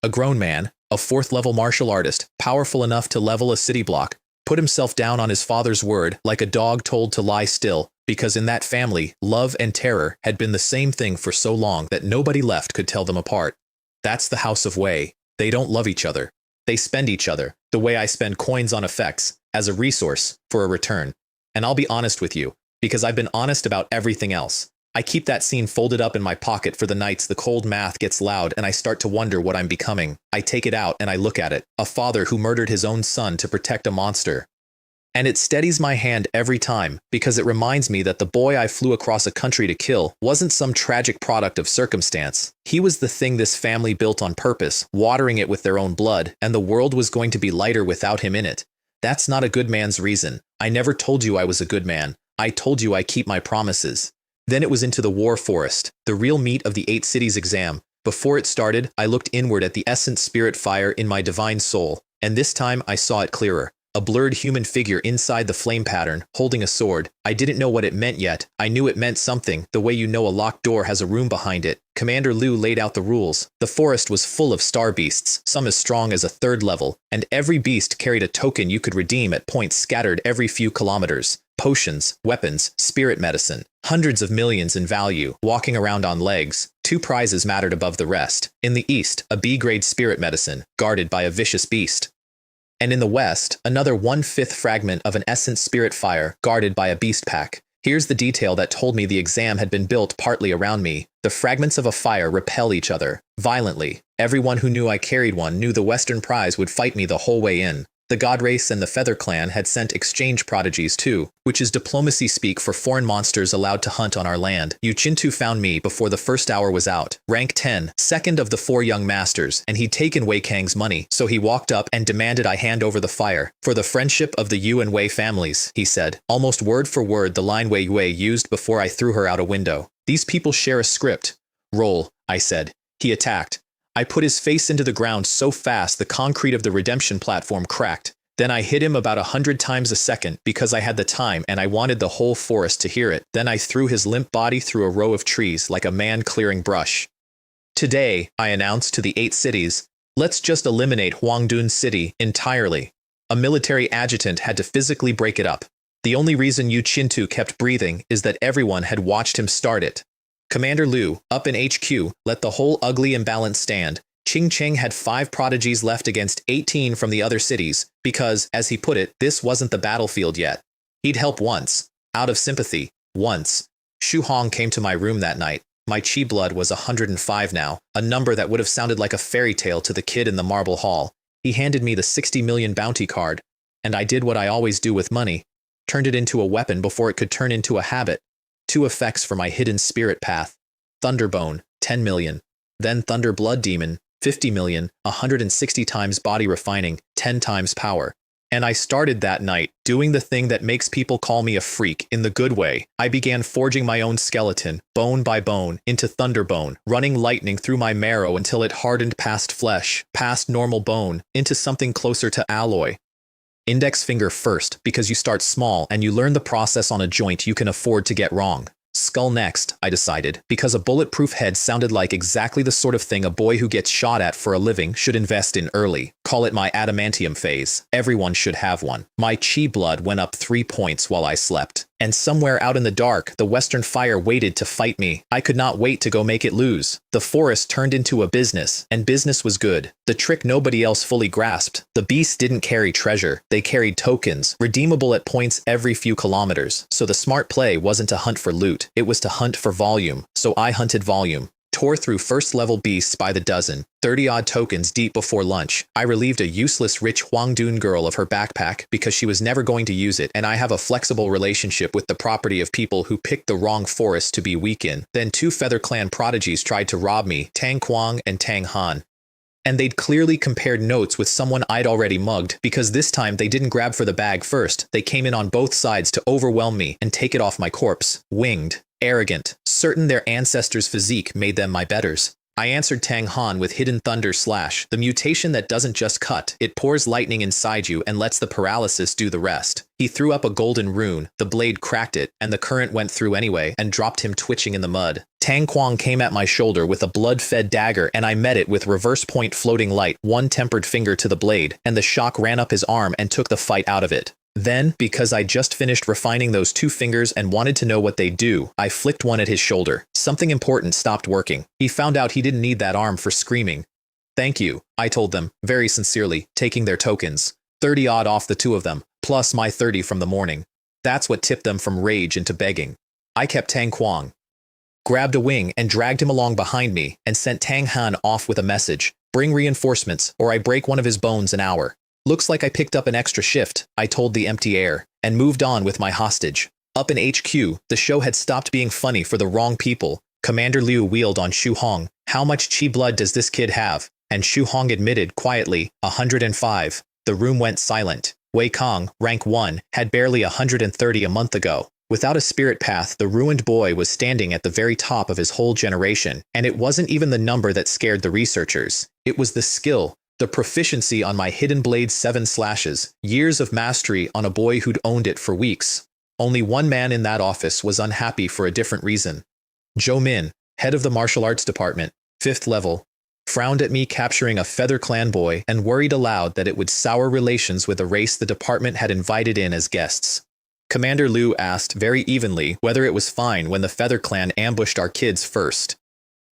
A grown man, a 4th level martial artist, powerful enough to level a city block, put himself down on his father's word like a dog told to lie still, because in that family, love and terror had been the same thing for so long that nobody left could tell them apart. That's the House of Wei. They don't love each other. They spend each other, the way I spend coins on effects, as a resource, for a return. And I'll be honest with you, because I've been honest about everything else. I keep that scene folded up in my pocket for the nights the cold math gets loud and I start to wonder what I'm becoming. I take it out and I look at it, a father who murdered his own son to protect a monster. And it steadies my hand every time, because it reminds me that the boy I flew across a country to kill wasn't some tragic product of circumstance. He was the thing this family built on purpose, watering it with their own blood, and the world was going to be lighter without him in it. That's not a good man's reason. I never told you I was a good man. I told you I keep my promises. Then it was into the war forest, the real meat of the 8 cities exam. Before it started, I looked inward at the essence spirit fire in my divine soul, and this time I saw it clearer. A blurred human figure inside the flame pattern, holding a sword. I didn't know what it meant yet. I knew it meant something, the way you know a locked door has a room behind it. Commander Liu laid out the rules. The forest was full of star beasts, some as strong as a 3rd level, and every beast carried a token you could redeem at points scattered every few kilometers. Potions, weapons, spirit medicine, hundreds of millions in value, walking around on legs. 2 prizes mattered above the rest. In the east, a B-grade spirit medicine, guarded by a vicious beast. And in the west, another 1/5 fragment of an essence spirit fire, guarded by a beast pack. Here's the detail that told me the exam had been built partly around me. The fragments of a fire repel each other, violently. Everyone who knew I carried one knew the Western prize would fight me the whole way in. The God Race and the Feather Clan had sent exchange prodigies too, which is diplomacy speak for foreign monsters allowed to hunt on our land. Yuchintu found me before the first hour was out, rank 10, second of the 4 young masters, and he'd taken Wei Kang's money, so he walked up and demanded I hand over the fire. For the friendship of the Yu and Wei families, he said, almost word for word the line Wei Yue used before I threw her out a window. These people share a script. Roll, I said. He attacked. I put his face into the ground so fast the concrete of the redemption platform cracked. Then I hit him about 100 times a second because I had the time and I wanted the whole forest to hear it. Then I threw his limp body through a row of trees like a man clearing brush. Today, I announced to the 8 cities, let's just eliminate Huangdun City entirely. A military adjutant had to physically break it up. The only reason Yu Qintu kept breathing is that everyone had watched him start it. Commander Liu, up in HQ, let the whole ugly imbalance stand. Qing Cheng had 5 prodigies left against 18 from the other cities, because, as he put it, this wasn't the battlefield yet. He'd help once. Out of sympathy. Once. Shu Hong came to my room that night. My chi blood was 105 now, a number that would have sounded like a fairy tale to the kid in the marble hall. He handed me the 60 million bounty card, and I did what I always do with money. Turned it into a weapon before it could turn into a habit. 2 effects for my hidden spirit path. Thunderbone, 10 million. Then Thunder Blood Demon, 50 million, 160 times body refining, 10 times power. And I started that night, doing the thing that makes people call me a freak, in the good way. I began forging my own skeleton, bone by bone, into Thunderbone, running lightning through my marrow until it hardened past flesh, past normal bone, into something closer to alloy. Index finger first, because you start small and you learn the process on a joint you can afford to get wrong. Skull next, I decided, because a bulletproof head sounded like exactly the sort of thing a boy who gets shot at for a living should invest in early. Call it my adamantium phase. Everyone should have one. My chi blood went up 3 points while I slept. And somewhere out in the dark, the Western fire waited to fight me. I could not wait to go make it lose. The forest turned into a business, and business was good. The trick nobody else fully grasped. The beasts didn't carry treasure. They carried tokens, redeemable at points every few kilometers. So the smart play wasn't to hunt for loot. It was to hunt for volume. So I hunted volume. Tore through first-level beasts by the dozen, 30-odd tokens deep before lunch. I relieved a useless rich Huangdun girl of her backpack because she was never going to use it, and I have a flexible relationship with the property of people who picked the wrong forest to be weak in. Then 2 Feather Clan prodigies tried to rob me, Tang Kuang and Tang Han. And they'd clearly compared notes with someone I'd already mugged, because this time they didn't grab for the bag first. They came in on both sides to overwhelm me and take it off my corpse. Winged. Arrogant, certain their ancestors' physique made them my betters. I answered Tang Han with Hidden Thunder Slash, the mutation that doesn't just cut, it pours lightning inside you and lets the paralysis do the rest. He threw up a golden rune, the blade cracked it, and the current went through anyway and dropped him twitching in the mud. Tang Kuang came at my shoulder with a blood-fed dagger and I met it with reverse point floating light, one tempered finger to the blade, and the shock ran up his arm and took the fight out of it. Then, because I just finished refining those 2 fingers and wanted to know what they'd do, I flicked one at his shoulder. Something important stopped working. He found out he didn't need that arm for screaming. Thank you, I told them, very sincerely, taking their tokens. 30-odd off the 2 of them, plus my 30 from the morning. That's what tipped them from rage into begging. I kept Tang Kuang, grabbed a wing and dragged him along behind me, and sent Tang Han off with a message. Bring reinforcements, or I break one of his bones an hour. Looks like I picked up an extra shift, I told the empty air, and moved on with my hostage. Up in HQ, the show had stopped being funny for the wrong people. Commander Liu wheeled on Xu Hong. How much chi blood does this kid have? And Xu Hong admitted quietly, 105. The room went silent. Wei Kong, rank 1, had barely 130 a month ago. Without a spirit path, the ruined boy was standing at the very top of his whole generation, and it wasn't even the number that scared the researchers. It was the skill. The proficiency on my Hidden Blade 7 slashes, years of mastery on a boy who'd owned it for weeks. Only one man in that office was unhappy for a different reason. Zhou Min, head of the martial arts department, 5th level, frowned at me capturing a Feather Clan boy and worried aloud that it would sour relations with a race the department had invited in as guests. Commander Liu asked very evenly whether it was fine when the Feather Clan ambushed our kids first.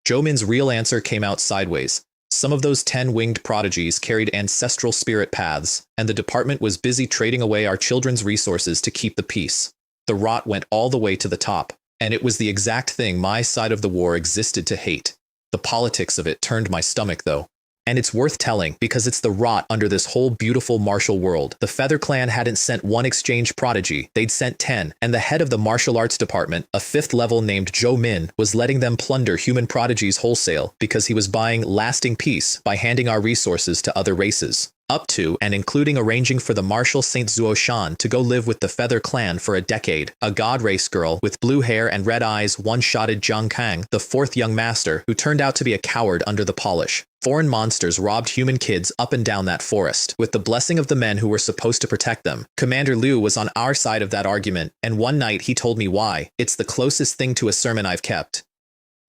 Zhou Min's real answer came out sideways. Some of those 10 winged prodigies carried ancestral spirit paths, and the department was busy trading away our children's resources to keep the peace. The rot went all the way to the top, and it was the exact thing my side of the war existed to hate. The politics of it turned my stomach, though. And it's worth telling because it's the rot under this whole beautiful martial world. The Feather Clan hadn't sent 1 exchange prodigy, they'd sent 10, and the head of the martial arts department, a 5th level named Zhou Min, was letting them plunder human prodigies wholesale because he was buying lasting peace by handing our resources to other races. Up to and including arranging for the Marshal Saint Zuoshan to go live with the Feather Clan for a decade. A god race girl with blue hair and red eyes one-shotted Zhang Kang, the 4th young master, who turned out to be a coward under the polish. Foreign monsters robbed human kids up and down that forest, with the blessing of the men who were supposed to protect them. Commander Liu was on our side of that argument, and one night he told me why. It's the closest thing to a sermon I've kept.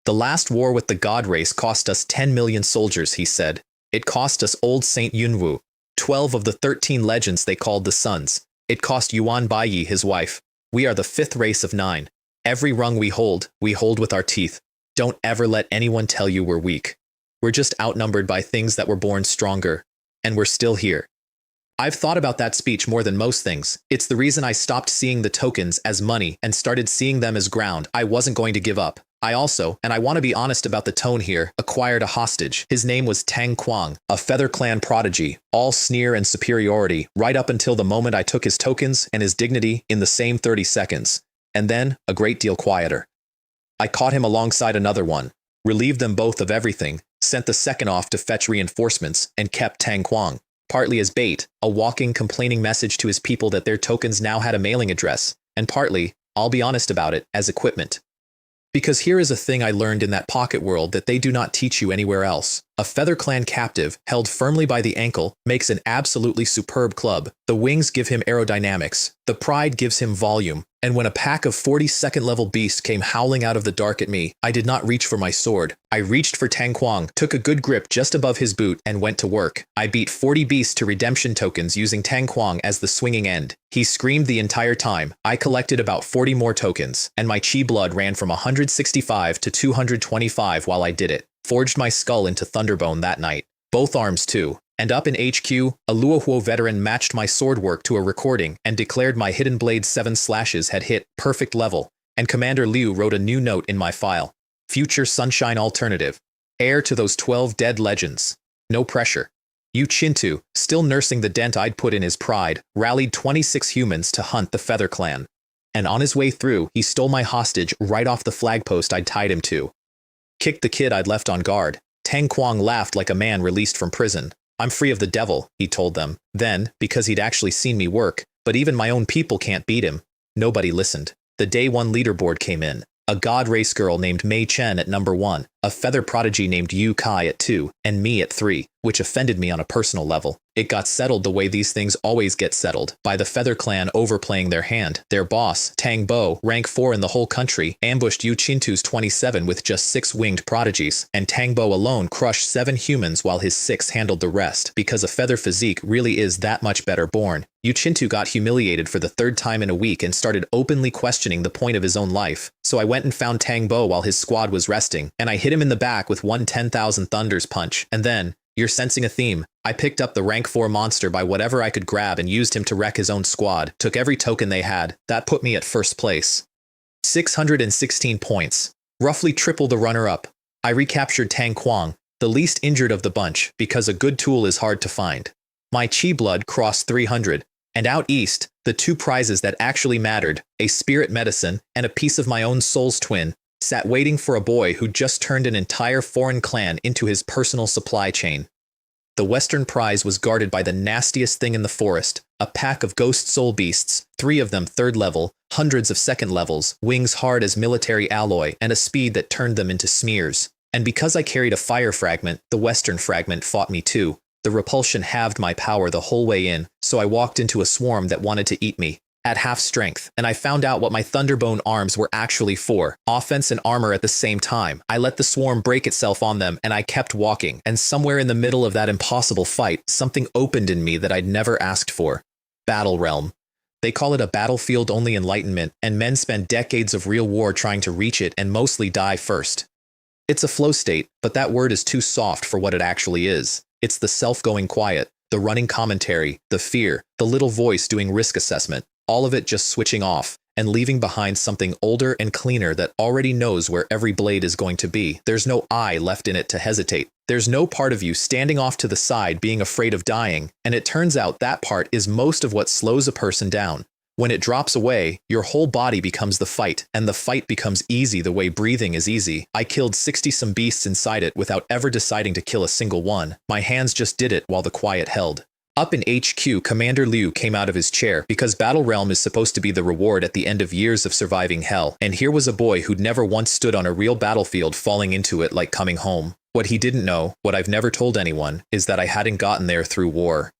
The last war with the god race cost us 10 million soldiers, he said. It cost us old Saint Yunwu, 12 of the 13 legends they called the Sons. It cost Yuan Baiyi his wife. We are the 5th race of 9. Every rung we hold with our teeth. Don't ever let anyone tell you we're weak. We're just outnumbered by things that were born stronger. And we're still here. I've thought about that speech more than most things. It's the reason I stopped seeing the tokens as money and started seeing them as ground I wasn't going to give up. I also, and I want to be honest about the tone here, acquired a hostage. His name was Tang Kuang, a Feather Clan prodigy, all sneer and superiority, right up until the moment I took his tokens and his dignity in the same 30 seconds. And then, a great deal quieter. I caught him alongside another one, relieved them both of everything, sent the second off to fetch reinforcements, and kept Tang Kuang. Partly as bait, a walking complaining message to his people that their tokens now had a mailing address, and partly, I'll be honest about it, as equipment. Because here is a thing I learned in that pocket world that they do not teach you anywhere else. A Feather Clan captive, held firmly by the ankle, makes an absolutely superb club. The wings give him aerodynamics, the pride gives him volume, and when a pack of 42nd level beasts came howling out of the dark at me, I did not reach for my sword. I reached for Tang Kuang, took a good grip just above his boot, and went to work. I beat 40 beasts to redemption tokens using Tang Kuang as the swinging end. He screamed the entire time. I collected about 40 more tokens, and my chi blood ran from 165 to 225 while I did it. Forged my skull into Thunderbone that night. Both arms too. And up in HQ, a Luohuo veteran matched my sword work to a recording and declared my Hidden Blade 7 slashes had hit perfect level, and Commander Liu wrote a new note in my file. Future Sunshine Alternative. Heir to those 12 dead legends. No pressure. Yu Chintu, still nursing the dent I'd put in his pride, rallied 26 humans to hunt the Feather Clan. And on his way through, he stole my hostage right off the flagpost I'd tied him to. Kicked the kid I'd left on guard. Tang Kuang laughed like a man released from prison. I'm free of the devil, he told them. Then, because he'd actually seen me work, but even my own people can't beat him. Nobody listened. The day one leaderboard came in. A god race girl named Mei Chen at number 1, a feather prodigy named Yu Kai at 2, and me at 3, which offended me on a personal level. It got settled the way these things always get settled, by the Feather Clan overplaying their hand. Their boss, Tang Bo, rank 4 in the whole country, ambushed Yu Chintu's 27 with just 6 winged prodigies, and Tang Bo alone crushed 7 humans while his 6 handled the rest, because a feather physique really is that much better born. Yu Chintu got humiliated for the 3rd time in a week and started openly questioning the point of his own life. So I went and found Tang Bo while his squad was resting, and I hit him in the back with one 10,000 Thunders punch, and then, you're sensing a theme. I picked up the rank 4 monster by whatever I could grab and used him to wreck his own squad, took every token they had. That put me at 1st place. 616 points. Roughly triple the runner-up. I recaptured Tang Kuang, the least injured of the bunch, because a good tool is hard to find. My chi blood crossed 300, and out east, the 2 prizes that actually mattered, a spirit medicine and a piece of my own soul's twin, sat waiting for a boy who just turned an entire foreign clan into his personal supply chain. The western prize was guarded by the nastiest thing in the forest, a pack of ghost soul beasts, 3 of them 3rd level, hundreds of 2nd levels, wings hard as military alloy, and a speed that turned them into smears. And because I carried a fire fragment, the western fragment fought me too. The repulsion halved my power the whole way in, so I walked into a swarm that wanted to eat me. At half strength, and I found out what my Thunderbone arms were actually for, offense and armor at the same time. I let the swarm break itself on them, and I kept walking, and somewhere in the middle of that impossible fight, something opened in me that I'd never asked for. Battle Realm. They call it a battlefield-only enlightenment, and men spend decades of real war trying to reach it and mostly die first. It's a flow state, but that word is too soft for what it actually is. It's the self going quiet, the running commentary, the fear, the little voice doing risk assessment. All of it just switching off, and leaving behind something older and cleaner that already knows where every blade is going to be. There's no I left in it to hesitate. There's no part of you standing off to the side being afraid of dying, and it turns out that part is most of what slows a person down. When it drops away, your whole body becomes the fight, and the fight becomes easy the way breathing is easy. I killed 60-some beasts inside it without ever deciding to kill a single one. My hands just did it while the quiet held. Up in HQ, Commander Liu came out of his chair because Battle Realm is supposed to be the reward at the end of years of surviving hell, and here was a boy who'd never once stood on a real battlefield falling into it like coming home. What he didn't know, what I've never told anyone, is that I hadn't gotten there through war.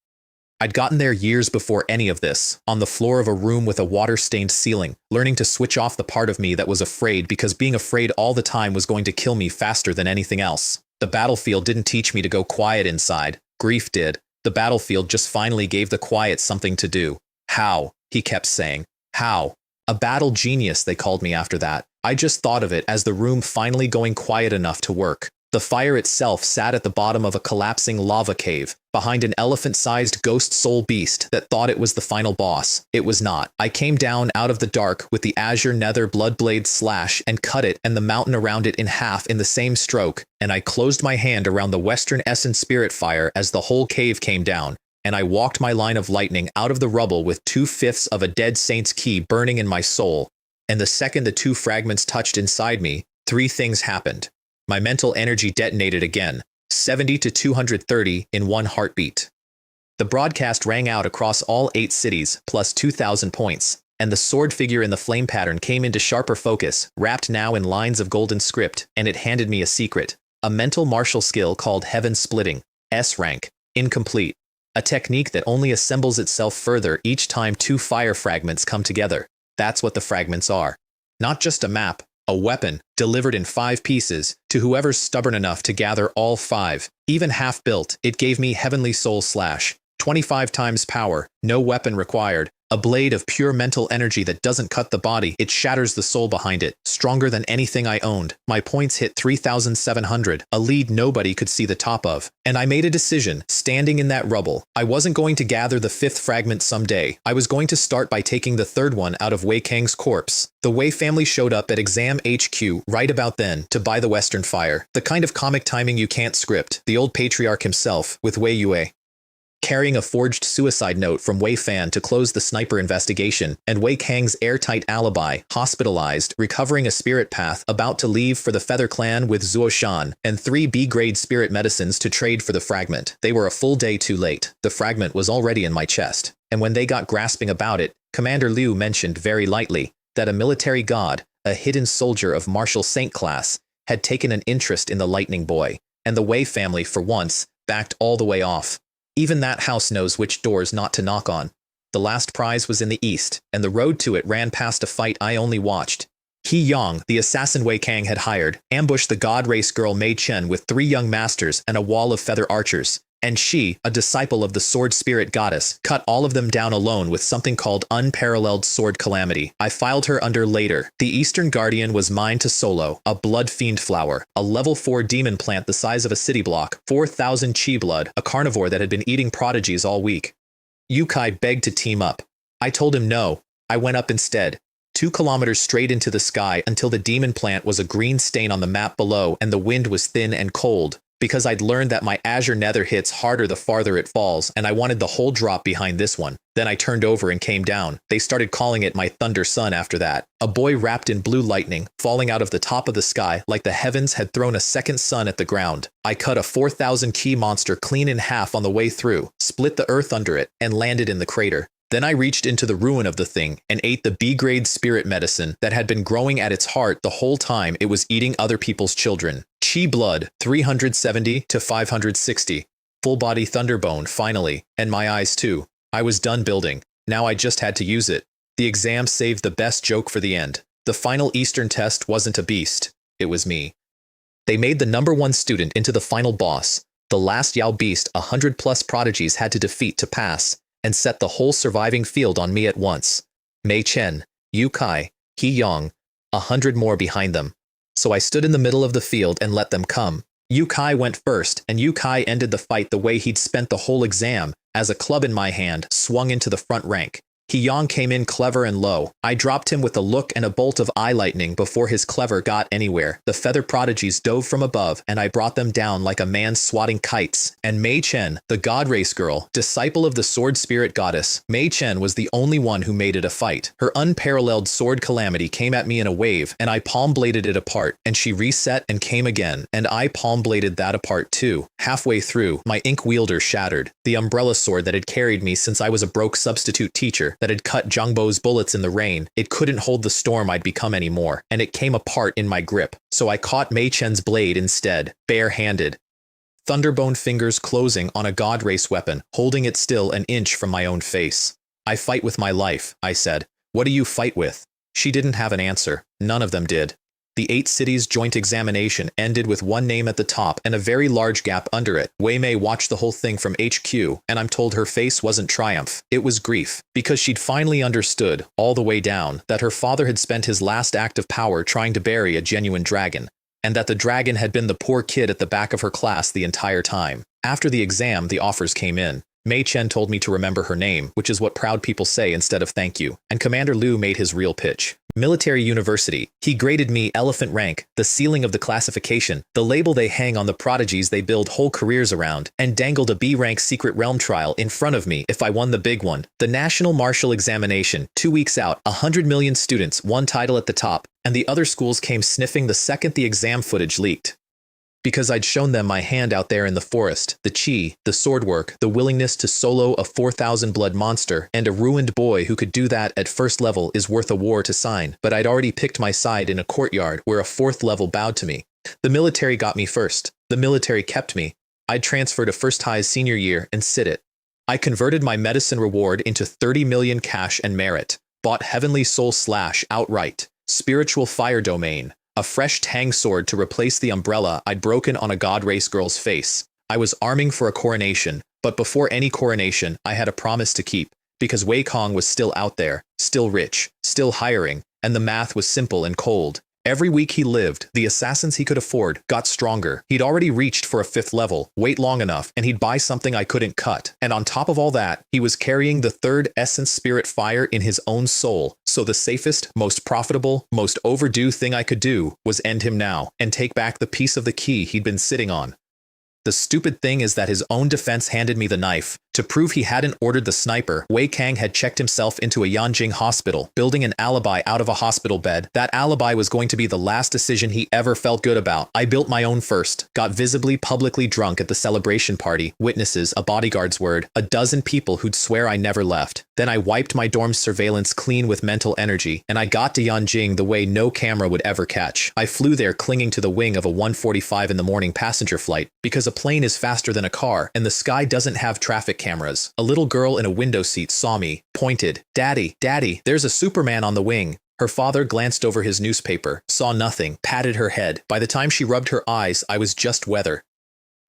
I'd gotten there years before any of this, on the floor of a room with a water-stained ceiling, learning to switch off the part of me that was afraid because being afraid all the time was going to kill me faster than anything else. The battlefield didn't teach me to go quiet inside. Grief did. The battlefield just finally gave the quiet something to do. How? He kept saying. How? A battle genius, they called me after that. I just thought of it as the room finally going quiet enough to work. The fire itself sat at the bottom of a collapsing lava cave, behind an elephant-sized ghost soul beast that thought it was the final boss. It was not. I came down out of the dark with the azure nether bloodblade slash and cut it and the mountain around it in half in the same stroke, and I closed my hand around the western essence spirit fire as the whole cave came down, and I walked my line of lightning out of the rubble with 2/5 of a dead saint's key burning in my soul, and the second the 2 fragments touched inside me, 3 things happened. My mental energy detonated again, 70 to 230 in one heartbeat. The broadcast rang out across all 8 cities, plus 2,000 points, and the sword figure in the flame pattern came into sharper focus, wrapped now in lines of golden script, and it handed me a secret. A mental martial skill called Heaven Splitting, S rank, incomplete. A technique that only assembles itself further each time 2 fire fragments come together. That's what the fragments are. Not just a map. A weapon, delivered in 5 pieces, to whoever's stubborn enough to gather all 5. Even half-built, it gave me Heavenly Soul Slash. 25 times power, no weapon required. A blade of pure mental energy that doesn't cut the body, it shatters the soul behind it, stronger than anything I owned. My points hit 3,700, a lead nobody could see the top of. And I made a decision, standing in that rubble. I wasn't going to gather the 5th fragment someday. I was going to start by taking the 3rd one out of Wei Kang's corpse. The Wei family showed up at Exam HQ right about then to buy the Western Fire. The kind of comic timing you can't script. The old patriarch himself, with Wei Yue carrying a forged suicide note from Wei Fan to close the sniper investigation, and Wei Kang's airtight alibi, hospitalized, recovering a spirit path, about to leave for the Feather Clan with Zuo Shan, and 3 B-grade spirit medicines to trade for the fragment. They were a full day too late. The fragment was already in my chest, and when they got grasping about it, Commander Liu mentioned very lightly that a military god, a hidden soldier of martial saint class, had taken an interest in the Lightning Boy, and the Wei family, for once, backed all the way off. Even that house knows which doors not to knock on. The last prize was in the east, and the road to it ran past a fight I only watched. He Yang, the assassin Wei Kang had hired, ambushed the god race girl Mei Chen with 3 young masters and a wall of feather archers. And she, a disciple of the sword spirit goddess, cut all of them down alone with something called unparalleled sword calamity. I filed her under later. The Eastern Guardian was mine to solo, a blood fiend flower, a level 4 demon plant the size of a city block, 4,000 chi blood, a carnivore that had been eating prodigies all week. Yukai begged to team up. I told him no. I went up instead. 2 kilometers straight into the sky until the demon plant was a green stain on the map below and the wind was thin and cold. Because I'd learned that my azure nether hits harder the farther it falls, and I wanted the whole drop behind this one. Then I turned over and came down. They started calling it my Thunder Sun after that. A boy wrapped in blue lightning, falling out of the top of the sky like the heavens had thrown a second sun at the ground. I cut a 4,000 ki monster clean in half on the way through, split the earth under it, and landed in the crater. Then I reached into the ruin of the thing and ate the B-grade spirit medicine that had been growing at its heart the whole time it was eating other people's children. Chi blood, 370 to 560. Full body thunderbone, finally, and my eyes too. I was done building. Now I just had to use it. The exam saved the best joke for the end. The final Eastern test wasn't a beast. It was me. They made the #1 student into the final boss. The last Yao beast 100+ prodigies had to defeat to pass, and set the whole surviving field on me at once. Mei Chen, Yu Kai, He Yang, 100 more behind them. So I stood in the middle of the field and let them come. Yu Kai went first, and Yu Kai ended the fight the way he'd spent the whole exam, as a club in my hand swung into the front rank. He Yang came in clever and low. I dropped him with a look and a bolt of eye lightning before his clever got anywhere. The feather prodigies dove from above, and I brought them down like a man swatting kites. And Mei Chen, the god race girl, disciple of the sword spirit goddess, Mei Chen was the only one who made it a fight. Her unparalleled sword calamity came at me in a wave, and I palm-bladed it apart, and she reset and came again, and I palm-bladed that apart too. Halfway through, my ink wielder shattered. The umbrella sword that had carried me since I was a broke substitute teacher, that had cut Zhangbo's bullets in the rain, it couldn't hold the storm I'd become anymore, and it came apart in my grip. So I caught Mei Chen's blade instead, bare-handed. Thunderbone fingers closing on a god race weapon, holding it still an inch from my own face. I fight with my life, I said. What do you fight with? She didn't have an answer. None of them did. The 8 cities joint examination ended with one name at the top and a very large gap under it. Wei Mei watched the whole thing from HQ, and I'm told her face wasn't triumph. It was grief, because she'd finally understood, all the way down, that her father had spent his last act of power trying to bury a genuine dragon, and that the dragon had been the poor kid at the back of her class the entire time. After the exam, the offers came in. Mei Chen told me to remember her name, which is what proud people say instead of thank you, and Commander Liu made his real pitch. Military University. He graded me elephant rank, the ceiling of the classification, the label they hang on the prodigies they build whole careers around, and dangled a B-rank secret realm trial in front of me if I won the big one. The National Martial Examination, 2 weeks out, 100 million students, one title at the top, and the other schools came sniffing the second the exam footage leaked. Because I'd shown them my hand out there in the forest, the chi, the sword work, the willingness to solo a 4,000 blood monster, and a ruined boy who could do that at first level is worth a war to sign. But I'd already picked my side in a courtyard where a 4th level bowed to me. The military got me first. The military kept me. I'd transfer to First High's senior year and sit it. I converted my medicine reward into 30 million cash and merit. Bought Heavenly Soul Slash outright. Spiritual Fire Domain. A fresh tang sword to replace the umbrella I'd broken on a god race girl's face. I was arming for a coronation, but before any coronation, I had a promise to keep. because Wei Kong was still out there, still rich, still hiring, and the math was simple and cold. Every week he lived, the assassins he could afford got stronger. He'd already reached for a 5th level, wait long enough, and he'd buy something I couldn't cut. And on top of all that, he was carrying the 3rd essence spirit fire in his own soul. So the safest, most profitable, most overdue thing I could do was end him now and take back the piece of the key he'd been sitting on. The stupid thing is that his own defense handed me the knife. To prove he hadn't ordered the sniper, Wei Kang had checked himself into a Yanjing hospital, building an alibi out of a hospital bed. That alibi was going to be the last decision he ever felt good about. I built my own first, got visibly publicly drunk at the celebration party, witnesses, a bodyguard's word, a dozen people who'd swear I never left. Then I wiped my dorm's surveillance clean with mental energy, and I got to Yanjing the way no camera would ever catch. I flew there clinging to the wing of a 1:45 in the morning passenger flight, because a plane is faster than a car, and the sky doesn't have traffic cameras. A little girl in a window seat saw me, pointed, "Daddy, Daddy, there's a Superman on the wing." Her father glanced over his newspaper, saw nothing, patted her head. By the time she rubbed her eyes, I was just weather.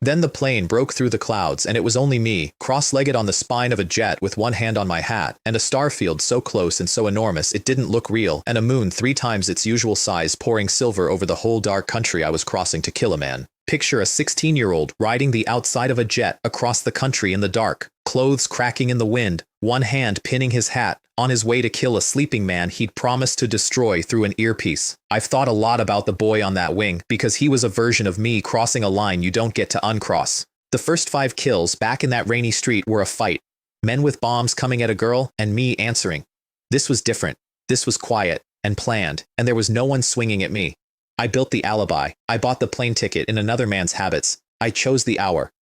Then the plane broke through the clouds, and it was only me, cross-legged on the spine of a jet with one hand on my hat, and a star field so close and so enormous it didn't look real, and a moon 3 times its usual size pouring silver over the whole dark country I was crossing to kill a man. Picture a 16-year-old riding the outside of a jet across the country in the dark, clothes cracking in the wind, one hand pinning his hat, on his way to kill a sleeping man he'd promised to destroy through an earpiece. I've thought a lot about the boy on that wing, because he was a version of me crossing a line you don't get to uncross. The first 5 kills back in that rainy street were a fight. Men with bombs coming at a girl, and me answering. This was different. This was quiet, and planned, and there was no one swinging at me. I built the alibi. I bought the plane ticket in another man's habits. I chose the hour.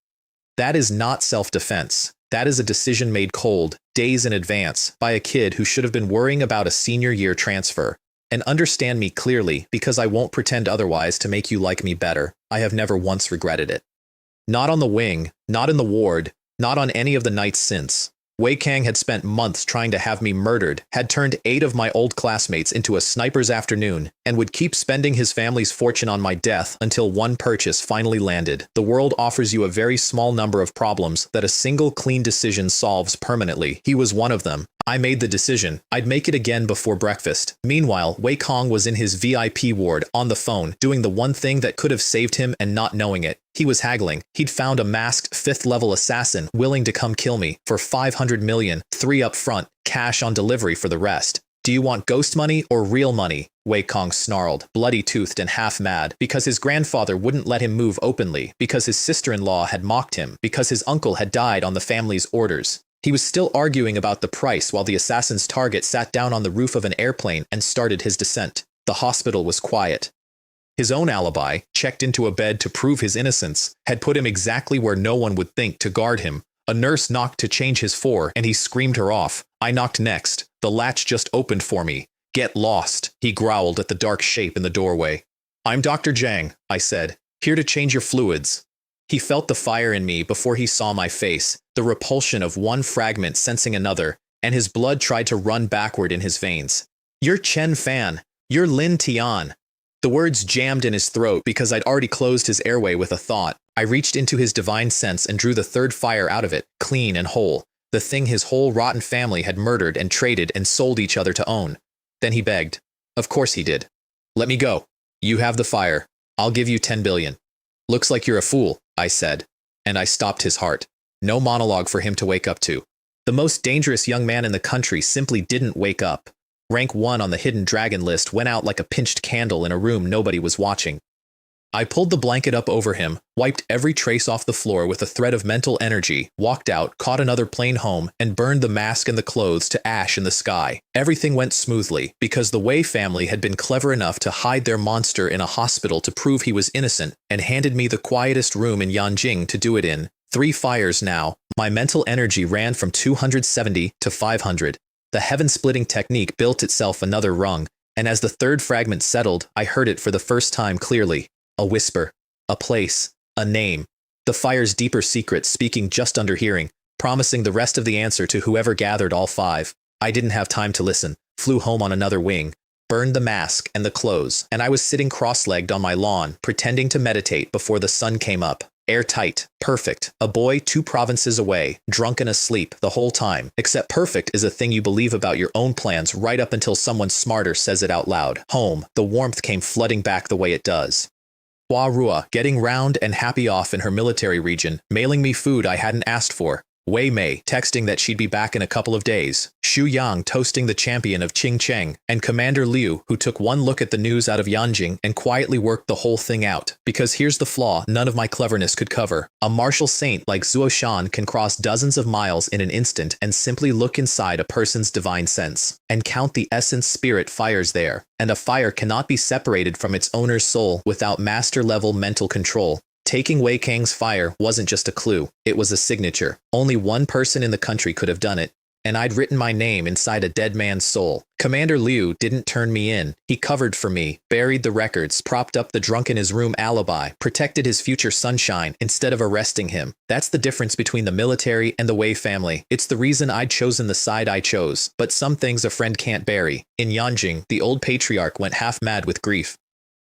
That is not self-defense. That is a decision made cold, days in advance, by a kid who should have been worrying about a senior year transfer. And understand me clearly, because I won't pretend otherwise to make you like me better. I have never once regretted it. Not on the wing, not in the ward, not on any of the nights since. Wei Kang had spent months trying to have me murdered, had turned 8 of my old classmates into a sniper's afternoon, and would keep spending his family's fortune on my death until one purchase finally landed. The world offers you a very small number of problems that a single clean decision solves permanently. He was one of them. I made the decision. I'd make it again before breakfast. Meanwhile, Wei Kong was in his VIP ward, on the phone, doing the one thing that could have saved him and not knowing it. He was haggling. He'd found a masked 5th-level assassin willing to come kill me for 500 million, 3 up front, cash on delivery for the rest. Do you want ghost money or real money? Wei Kong snarled, bloody-toothed and half-mad, because his grandfather wouldn't let him move openly, because his sister-in-law had mocked him, because his uncle had died on the family's orders. He was still arguing about the price while the assassin's target sat down on the roof of an airplane and started his descent. The hospital was quiet. His own alibi, checked into a bed to prove his innocence, had put him exactly where no one would think to guard him. A nurse knocked to change his 4, and he screamed her off. I knocked next. The latch just opened for me. "Get lost," he growled at the dark shape in the doorway. "I'm Dr. Zhang," I said, "here to change your fluids." He felt the fire in me before he saw my face, the repulsion of one fragment sensing another, and his blood tried to run backward in his veins. "You're Chen Fan. You're Lin Tian." The words jammed in his throat because I'd already closed his airway with a thought. I reached into his divine sense and drew the 3rd fire out of it, clean and whole, the thing his whole rotten family had murdered and traded and sold each other to own. Then he begged. Of course he did. "Let me go. You have the fire. I'll give you 10 billion. "Looks like you're a fool," I said, and I stopped his heart. No monologue for him to wake up to. The most dangerous young man in the country simply didn't wake up. Rank 1 on the hidden dragon list went out like a pinched candle in a room nobody was watching. I pulled the blanket up over him, wiped every trace off the floor with a thread of mental energy, walked out, caught another plane home, and burned the mask and the clothes to ash in the sky. Everything went smoothly, because the Wei family had been clever enough to hide their monster in a hospital to prove he was innocent, and handed me the quietest room in Yanjing to do it in. 3 fires now. My mental energy ran from 270 to 500. The heaven-splitting technique built itself another rung, and as the 3rd fragment settled, I heard it for the first time clearly. A whisper, a place, a name. The fire's deeper secret speaking just under hearing, promising the rest of the answer to whoever gathered all 5. I didn't have time to listen, flew home on another wing, burned the mask and the clothes, and I was sitting cross-legged on my lawn, pretending to meditate before the sun came up. Airtight. Perfect. A boy 2 provinces away, drunk and asleep the whole time. Except perfect is a thing you believe about your own plans right up until someone smarter says it out loud. Home. The warmth came flooding back the way it does. Hua Rua, getting round and happy off in her military region, mailing me food I hadn't asked for. Wei Mei, texting that she'd be back in a couple of days. Xu Yang toasting the champion of Qing Cheng, and Commander Liu, who took one look at the news out of Yanjing and quietly worked the whole thing out. Because here's the flaw none of my cleverness could cover. A martial saint like Zuo Shan can cross dozens of miles in an instant and simply look inside a person's divine sense and count the essence spirit fires there. And a fire cannot be separated from its owner's soul without master-level mental control. Taking Wei Kang's fire wasn't just a clue, it was a signature. Only one person in the country could have done it, and I'd written my name inside a dead man's soul. Commander Liu didn't turn me in. He covered for me, buried the records, propped up the drunk in his room alibi, protected his future sunshine instead of arresting him. That's the difference between the military and the Wei family. It's the reason I'd chosen the side I chose. But some things a friend can't bury. In Yanjing, the old patriarch went half mad with grief.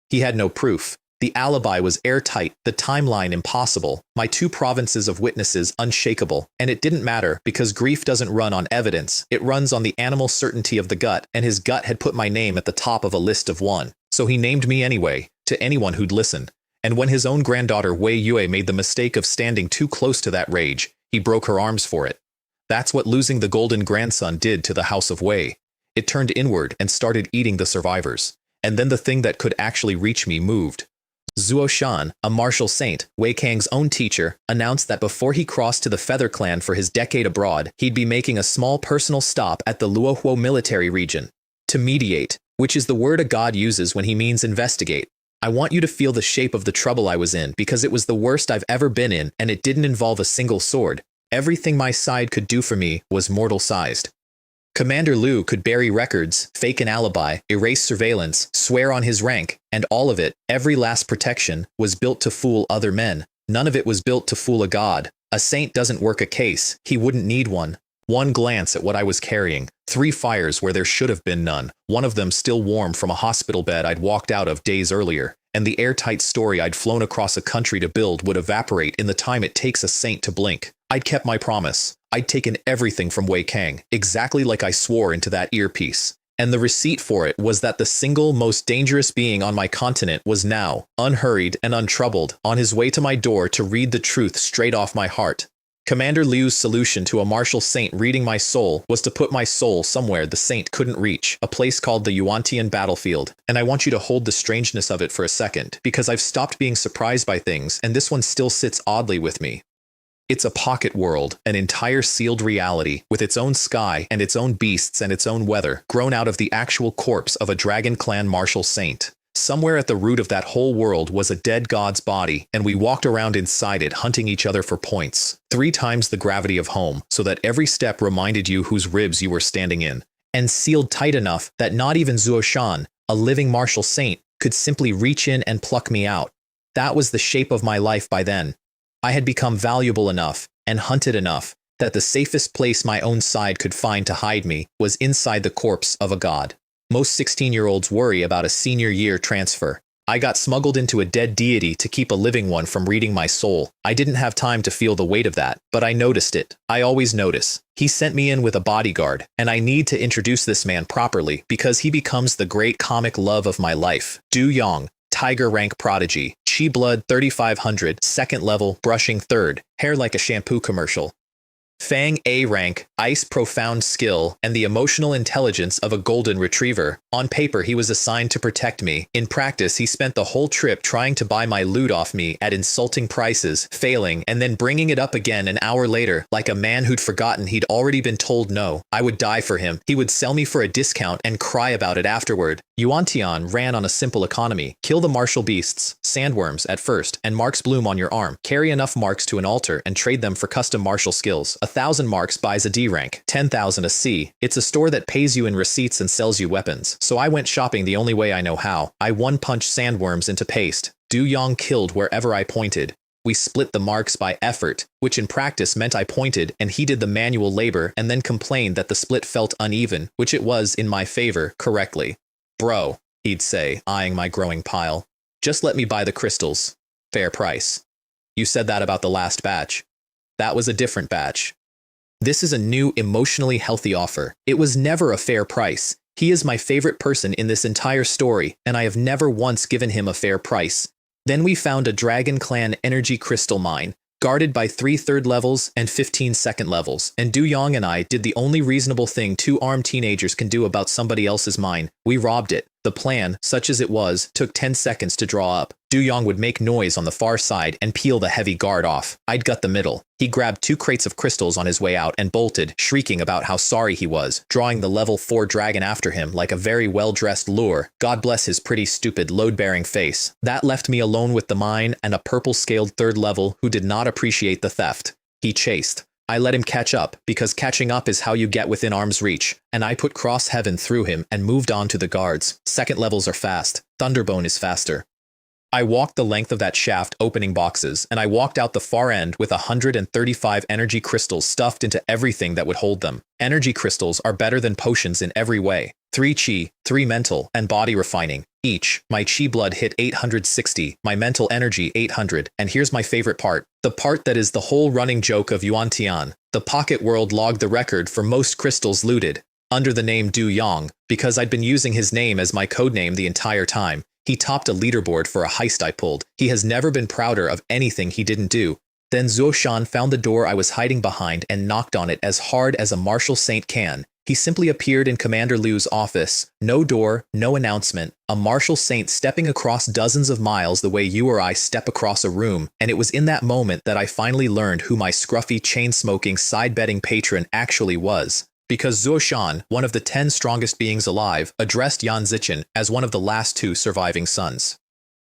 He had no proof. The alibi was airtight, the timeline impossible, my 2 provinces of witnesses unshakable, and it didn't matter because grief doesn't run on evidence, it runs on the animal certainty of the gut, and his gut had put my name at the top of a list of 1. So he named me anyway, to anyone who'd listen. And when his own granddaughter Wei Yue made the mistake of standing too close to that rage, he broke her arms for it. That's what losing the golden grandson did to the House of Wei. It turned inward and started eating the survivors. And then the thing that could actually reach me moved. Zuo Shan, a martial saint, Wei Kang's own teacher, announced that before he crossed to the Feather Clan for his decade abroad, he'd be making a small personal stop at the Luohuo military region. To mediate, which is the word a god uses when he means investigate. I want you to feel the shape of the trouble I was in because it was the worst I've ever been in and it didn't involve a single sword. Everything my side could do for me was mortal-sized. Commander Liu could bury records, fake an alibi, erase surveillance, swear on his rank, and all of it, every last protection, was built to fool other men. None of it was built to fool a god. A saint doesn't work a case, he wouldn't need one. One glance at what I was carrying, 3 fires where there should have been none, one of them still warm from a hospital bed I'd walked out of days earlier, and the airtight story I'd flown across a country to build would evaporate in the time it takes a saint to blink. I'd kept my promise. I'd taken everything from Wei Kang, exactly like I swore into that earpiece. And the receipt for it was that the single most dangerous being on my continent was now, unhurried and untroubled, on his way to my door to read the truth straight off my heart. Commander Liu's solution to a martial saint reading my soul was to put my soul somewhere the saint couldn't reach, a place called the Yuantian battlefield. And I want you to hold the strangeness of it for a second, because I've stopped being surprised by things, and this one still sits oddly with me. It's a pocket world, an entire sealed reality, with its own sky and its own beasts and its own weather, grown out of the actual corpse of a Dragon Clan martial saint. Somewhere at the root of that whole world was a dead god's body, and we walked around inside it hunting each other for points. 3 times the gravity of home, so that every step reminded you whose ribs you were standing in. And sealed tight enough that not even Zuo Shan, a living martial saint, could simply reach in and pluck me out. That was the shape of my life by then. I had become valuable enough, and hunted enough, that the safest place my own side could find to hide me was inside the corpse of a god. Most 16-year-olds worry about a senior year transfer. I got smuggled into a dead deity to keep a living one from reading my soul. I didn't have time to feel the weight of that, but I noticed it. I always notice. He sent me in with a bodyguard, and I need to introduce this man properly because he becomes the great comic love of my life. Du Yong, Tiger rank prodigy, Chi blood 3500, 2nd level, brushing 3rd, hair like a shampoo commercial. Fang A rank, ice profound skill, and the emotional intelligence of a golden retriever. On paper, he was assigned to protect me. In practice, he spent the whole trip trying to buy my loot off me at insulting prices, failing, and then bringing it up again an hour later, like a man who'd forgotten he'd already been told no. I would die for him. He would sell me for a discount and cry about it afterward. Yuantian ran on a simple economy. Kill the martial beasts, sandworms at first, and marks bloom on your arm. Carry enough marks to an altar and trade them for custom martial skills. 1,000 marks buys a D rank, 10,000 a C. It's a store that pays you in receipts and sells you weapons. So I went shopping the only way I know how. I one-punched sandworms into paste. Du Yong killed wherever I pointed. We split the marks by effort, which in practice meant I pointed and he did the manual labor and then complained that the split felt uneven, which it was in my favor, correctly. Bro, he'd say, eyeing my growing pile. Just let me buy the crystals. Fair price. You said that about the last batch. That was a different batch. This is a new, emotionally healthy offer. It was never a fair price. He is my favorite person in this entire story, and I have never once given him a fair price. Then we found a Dragon Clan energy crystal mine, guarded by 3 third levels and 15 second levels, and Du Yong and I did the only reasonable thing 2 armed teenagers can do about somebody else's mine. We robbed it. The plan, such as it was, took 10 seconds to draw up. Du Yong would make noise on the far side and peel the heavy guard off. I'd gut the middle. He grabbed 2 crates of crystals on his way out and bolted, shrieking about how sorry he was, drawing the level 4 dragon after him like a very well-dressed lure. God bless his pretty stupid load-bearing face. That left me alone with the mine and a purple-scaled 3rd level who did not appreciate the theft. He chased. I let him catch up, because catching up is how you get within arm's reach, and I put Cross Heaven through him and moved on to the guards. 2nd levels are fast. Thunderbone is faster. I walked the length of that shaft opening boxes, and I walked out the far end with 135 energy crystals stuffed into everything that would hold them. Energy crystals are better than potions in every way. 3 chi, 3 mental, and body refining. Each. My chi blood hit 860, my mental energy 800, and here's my favorite part. The part that is the whole running joke of Yuan Tian. The Pocket World logged the record for most crystals looted, under the name Du Yong, because I'd been using his name as my codename the entire time. He topped a leaderboard for a heist I pulled. He has never been prouder of anything he didn't do. Then Zuo Shan found the door I was hiding behind and knocked on it as hard as a martial saint can. He simply appeared in Commander Liu's office. No door, no announcement. A martial saint stepping across dozens of miles the way you or I step across a room. And it was in that moment that I finally learned who my scruffy, chain-smoking, side-betting patron actually was. Because Zuo Shan, one of the 10 strongest beings alive, addressed Yan Zichen as one of the last 2 surviving sons.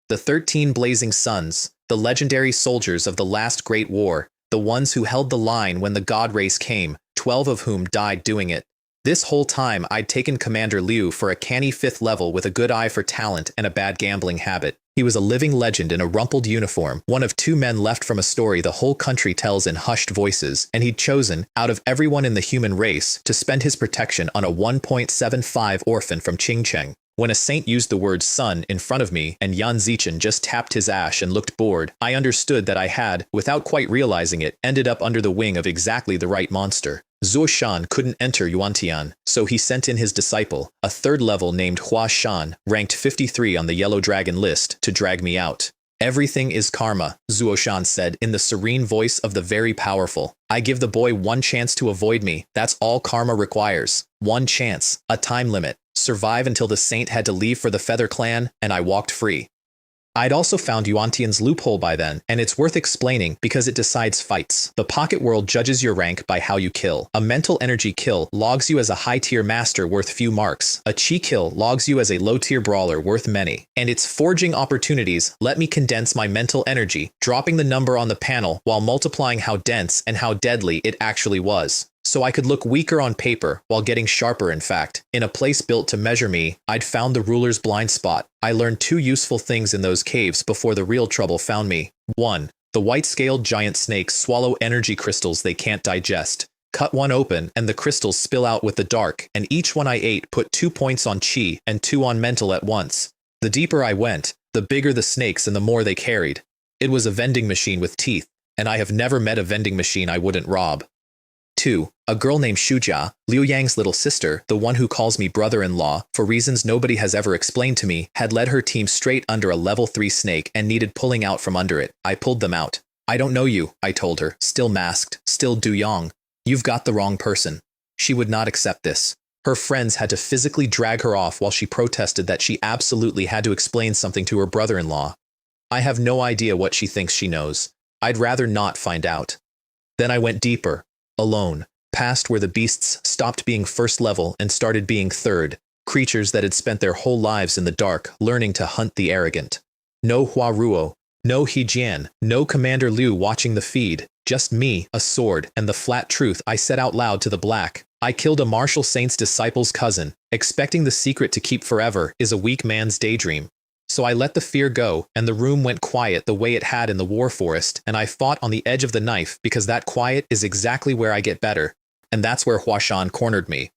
The 13 blazing suns, the legendary soldiers of the last great war, the ones who held the line when the god race came, 12 of whom died doing it. This whole time I'd taken Commander Liu for a canny 5th level with a good eye for talent and a bad gambling habit. He was a living legend in a rumpled uniform, one of 2 men left from a story the whole country tells in hushed voices, and he'd chosen, out of everyone in the human race, to spend his protection on a 1.75 orphan from Qingcheng. When a saint used the word son in front of me and Yan Zichen just tapped his ash and looked bored, I understood that I had, without quite realizing it, ended up under the wing of exactly the right monster. Zuo Shan couldn't enter Yuantian, so he sent in his disciple, a 3rd level named Hua Shan, ranked 53 on the Yellow Dragon list, to drag me out. Everything is karma, Zuo Shan said in the serene voice of the very powerful. I give the boy 1 chance to avoid me. That's all karma requires. 1 chance, a time limit. Survive until the saint had to leave for the Feather Clan, and I walked free. I'd also found Yuantian's loophole by then, and it's worth explaining because it decides fights. The Pocket World judges your rank by how you kill. A mental energy kill logs you as a high-tier master worth few marks. A chi kill logs you as a low-tier brawler worth many. And its forging opportunities let me condense my mental energy, dropping the number on the panel while multiplying how dense and how deadly it actually was. So I could look weaker on paper while getting sharper in fact. In a place built to measure me, I'd found the ruler's blind spot. I learned 2 useful things in those caves before the real trouble found me. 1. The white-scaled giant snakes swallow energy crystals they can't digest. Cut one open and the crystals spill out with the dark, and each one I ate put 2 points on chi and 2 on mental at once. The deeper I went, the bigger the snakes and the more they carried. It was a vending machine with teeth, and I have never met a vending machine I wouldn't rob. 2. A girl named Shujia, Liu Yang's little sister, the one who calls me brother-in-law, for reasons nobody has ever explained to me, had led her team straight under a level 3 snake and needed pulling out from under it. I pulled them out. I don't know you, I told her, still masked, still Du Yong. You've got the wrong person. She would not accept this. Her friends had to physically drag her off while she protested that she absolutely had to explain something to her brother-in-law. I have no idea what she thinks she knows. I'd rather not find out. Then I went deeper. Alone, past where the beasts stopped being 1st level and started being 3rd, creatures that had spent their whole lives in the dark learning to hunt the arrogant. No Hua Ruo, no He Jian, no Commander Liu watching the feed, just me, a sword, and the flat truth I said out loud to the black. I killed a martial saint's disciple's cousin. Expecting the secret to keep forever is a weak man's daydream. So I let the fear go, and the room went quiet the way it had in the war forest, and I fought on the edge of the knife because that quiet is exactly where I get better, and that's where Huashan cornered me.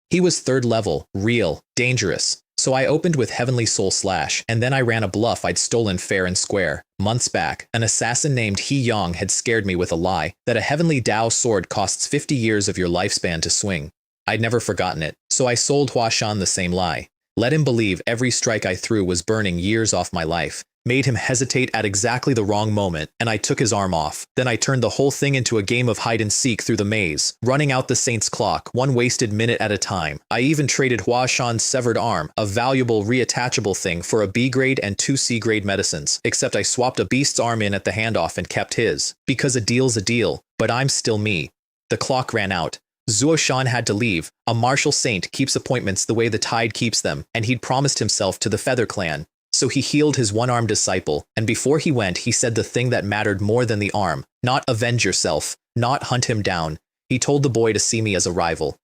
He was 3rd level, real, dangerous, So I opened with Heavenly Soul Slash, and then I ran a bluff I'd stolen fair and square. Months back, an assassin named He Yang had scared me with a lie that a Heavenly Dao sword costs 50 years of your lifespan to swing. I'd never forgotten it, so I sold Hua Shan the same lie. Let him believe every strike I threw was burning years off my life. Made him hesitate at exactly the wrong moment, and I took his arm off. Then I turned the whole thing into a game of hide-and-seek through the maze, running out the saint's clock, one wasted minute at a time. I even traded Hua Shan's severed arm, a valuable reattachable thing, for a B-grade and 2 C-grade medicines, except I swapped a beast's arm in at the handoff and kept his. Because a deal's a deal, but I'm still me. The clock ran out. Zuo Shan had to leave. A martial saint keeps appointments the way the tide keeps them, and he'd promised himself to the Feather Clan. So he healed his one-armed disciple, and before he went, he said the thing that mattered more than the arm. Not avenge yourself, not hunt him down. He told the boy to see me as a rival.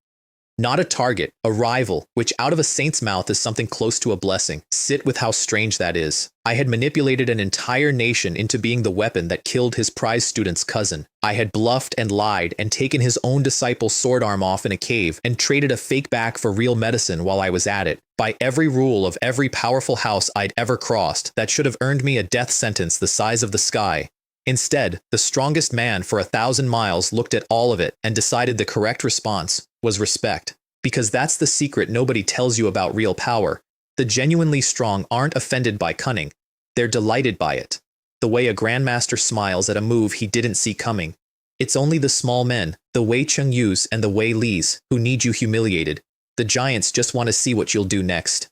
Not a target, a rival, which out of a saint's mouth is something close to a blessing. Sit with how strange that is. I had manipulated an entire nation into being the weapon that killed his prize student's cousin. I had bluffed and lied and taken his own disciple's sword arm off in a cave and traded a fake back for real medicine while I was at it. By every rule of every powerful house I'd ever crossed, that should have earned me a death sentence the size of the sky. Instead, the strongest man for 1,000 miles looked at all of it and decided the correct response was respect. Because that's the secret nobody tells you about real power. The genuinely strong aren't offended by cunning. They're delighted by it. The way a grandmaster smiles at a move he didn't see coming. It's only the small men, the Wei Cheng-yus and the Wei Lis, who need you humiliated. The giants just want to see what you'll do next.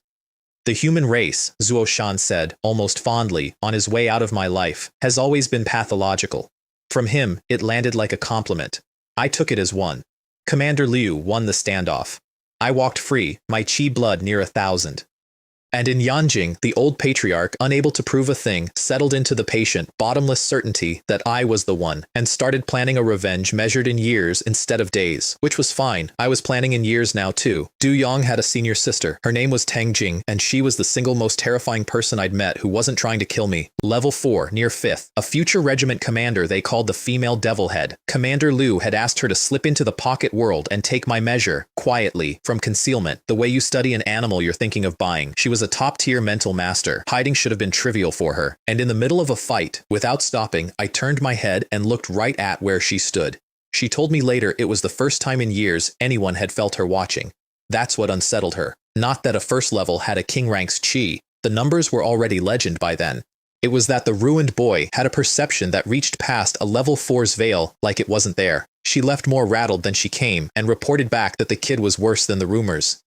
The human race, Zuo Shan said, almost fondly, on his way out of my life, has always been pathological. From him, it landed like a compliment. I took it as one. Commander Liu won the standoff. I walked free, my chi blood near 1,000. And in Yanjing, the old patriarch, unable to prove a thing, settled into the patient, bottomless certainty that I was the one, and started planning a revenge measured in years instead of days, which was fine. I was planning in years now too. Du Yong had a senior sister. Her name was Tang Jing, and she was the single most terrifying person I'd met who wasn't trying to kill me. Level 4, near 5th. A future regiment commander they called the female devil head. Commander Liu had asked her to slip into the pocket world and take my measure, quietly, from concealment, the way you study an animal you're thinking of buying. She was a top-tier mental master. Hiding should have been trivial for her. And in the middle of a fight, without stopping, I turned my head and looked right at where she stood. She told me later it was the first time in years anyone had felt her watching. That's what unsettled her. Not that a first level had a king rank's chi. The numbers were already legend by then. It was that the ruined boy had a perception that reached past a level 4's veil like it wasn't there. She left more rattled than she came and reported back that the kid was worse than the rumors.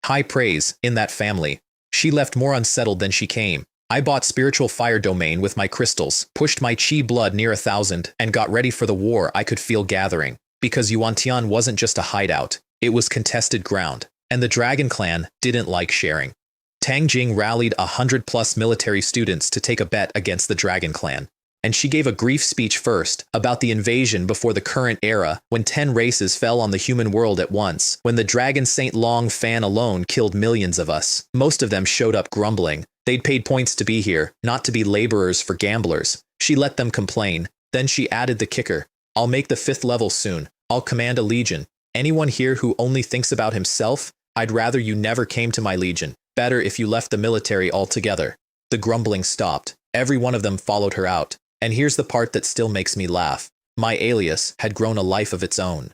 High praise in that family. She left more unsettled than she came. I bought spiritual fire domain with my crystals, pushed my chi blood near 1,000, and got ready for the war I could feel gathering. Because Yuantian wasn't just a hideout, it was contested ground. And the Dragon Clan didn't like sharing. Tang Jing rallied 100+ military students to take a bet against the Dragon Clan. And she gave a brief speech first about the invasion before the current era, when 10 races fell on the human world at once, when the Dragon Saint Long Fan alone killed millions of us. Most of them showed up grumbling. They'd paid points to be here, not to be laborers for gamblers. She let them complain. Then she added the kicker. I'll make the 5th level soon. I'll command a legion. Anyone here who only thinks about himself? I'd rather you never came to my legion. Better if you left the military altogether. The grumbling stopped. Every one of them followed her out. And here's the part that still makes me laugh. My alias had grown a life of its own.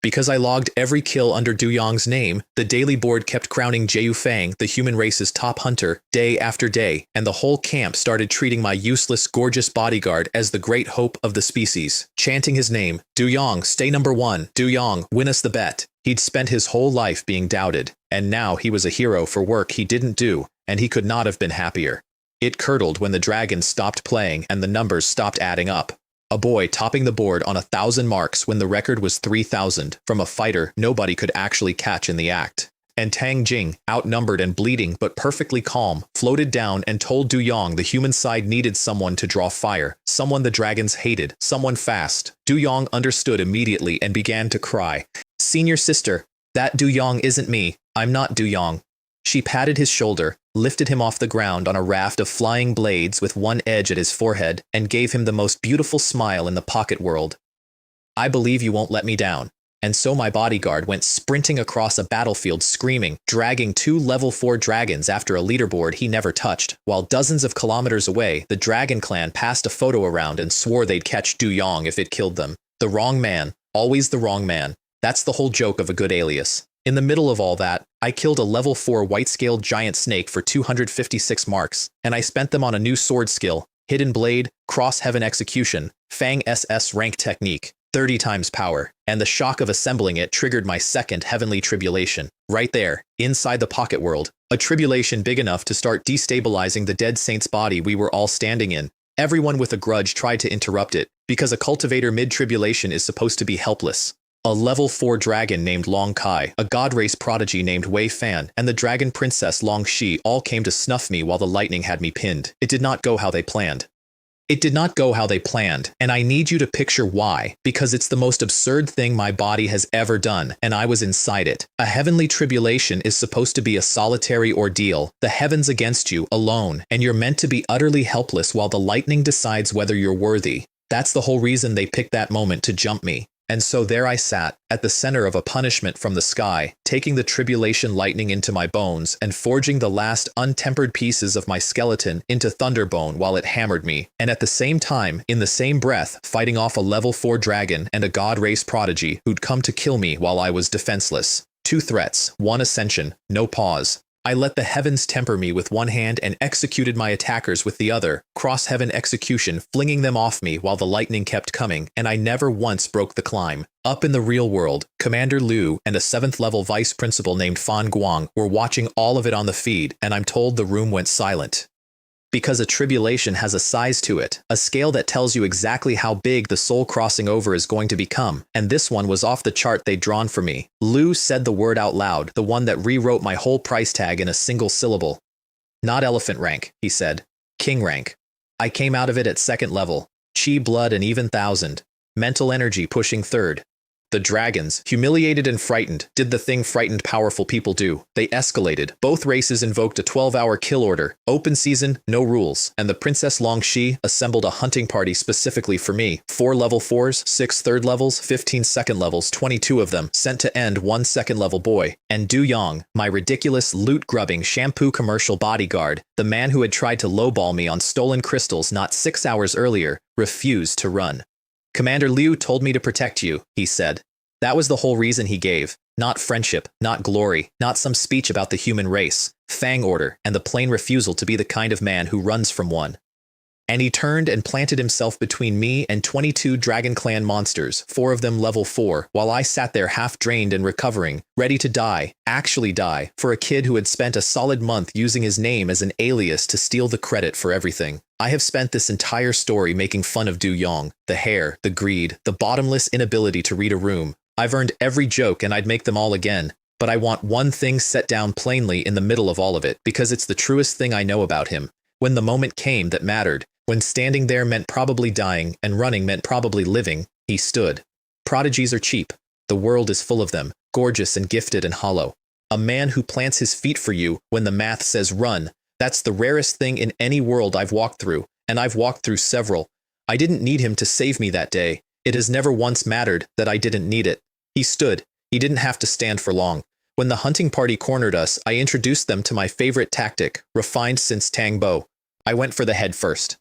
Because I logged every kill under Du Yong's name, the daily board kept crowning Jie Fang the human race's top hunter, day after day, and the whole camp started treating my useless, gorgeous bodyguard as the great hope of the species, chanting his name, Du Yong, stay number 1, Du Yong, win us the bet. He'd spent his whole life being doubted, and now he was a hero for work he didn't do, and he could not have been happier. It curdled when the dragons stopped playing and the numbers stopped adding up. A boy topping the board on 1,000 marks when the record was 3,000 from a fighter nobody could actually catch in the act. And Tang Jing, outnumbered and bleeding but perfectly calm, floated down and told Du Yong the human side needed someone to draw fire, someone the dragons hated, someone fast. Du Yong understood immediately and began to cry. Senior sister, that Du Yong isn't me. I'm not Du Yong. She patted his shoulder, lifted him off the ground on a raft of flying blades with one edge at his forehead, and gave him the most beautiful smile in the pocket world. I believe you won't let me down. And so my bodyguard went sprinting across a battlefield screaming, dragging 2 level 4 dragons after a leaderboard he never touched, while dozens of kilometers away, the dragon clan passed a photo around and swore they'd catch Du Yong if it killed them. The wrong man, always the wrong man. That's the whole joke of a good alias. In the middle of all that, I killed a level 4 white-scaled giant snake for 256 marks, and I spent them on a new sword skill, Hidden Blade, Cross Heaven Execution, Fang SS rank technique, 30 times power, and the shock of assembling it triggered my second heavenly tribulation. Right there, inside the pocket world, a tribulation big enough to start destabilizing the dead saint's body we were all standing in. Everyone with a grudge tried to interrupt it, because a cultivator mid-tribulation is supposed to be helpless. A level 4 dragon named Long Kai, a god race prodigy named Wei Fan, and the dragon princess Long Shi all came to snuff me while the lightning had me pinned. It did not go how they planned. It did not go how they planned, and I need you to picture why, because it's the most absurd thing my body has ever done, and I was inside it. A heavenly tribulation is supposed to be a solitary ordeal, the heavens against you, alone, and you're meant to be utterly helpless while the lightning decides whether you're worthy. That's the whole reason they picked that moment to jump me. And so there I sat, at the center of a punishment from the sky, taking the tribulation lightning into my bones and forging the last untempered pieces of my skeleton into Thunderbone while it hammered me, and at the same time, in the same breath, fighting off a level 4 dragon and a god race prodigy who'd come to kill me while I was defenseless. 2 threats, 1 ascension, no pause. I let the heavens temper me with one hand and executed my attackers with the other, cross-heaven execution flinging them off me while the lightning kept coming, and I never once broke the climb. Up in the real world, Commander Liu and a 7th level vice principal named Fan Guang were watching all of it on the feed, and I'm told the room went silent. Because a tribulation has a size to it, a scale that tells you exactly how big the soul crossing over is going to become, and this one was off the chart they'd drawn for me. Liu said the word out loud, the one that rewrote my whole price tag in a single syllable. Not elephant rank, he said. King rank. I came out of it at 2nd level. Chi, blood, and even 1000. Mental energy pushing 3rd. The dragons, humiliated and frightened, did the thing frightened powerful people do. They escalated. Both races invoked a 12-hour kill order. Open season, no rules. And the Princess Long Shi assembled a hunting party specifically for me. 4 level 4s, 6 3rd levels, 15 2nd levels, 22 of them, sent to end 1 2nd level boy. And Du Yong, my ridiculous loot-grubbing shampoo commercial bodyguard, the man who had tried to lowball me on stolen crystals not 6 hours earlier, refused to run. Commander Liu told me to protect you, he said. That was the whole reason he gave. Not friendship, not glory, not some speech about the human race, Fang order, and the plain refusal to be the kind of man who runs from one. And he turned and planted himself between me and 22 Dragon Clan monsters, 4 of them level 4, while I sat there half drained and recovering, ready to die, actually die, for a kid who had spent a solid month using his name as an alias to steal the credit for everything. I have spent this entire story making fun of Du Yong, the hair, the greed, the bottomless inability to read a room. I've earned every joke and I'd make them all again, but I want one thing set down plainly in the middle of all of it, because it's the truest thing I know about him. When the moment came that mattered, when standing there meant probably dying and running meant probably living, he stood. Prodigies are cheap. The world is full of them, gorgeous and gifted and hollow. A man who plants his feet for you when the math says run, that's the rarest thing in any world I've walked through, and I've walked through several. I didn't need him to save me that day. It has never once mattered that I didn't need it. He stood. He didn't have to stand for long. When the hunting party cornered us, I introduced them to my favorite tactic, refined since Tang Bo. I went for the head first.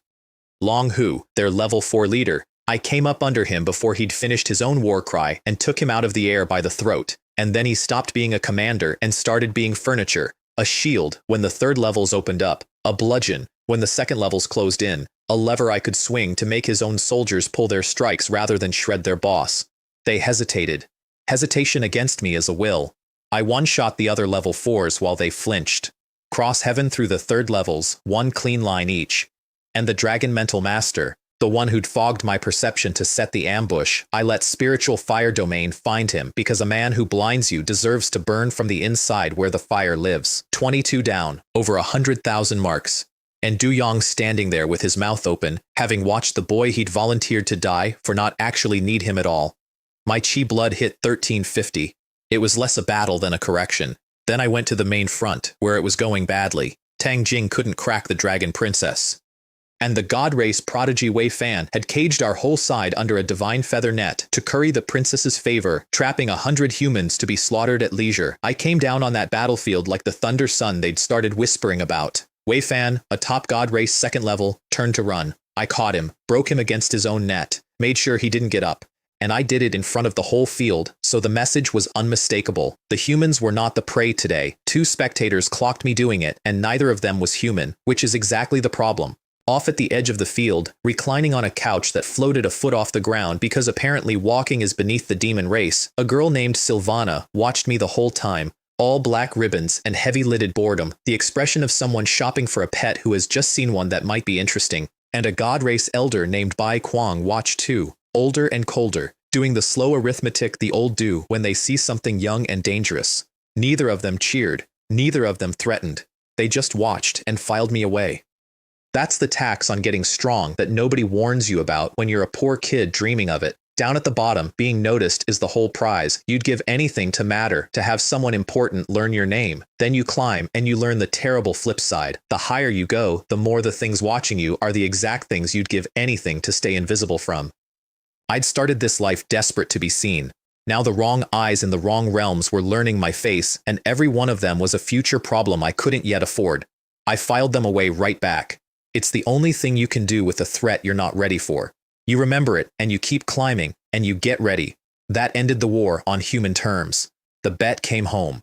Long Hu, their level 4 leader, I came up under him before he'd finished his own war cry and took him out of the air by the throat, and then he stopped being a commander and started being furniture, a shield when the 3rd levels opened up, a bludgeon when the 2nd levels closed in, a lever I could swing to make his own soldiers pull their strikes rather than shred their boss. They hesitated. Hesitation against me is a will. I one-shot the other level 4s while they flinched. Cross heaven through the 3rd levels, 1 clean line each. And the Dragon Mental Master, the one who'd fogged my perception to set the ambush, I let Spiritual Fire Domain find him, because a man who blinds you deserves to burn from the inside where the fire lives. 22 down, over 100,000 marks. And Du Yong standing there with his mouth open, having watched the boy he'd volunteered to die for not actually need him at all. My chi blood hit 1350. It was less a battle than a correction. Then I went to the main front, where it was going badly. Tang Jing couldn't crack the Dragon Princess. And the god race prodigy Wei Fan had caged our whole side under a divine feather net to curry the princess's favor, trapping 100 humans to be slaughtered at leisure. I came down on that battlefield like the thunder sun they'd started whispering about. Wei Fan, a top god race second level, turned to run. I caught him, broke him against his own net, made sure he didn't get up. And I did it in front of the whole field, so the message was unmistakable. The humans were not the prey today. 2 spectators clocked me doing it, and neither of them was human, which is exactly the problem. Off at the edge of the field, reclining on a couch that floated a foot off the ground because apparently walking is beneath the demon race, a girl named Sylvana watched me the whole time. All black ribbons and heavy-lidded boredom, the expression of someone shopping for a pet who has just seen one that might be interesting. And a god race elder named Bai Kuang watched too, older and colder, doing the slow arithmetic the old do when they see something young and dangerous. Neither of them cheered, neither of them threatened. They just watched and filed me away. That's the tax on getting strong that nobody warns you about when you're a poor kid dreaming of it. Down at the bottom, being noticed is the whole prize. You'd give anything to matter, to have someone important learn your name. Then you climb and you learn the terrible flip side. The higher you go, the more the things watching you are the exact things you'd give anything to stay invisible from. I'd started this life desperate to be seen. Now the wrong eyes in the wrong realms were learning my face, and every one of them was a future problem I couldn't yet afford. I filed them away right back. It's the only thing you can do with a threat you're not ready for. You remember it, and you keep climbing, and you get ready. That ended the war on human terms. The bet came home.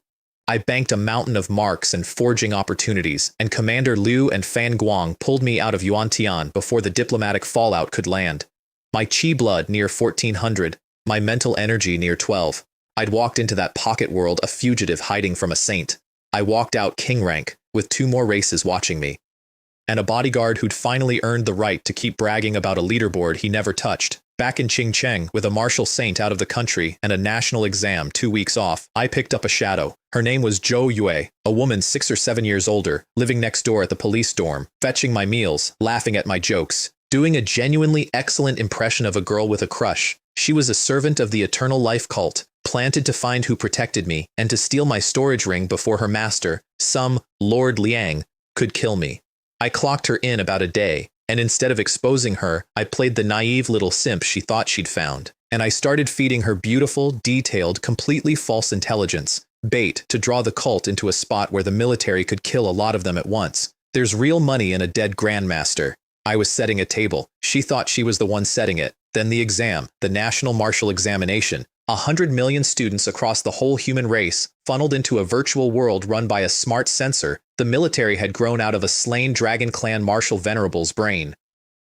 I banked a mountain of marks and forging opportunities, and Commander Liu and Fan Guang pulled me out of Yuantian before the diplomatic fallout could land. My chi blood near 1400, my mental energy near 12. I'd walked into that pocket world a fugitive hiding from a saint. I walked out king rank, with 2 more races watching me. And a bodyguard who'd finally earned the right to keep bragging about a leaderboard he never touched. Back in Qingcheng, with a martial saint out of the country and a national exam 2 weeks off, I picked up a shadow. Her name was Zhou Yue, a woman 6 or 7 years older, living next door at the police dorm, fetching my meals, laughing at my jokes, doing a genuinely excellent impression of a girl with a crush. She was a servant of the Eternal Life cult, planted to find who protected me and to steal my storage ring before her master, some Lord Liang, could kill me. I clocked her in about a day, and instead of exposing her, I played the naive little simp she thought she'd found. And I started feeding her beautiful, detailed, completely false intelligence, bait to draw the cult into a spot where the military could kill a lot of them at once. There's real money in a dead grandmaster. I was setting a table. She thought she was the one setting it. Then the exam, the National Martial Examination. 100 million students across the whole human race, funneled into a virtual world run by a smart censor the military had grown out of a slain Dragon Clan Martial Venerable's brain.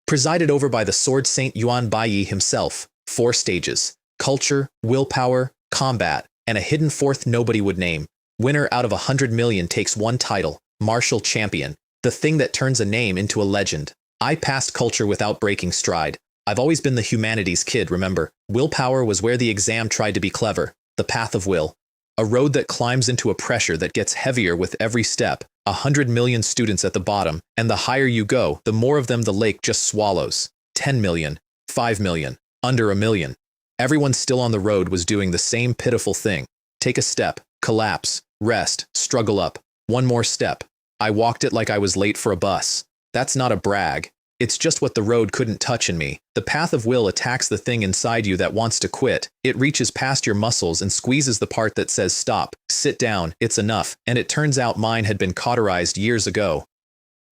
Presided over by the Sword Saint Yuan Baiyi himself. 4 stages: culture, willpower, combat, and a hidden 4th nobody would name. Winner out of 100 million takes 1 title, Martial Champion, the thing that turns a name into a legend. I passed culture without breaking stride. I've always been the humanities kid, remember? Willpower was where the exam tried to be clever. The path of will. A road that climbs into a pressure that gets heavier with every step. 100 million students at the bottom, and the higher you go, the more of them the lake just swallows. 10 million, 5 million, under 1 million. Everyone still on the road was doing the same pitiful thing. Take a step, collapse, rest, struggle up. 1 more step. I walked it like I was late for a bus. That's not a brag. It's just what the road couldn't touch in me. The path of will attacks the thing inside you that wants to quit. It reaches past your muscles and squeezes the part that says stop, sit down, it's enough, and it turns out mine had been cauterized years ago.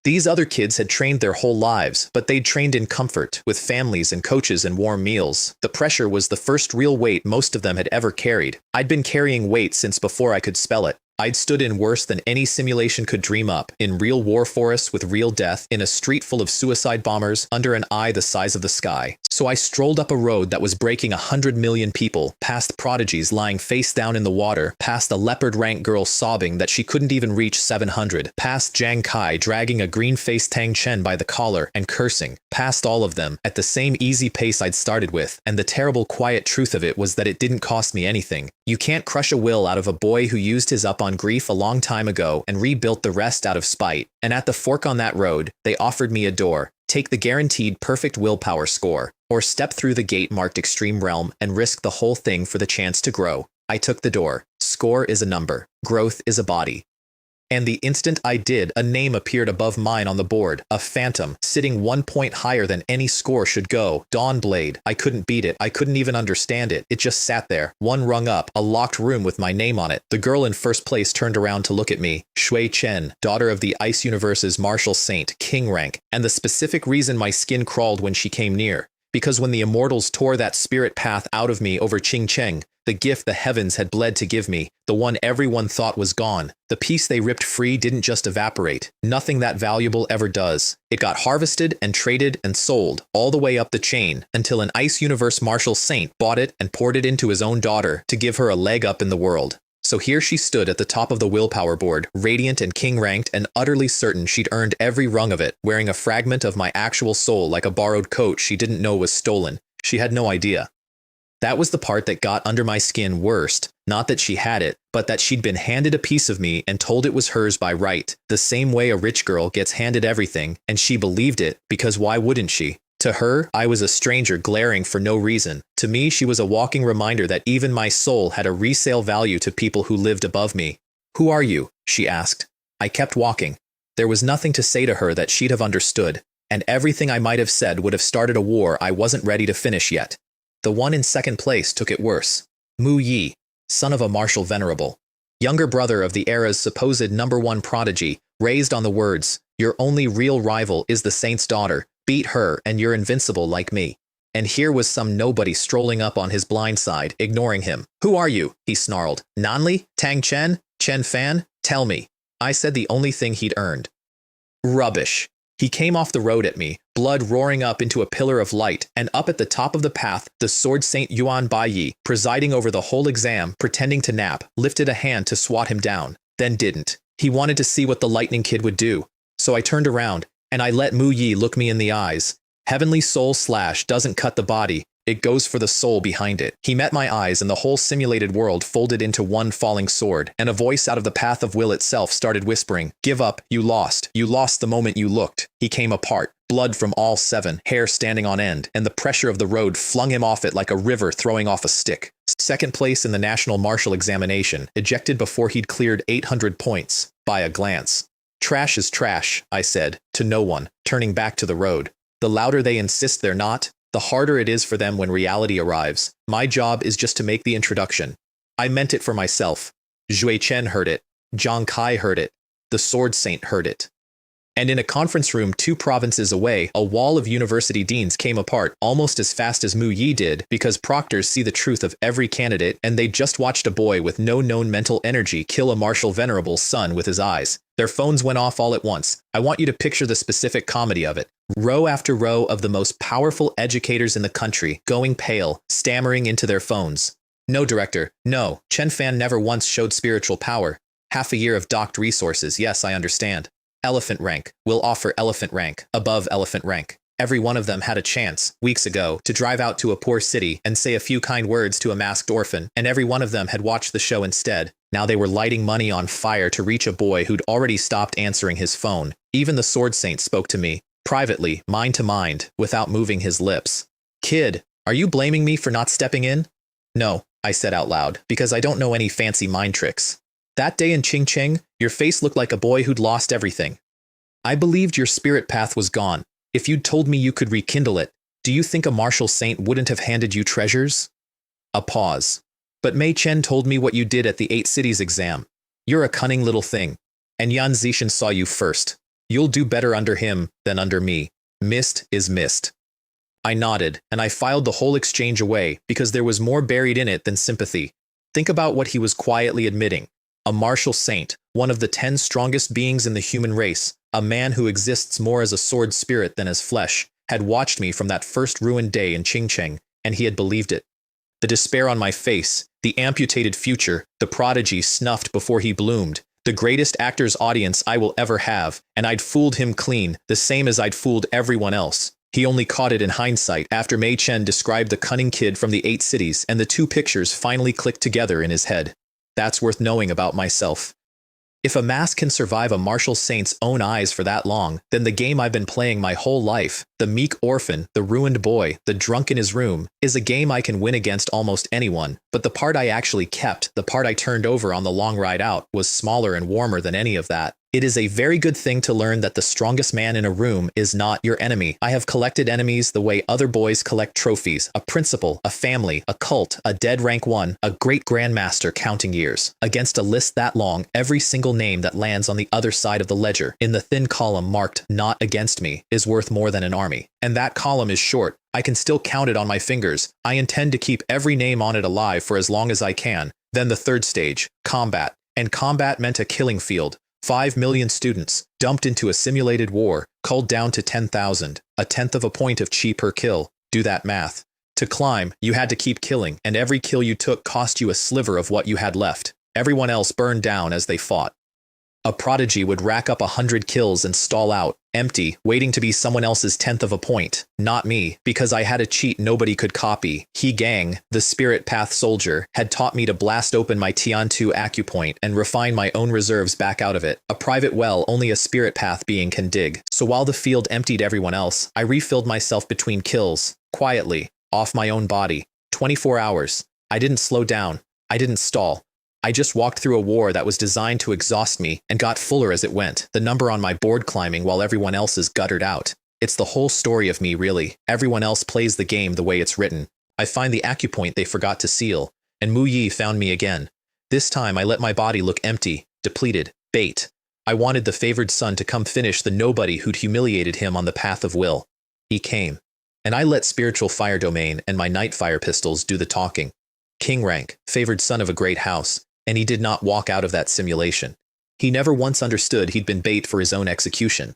These other kids had trained their whole lives, but they'd trained in comfort, with families and coaches and warm meals. The pressure was the first real weight most of them had ever carried. I'd been carrying weight since before I could spell it. I'd stood in worse than any simulation could dream up, in real war forests with real death, in a street full of suicide bombers, under an eye the size of the sky. So I strolled up a road that was breaking 100 million people, past prodigies lying face down in the water, past a leopard rank girl sobbing that she couldn't even reach 700, past Jiang Kai dragging a green-faced Tang Chen by the collar and cursing, past all of them, at the same easy pace I'd started with, and the terrible quiet truth of it was that it didn't cost me anything. You can't crush a will out of a boy who used his up on grief a long time ago and rebuilt the rest out of spite. And at the fork on that road, they offered me a door. Take the guaranteed perfect willpower score, or step through the gate marked Extreme Realm and risk the whole thing for the chance to grow. I took the door. Score is a number. Growth is a body. And the instant I did, a name appeared above mine on the board, a phantom, sitting 1 point higher than any score should go. Dawnblade. I couldn't beat it. I couldn't even understand it. It just sat there, one rung up, a locked room with my name on it. The girl in first place turned around to look at me. Shui Chen, daughter of the Ice Universe's martial saint, king rank. And the specific reason my skin crawled when she came near. Because when the immortals tore that spirit path out of me over Qing Cheng, the gift the heavens had bled to give me, the one everyone thought was gone, the piece they ripped free didn't just evaporate. Nothing that valuable ever does. It got harvested and traded and sold, all the way up the chain, until an Ice Universe martial saint bought it and poured it into his own daughter to give her a leg up in the world. So here she stood at the top of the willpower board, radiant and king-ranked and utterly certain she'd earned every rung of it, wearing a fragment of my actual soul like a borrowed coat she didn't know was stolen. She had no idea. That was the part that got under my skin worst. Not that she had it, but that she'd been handed a piece of me and told it was hers by right, the same way a rich girl gets handed everything, and she believed it, because why wouldn't she? To her, I was a stranger glaring for no reason. To me, she was a walking reminder that even my soul had a resale value to people who lived above me. "Who are you?" she asked. I kept walking. There was nothing to say to her that she'd have understood, and everything I might have said would have started a war I wasn't ready to finish yet. The one in second place took it worse. Mu Yi, son of a martial venerable, younger brother of the era's supposed #1 prodigy, raised on the words, "Your only real rival is the saint's daughter. Beat her and you're invincible like me." And here was some nobody strolling up on his blind side, ignoring him. "Who are you?" he snarled. "Nanli? Tang Chen? Chen Fan? Tell me." I said the only thing he'd earned. Rubbish. He came off the road at me, blood roaring up into a pillar of light, and up at the top of the path, the sword saint Yuan Baiyi, presiding over the whole exam, pretending to nap, lifted a hand to swat him down, then didn't. He wanted to see what the lightning kid would do. So I turned around, and I let Mu Yi look me in the eyes. Heavenly soul slash doesn't cut the body, it goes for the soul behind it. He met my eyes and the whole simulated world folded into one falling sword, and a voice out of the path of will itself started whispering, "Give up, you lost the moment you looked." He came apart, blood from all 7, hair standing on end, and the pressure of the road flung him off it like a river throwing off a stick. Second place in the national martial examination, ejected before he'd cleared 800 points, by a glance. "Trash is trash," I said, to no one, turning back to the road. The louder they insist they're not, the harder it is for them when reality arrives. My job is just to make the introduction. I meant it for myself. Zhui Chen heard it. Zhang Kai heard it. The Sword Saint heard it. And in a conference room 2 provinces away, a wall of university deans came apart almost as fast as Mu Yi did, because proctors see the truth of every candidate, and they just watched a boy with no known mental energy kill a martial venerable's son with his eyes. Their phones went off all at once. I want you to picture the specific comedy of it. Row after row of the most powerful educators in the country, going pale, stammering into their phones. "No, director, no. Chen Fan never once showed spiritual power. Half a year of docked resources, yes, I understand. Elephant rank, we'll offer elephant rank, above elephant rank." Every one of them had a chance, weeks ago, to drive out to a poor city and say a few kind words to a masked orphan, and every one of them had watched the show instead. Now they were lighting money on fire to reach a boy who'd already stopped answering his phone. Even the Sword Saint spoke to me, privately, mind to mind, without moving his lips. "Kid, are you blaming me for not stepping in?" "No," I said out loud, "because I don't know any fancy mind tricks. That day in Qing Cheng, your face looked like a boy who'd lost everything. I believed your spirit path was gone. If you'd told me you could rekindle it, do you think a martial saint wouldn't have handed you treasures?" A pause. "But Mei Chen told me what you did at the 8 cities exam. You're a cunning little thing. And Yan Zishan saw you first. You'll do better under him than under me. Missed is missed." I nodded, and I filed the whole exchange away, because there was more buried in it than sympathy. Think about what he was quietly admitting. A martial saint, one of the 10 strongest beings in the human race, a man who exists more as a sword spirit than as flesh, had watched me from that first ruined day in Qing Cheng, and he had believed it. The despair on my face, the amputated future, the prodigy snuffed before he bloomed, the greatest actor's audience I will ever have, and I'd fooled him clean, the same as I'd fooled everyone else. He only caught it in hindsight after Mei Chen described the cunning kid from the 8 cities, and the 2 pictures finally clicked together in his head. That's worth knowing about myself. If a mask can survive a martial saint's own eyes for that long, then the game I've been playing my whole life, the meek orphan, the ruined boy, the drunk in his room, is a game I can win against almost anyone. But the part I actually kept, the part I turned over on the long ride out, was smaller and warmer than any of that. It is a very good thing to learn that the strongest man in a room is not your enemy. I have collected enemies the way other boys collect trophies, a principal, a family, a cult, a dead rank 1, a great grandmaster counting years. Against a list that long, every single name that lands on the other side of the ledger, in the thin column marked "Not Against Me," is worth more than an army. And that column is short. I can still count it on my fingers. I intend to keep every name on it alive for as long as I can. Then the third stage, combat. And combat meant a killing field. 5 million students, dumped into a simulated war, culled down to 10,000, a tenth of a point of chi per kill. Do that math. To climb, you had to keep killing, and every kill you took cost you a sliver of what you had left. Everyone else burned down as they fought. A prodigy would rack up 100 kills and stall out, empty, waiting to be someone else's tenth of a point. Not me, because I had a cheat nobody could copy. He Gang, the spirit path soldier, had taught me to blast open my Tian 2 acupoint and refine my own reserves back out of it. A private well only a spirit path being can dig. So while the field emptied everyone else, I refilled myself between kills, quietly, off my own body. 24 hours. I didn't slow down. I didn't stall. I just walked through a war that was designed to exhaust me and got fuller as it went, the number on my board climbing while everyone else is guttered out. It's the whole story of me, really. Everyone else plays the game the way it's written. I find the acupoint they forgot to seal, and Mu Yi found me again. This time I let my body look empty, depleted, bait. I wanted the favored son to come finish the nobody who'd humiliated him on the path of will. He came. And I let spiritual fire domain and my night fire pistols do the talking. King rank, favored son of a great house. And he did not walk out of that simulation. He never once understood he'd been bait for his own execution.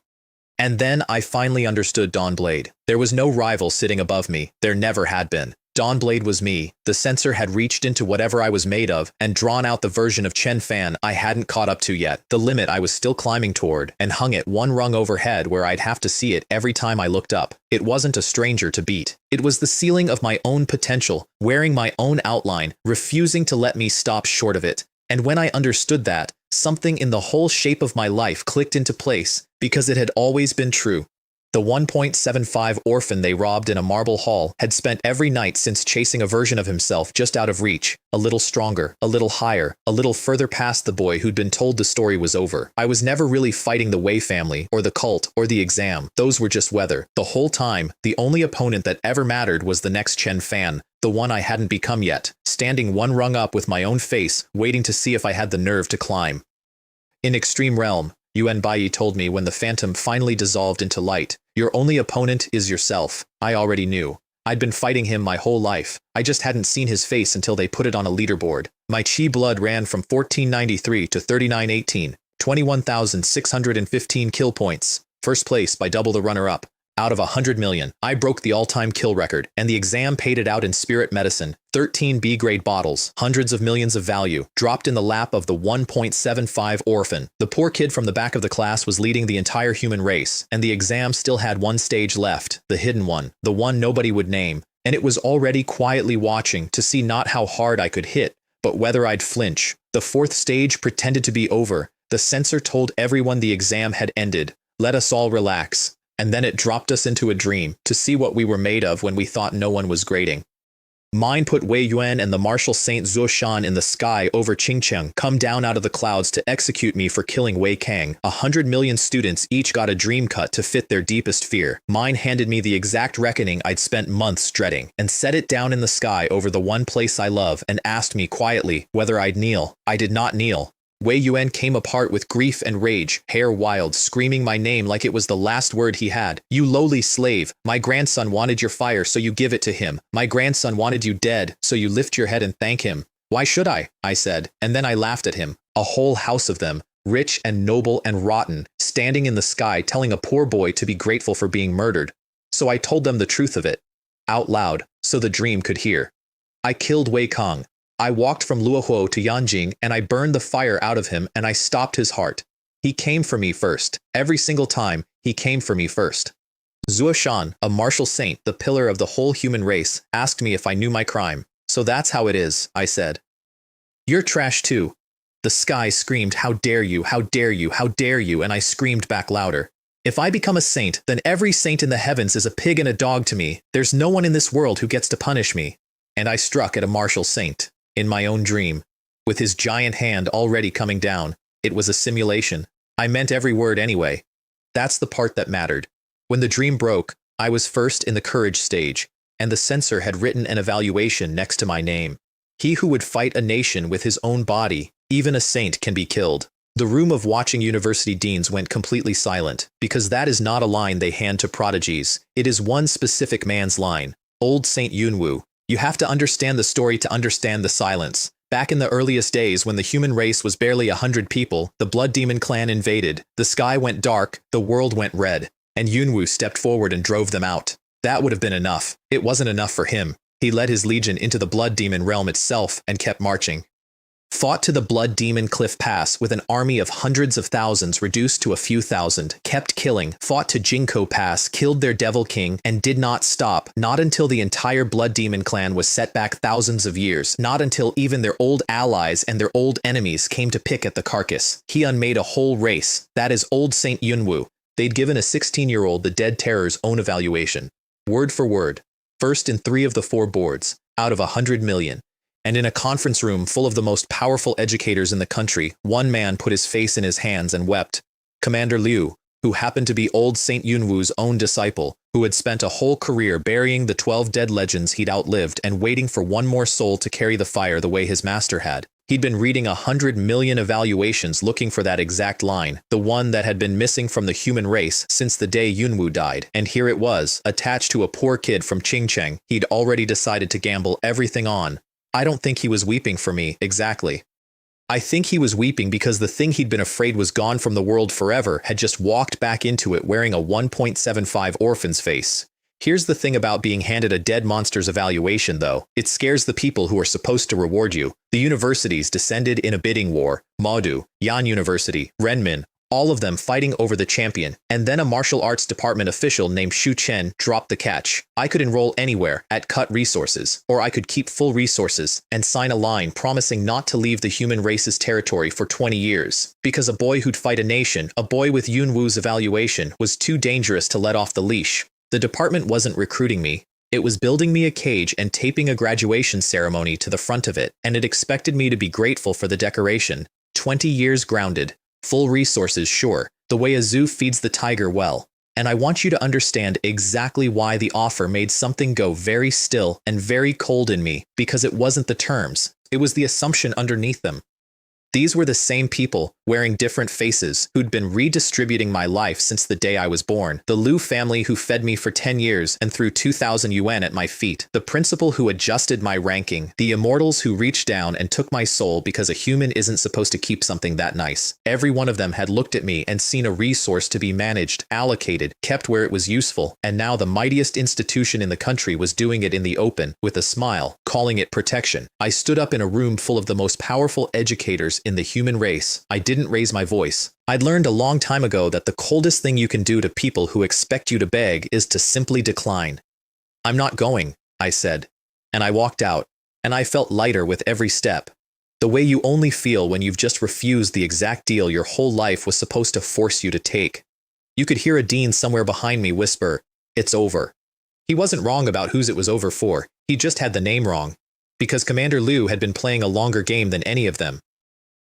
And then I finally understood Dawnblade. There was no rival sitting above me. There never had been. Dawnblade was me. The sensor had reached into whatever I was made of and drawn out the version of Chen Fan I hadn't caught up to yet, the limit I was still climbing toward, and hung it one rung overhead where I'd have to see it every time I looked up. It wasn't a stranger to beat. It was the ceiling of my own potential, wearing my own outline, refusing to let me stop short of it. And when I understood that, something in the whole shape of my life clicked into place, because it had always been true. The 1.75 orphan they robbed in a marble hall had spent every night since chasing a version of himself just out of reach, a little stronger, a little higher, a little further past the boy who'd been told the story was over. I was never really fighting the Wei family, or the cult, or the exam. Those were just weather. The whole time, the only opponent that ever mattered was the next Chen Fan, the one I hadn't become yet, standing one rung up with my own face, waiting to see if I had the nerve to climb. In Extreme Realm, Yuan Baiyi told me when the phantom finally dissolved into light, your only opponent is yourself. I already knew. I'd been fighting him my whole life. I just hadn't seen his face until they put it on a leaderboard. My chi blood ran from 1493 to 3918, 21,615 kill points. First place by double the runner-up. Out of 100 million, I broke the all-time kill record, and the exam paid it out in spirit medicine. 13 B-grade bottles, hundreds of millions of value, dropped in the lap of the 1.75 orphan. The poor kid from the back of the class was leading the entire human race, and the exam still had one stage left, the hidden one, the one nobody would name, and it was already quietly watching to see not how hard I could hit, but whether I'd flinch. The fourth stage pretended to be over. The censor told everyone the exam had ended. Let us all relax. And then it dropped us into a dream to see what we were made of when we thought no one was grading. Mine put Wei Yuan and the martial Saint Zuo Shan in the sky over Qingcheng, come down out of the clouds to execute me for killing Wei Kang. 100 million students each got a dream cut to fit their deepest fear. Mine handed me the exact reckoning I'd spent months dreading, and set it down in the sky over the one place I love, and asked me quietly whether I'd kneel. I did not kneel. Wei Yuan came apart with grief and rage, hair wild, screaming my name like it was the last word he had. You lowly slave, my grandson wanted your fire, so you give it to him. My grandson wanted you dead, so you lift your head and thank him. Why should I said, and then I laughed at him. A whole house of them, rich and noble and rotten, standing in the sky telling a poor boy to be grateful for being murdered. So I told them the truth of it, out loud, so the dream could hear. I killed Wei Kang. I walked from Luohuo to Yanjing, and I burned the fire out of him, and I stopped his heart. He came for me first. Every single time, he came for me first. Zuo Shan, a martial saint, the pillar of the whole human race, asked me if I knew my crime. So that's how it is, I said. You're trash too. The sky screamed, "How dare you, how dare you, how dare you," and I screamed back louder. If I become a saint, then every saint in the heavens is a pig and a dog to me. There's no one in this world who gets to punish me. And I struck at a martial saint, in my own dream, with his giant hand already coming down. It was a simulation. I meant every word anyway. That's the part that mattered. When the dream broke, I was first in the courage stage, and the censor had written an evaluation next to my name. He who would fight a nation with his own body, even a saint, can be killed. The room of watching university deans went completely silent, because that is not a line they hand to prodigies. It is one specific man's line. Old Saint Yunwu. You have to understand the story to understand the silence. Back in the earliest days when the human race was barely 100 people, the Blood Demon clan invaded. The sky went dark, the world went red, and Yunwu stepped forward and drove them out. That would have been enough. It wasn't enough for him. He led his legion into the Blood Demon realm itself and kept marching. Fought to the Blood Demon Cliff Pass with an army of hundreds of thousands reduced to a few thousand, kept killing, fought to Jinko Pass, killed their Devil King, and did not stop, not until the entire Blood Demon clan was set back thousands of years, not until even their old allies and their old enemies came to pick at the carcass. He unmade a whole race. That is Old Saint Yunwu. They'd given a 16-year-old the Dead Terror's own evaluation. Word for word. First in 3 of the 4 boards, out of 100 million. And in a conference room full of the most powerful educators in the country, one man put his face in his hands and wept. Commander Liu, who happened to be old Saint Yunwu's own disciple, who had spent a whole career burying the 12 dead legends he'd outlived and waiting for one more soul to carry the fire the way his master had. He'd been reading 100 million evaluations looking for that exact line, the one that had been missing from the human race since the day Yunwu died. And here it was, attached to a poor kid from Qingcheng he'd already decided to gamble everything on. I don't think he was weeping for me, exactly. I think he was weeping because the thing he'd been afraid was gone from the world forever had just walked back into it wearing a 1.75 orphan's face. Here's the thing about being handed a dead monster's evaluation, though. It scares the people who are supposed to reward you. The universities descended in a bidding war. Modu, Yan University, Renmin, all of them fighting over the champion, and then a martial arts department official named Xu Chen dropped the catch. I could enroll anywhere at cut resources, or I could keep full resources and sign a line promising not to leave the human race's territory for 20 years. Because a boy who'd fight a nation, a boy with Yunwu's evaluation, was too dangerous to let off the leash. The department wasn't recruiting me. It was building me a cage and taping a graduation ceremony to the front of it, and it expected me to be grateful for the decoration. 20 years grounded. Full resources, sure, the way a zoo feeds the tiger well. And I want you to understand exactly why the offer made something go very still and very cold in me, because it wasn't the terms, it was the assumption underneath them. These were the same people, wearing different faces, who'd been redistributing my life since the day I was born. The Liu family who fed me for 10 years and threw 2,000 yuan at my feet. The principal who adjusted my ranking. The immortals who reached down and took my soul because a human isn't supposed to keep something that nice. Every one of them had looked at me and seen a resource to be managed, allocated, kept where it was useful, and now the mightiest institution in the country was doing it in the open, with a smile, calling it protection. I stood up in a room full of the most powerful educators in the human race. I didn't raise my voice. I'd learned a long time ago that the coldest thing you can do to people who expect you to beg is to simply decline. "I'm not going," I said. And I walked out, and I felt lighter with every step. The way you only feel when you've just refused the exact deal your whole life was supposed to force you to take. You could hear a dean somewhere behind me whisper, "It's over." He wasn't wrong about whose it was over for. He just had the name wrong. Because Commander Liu had been playing a longer game than any of them.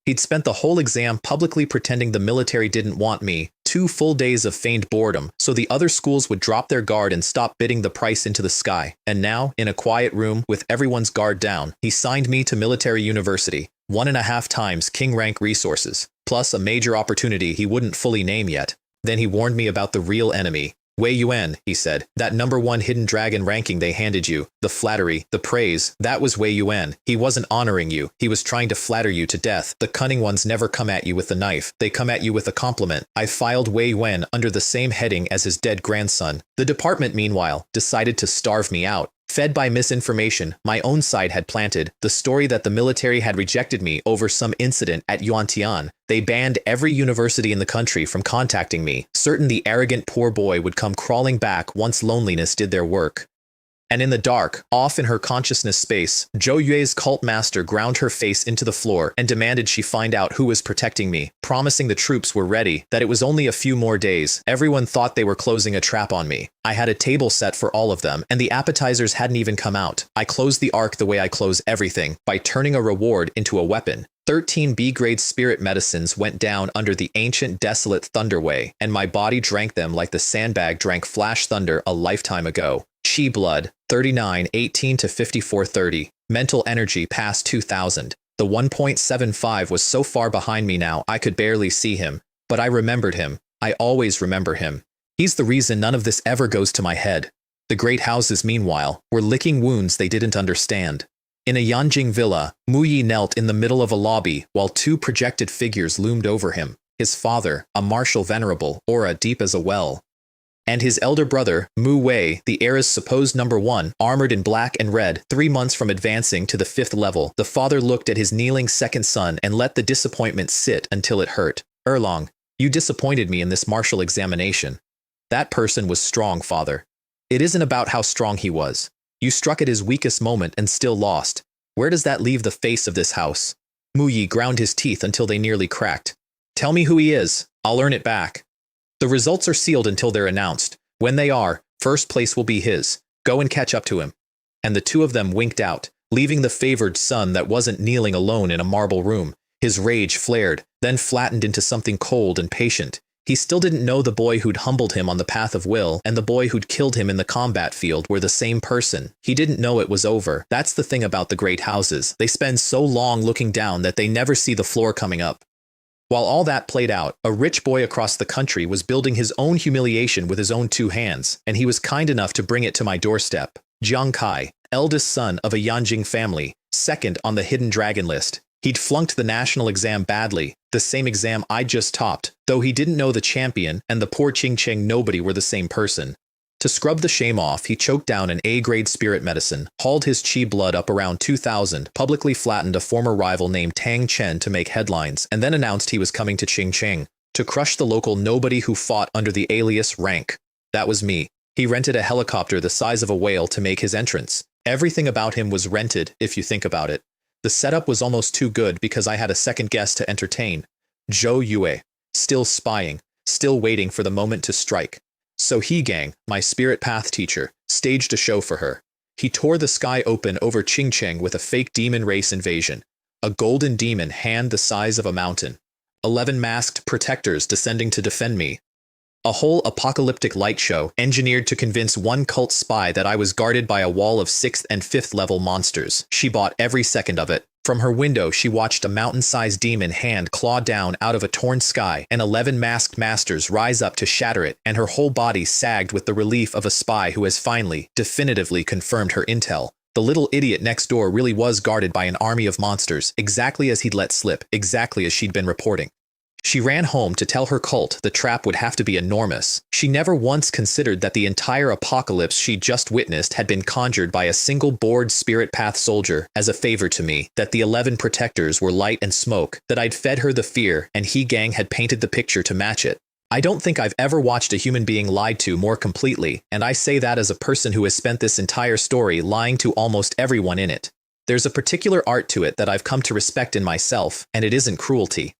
He'd spent the whole exam publicly pretending the military didn't want me, 2 full days of feigned boredom, so the other schools would drop their guard and stop bidding the price into the sky. And now, in a quiet room with everyone's guard down, he signed me to military university, 1.5 times king rank resources, plus a major opportunity he wouldn't fully name yet. Then he warned me about the real enemy. "Wei Yuan," he said, "that #1 hidden dragon ranking they handed you, the flattery, the praise, that was Wei Yuan. He wasn't honoring you, he was trying to flatter you to death. The cunning ones never come at you with the knife, they come at you with a compliment." I filed Wei Yuan under the same heading as his dead grandson. The department, meanwhile, decided to starve me out. Fed by misinformation my own side had planted, the story that the military had rejected me over some incident at Yuantian. They banned every university in the country from contacting me, certain the arrogant poor boy would come crawling back once loneliness did their work. And in the dark, off in her consciousness space, Zhou Yue's cult master ground her face into the floor and demanded she find out who was protecting me, promising the troops were ready, that it was only a few more days. Everyone thought they were closing a trap on me. I had a table set for all of them, and the appetizers hadn't even come out. I closed the arc the way I close everything, by turning a reward into a weapon. 13 B-grade spirit medicines went down under the ancient desolate thunderway, and my body drank them like the sandbag drank flash thunder a lifetime ago. Chi blood, 3918 to 5430. Mental energy past 2000. The 1.75 was so far behind me now I could barely see him, but I remembered him. I always remember him. He's the reason none of this ever goes to my head. The great houses, meanwhile, were licking wounds they didn't understand. In a Yanjing villa, Mu Yi knelt in the middle of a lobby while two projected figures loomed over him. His father, a martial venerable, aura deep as a well. And his elder brother, Mu Wei, the era's supposed number one, armored in black and red. 3 months from advancing to the 5th level, the father looked at his kneeling second son and let the disappointment sit until it hurt. Erlong, you disappointed me in this martial examination. That person was strong, father. It isn't about how strong he was. You struck at his weakest moment and still lost. Where does that leave the face of this house? Mu Yi ground his teeth until they nearly cracked. Tell me who he is. I'll earn it back. The results are sealed until they're announced. When they are, first place will be his. Go and catch up to him. And the two of them winked out, leaving the favored son that wasn't kneeling alone in a marble room. His rage flared, then flattened into something cold and patient. He still didn't know the boy who'd humbled him on the path of will and the boy who'd killed him in the combat field were the same person. He didn't know it was over. That's the thing about the great houses. They spend so long looking down that they never see the floor coming up. While all that played out, a rich boy across the country was building his own humiliation with his own 2 hands, and he was kind enough to bring it to my doorstep. Jiang Kai, eldest son of a Yanjing family, second on the hidden dragon list. He'd flunked the national exam badly, the same exam I just topped, though he didn't know the champion and the poor Ching Cheng nobody were the same person. To scrub the shame off, he choked down an A-grade spirit medicine, hauled his chi blood up around 2,000, publicly flattened a former rival named Tang Chen to make headlines, and then announced he was coming to Ching Cheng to crush the local nobody who fought under the alias Rank. That was me. He rented a helicopter the size of a whale to make his entrance. Everything about him was rented, if you think about it. The setup was almost too good because I had a second guest to entertain. Zhou Yue. Still spying, still waiting for the moment to strike. So he gang, my spirit path teacher, staged a show for her. He tore the sky open over Ching Cheng with a fake demon race invasion. A golden demon hand the size of a mountain. 11 masked protectors descending to defend me. A whole apocalyptic light show engineered to convince one cult spy that I was guarded by a wall of 6th and 5th level monsters. She bought every second of it. From her window, she watched a mountain-sized demon hand claw down out of a torn sky and 11 masked masters rise up to shatter it, and her whole body sagged with the relief of a spy who has finally, definitively confirmed her intel. The little idiot next door really was guarded by an army of monsters, exactly as he'd let slip, exactly as she'd been reporting. She ran home to tell her cult the trap would have to be enormous. She never once considered that the entire apocalypse she'd just witnessed had been conjured by a single bored spirit path soldier as a favor to me, that the 11 protectors were light and smoke, that I'd fed her the fear, and he gang had painted the picture to match it. I don't think I've ever watched a human being lied to more completely, and I say that as a person who has spent this entire story lying to almost everyone in it. There's a particular art to it that I've come to respect in myself, and it isn't cruelty.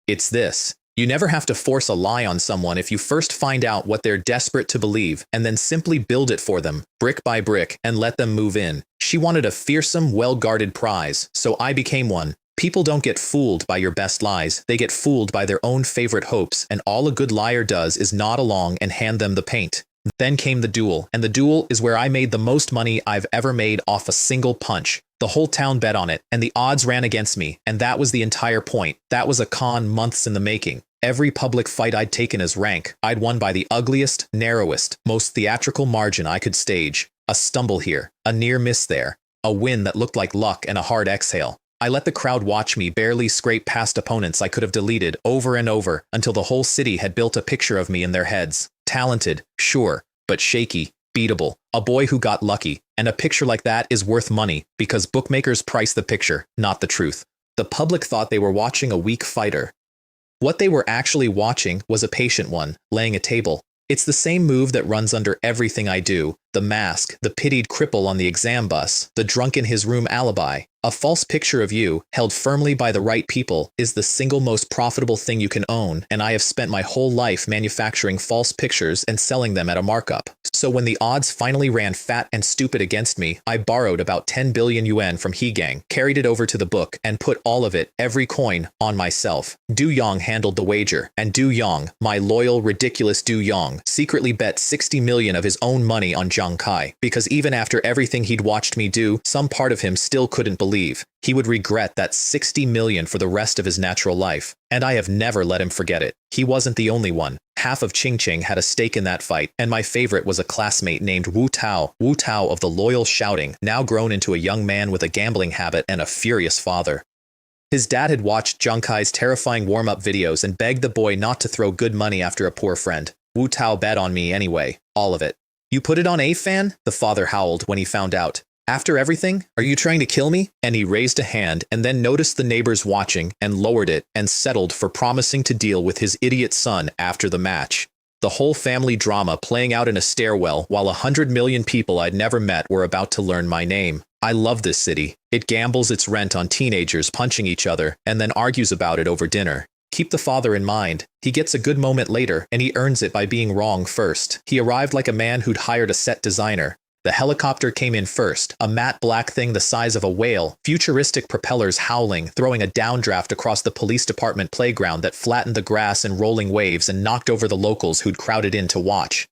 It's this. You never have to force a lie on someone if you first find out what they're desperate to believe, and then simply build it for them, brick by brick, and let them move in. She wanted a fearsome, well-guarded prize, so I became one. People don't get fooled by your best lies, they get fooled by their own favorite hopes, and all a good liar does is nod along and hand them the paint. Then came the duel, and the duel is where I made the most money I've ever made off a single punch. The whole town bet on it, and the odds ran against me, and that was the entire point. That was a con months in the making. Every public fight I'd taken as rank, I'd won by the ugliest, narrowest, most theatrical margin I could stage. A stumble here, a near miss there, a win that looked like luck and a hard exhale. I let the crowd watch me barely scrape past opponents I could have deleted over and over until the whole city had built a picture of me in their heads. Talented, sure, but shaky, beatable, a boy who got lucky, and a picture like that is worth money because bookmakers price the picture, not the truth. The public thought they were watching a weak fighter. What they were actually watching was a patient one, laying a table. It's the same move that runs under everything I do. The mask, the pitied cripple on the exam bus, the drunk in his room alibi. A false picture of you, held firmly by the right people, is the single most profitable thing you can own, and I have spent my whole life manufacturing false pictures and selling them at a markup. So when the odds finally ran fat and stupid against me, I borrowed about 10 billion yuan from Hegang, carried it over to the book, and put all of it, every coin, on myself. Du Yong handled the wager, and Du Yong, my loyal, ridiculous Du Yong, secretly bet 60 million of his own money on Zhang Kai, because even after everything he'd watched me do, some part of him still couldn't believe. He would regret that 60 million for the rest of his natural life, and I have never let him forget it. He wasn't the only one. Half of Qingqing had a stake in that fight, and my favorite was a classmate named Wu Tao of the loyal shouting, now grown into a young man with a gambling habit and a furious father. His dad had watched Zhang Kai's terrifying warm-up videos and begged the boy not to throw good money after a poor friend. Wu Tao bet on me anyway, all of it. "You put it on a fan?" the father howled when he found out. "After everything? Are you trying to kill me?" And he raised a hand and then noticed the neighbors watching and lowered it and settled for promising to deal with his idiot son after the match. The whole family drama playing out in a stairwell while 100 million people I'd never met were about to learn my name. I love this city. It gambles its rent on teenagers punching each other and then argues about it over dinner. Keep the father in mind. He gets a good moment later and he earns it by being wrong first. He arrived like a man who'd hired a set designer. The helicopter came in first, a matte black thing the size of a whale, futuristic propellers howling, throwing a downdraft across the police department playground that flattened the grass in rolling waves and knocked over the locals who'd crowded in to watch.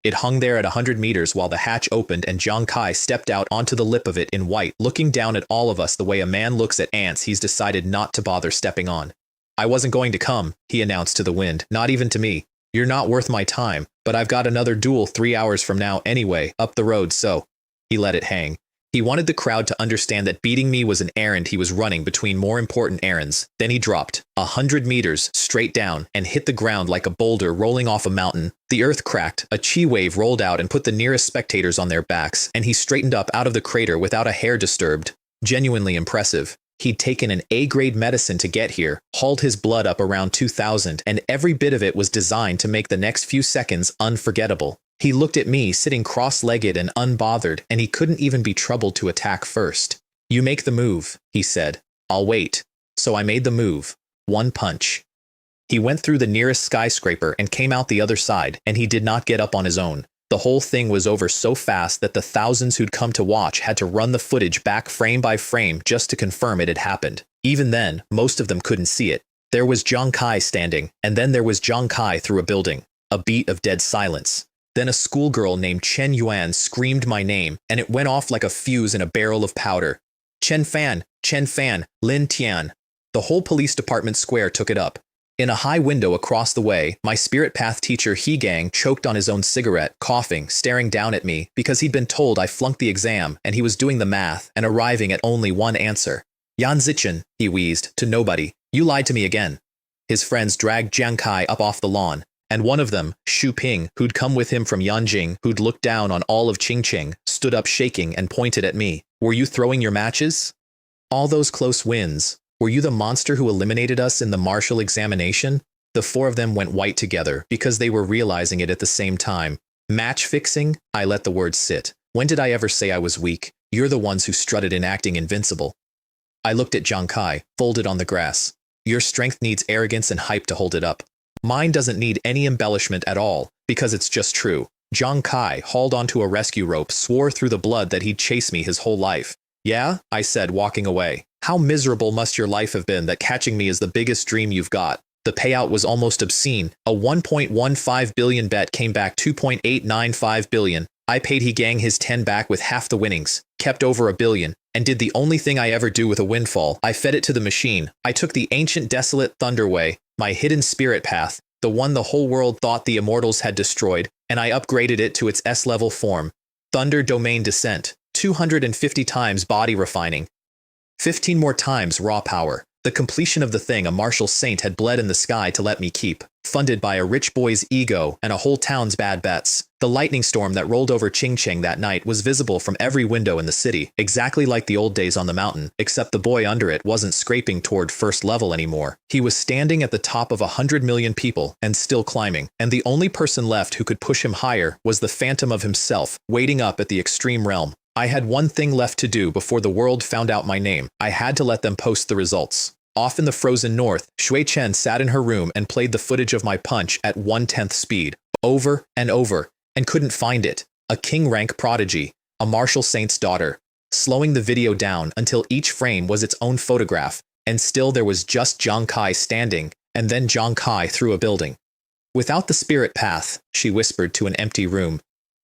It hung there at 100 meters while the hatch opened and Zhang Kai stepped out onto the lip of it in white, looking down at all of us the way a man looks at ants he's decided not to bother stepping on. "I wasn't going to come," he announced to the wind, "not even to me. You're not worth my time, but I've got another duel 3 hours from now anyway, up the road, so." He let it hang. He wanted the crowd to understand that beating me was an errand he was running between more important errands. Then he dropped 100 meters straight down and hit the ground like a boulder rolling off a mountain. The earth cracked, a chi wave rolled out and put the nearest spectators on their backs, and he straightened up out of the crater without a hair disturbed. Genuinely impressive. He'd taken an A-grade medicine to get here, hauled his blood up around 2000, and every bit of it was designed to make the next few seconds unforgettable. He looked at me sitting cross-legged and unbothered, and he couldn't even be troubled to attack first. "You make the move," he said. "I'll wait." So I made the move. One punch. He went through the nearest skyscraper and came out the other side, and he did not get up on his own. The whole thing was over so fast that the thousands who'd come to watch had to run the footage back frame by frame just to confirm it had happened. Even then, most of them couldn't see it. There was Zhang Kai standing, and then there was Zhang Kai through a building. A beat of dead silence. Then a schoolgirl named Chen Yuan screamed my name, and it went off like a fuse in a barrel of powder. Chen Fan, Lin Tian." The whole police department square took it up. In a high window across the way, my spirit path teacher Hegang choked on his own cigarette, coughing, staring down at me, because he'd been told I flunked the exam, and he was doing the math and arriving at only one answer. "Yan Zichen," he wheezed, to nobody, "you lied to me again." His friends dragged Zhang Kai up off the lawn, and one of them, Xu Ping, who'd come with him from Yanjing, who'd looked down on all of Qingqing, stood up shaking and pointed at me. "Were you throwing your matches? All those close wins. Were you the monster who eliminated us in the martial examination?" The four of them went white together because they were realizing it at the same time. "Match fixing?" I let the words sit. "When did I ever say I was weak? You're the ones who strutted in acting invincible." I looked at Zhang Kai, folded on the grass. "Your strength needs arrogance and hype to hold it up. Mine doesn't need any embellishment at all, because it's just true." Zhang Kai, hauled onto a rescue rope, swore through the blood that he'd chase me his whole life. "Yeah?" I said, walking away. "How miserable must your life have been that catching me is the biggest dream you've got?" The payout was almost obscene. A 1.15 billion bet came back 2.895 billion. I paid Hegang his 10 back with half the winnings, kept over $1 billion, and did the only thing I ever do with a windfall. I fed it to the machine. I took the ancient desolate Thunderway, my hidden spirit path, the one the whole world thought the immortals had destroyed, and I upgraded it to its S-level form. Thunder Domain Descent, 250 times body refining, 15 more times raw power. The completion of the thing a martial saint had bled in the sky to let me keep, funded by a rich boy's ego and a whole town's bad bets. The lightning storm that rolled over Qingcheng that night was visible from every window in the city, exactly like the old days on the mountain, except the boy under it wasn't scraping toward first level anymore. He was standing at the top of 100 million people and still climbing, and the only person left who could push him higher was the phantom of himself, waiting up at the extreme realm. I had one thing left to do before the world found out my name. I had to let them post the results. Off in the frozen north, Shui Chen sat in her room and played the footage of my punch at 1/10 speed, over and over, and couldn't find it. A king rank prodigy, a martial saint's daughter, slowing the video down until each frame was its own photograph, and still there was just Zhang Kai standing, and then Zhang Kai through a building. Without the spirit path, she whispered to an empty room,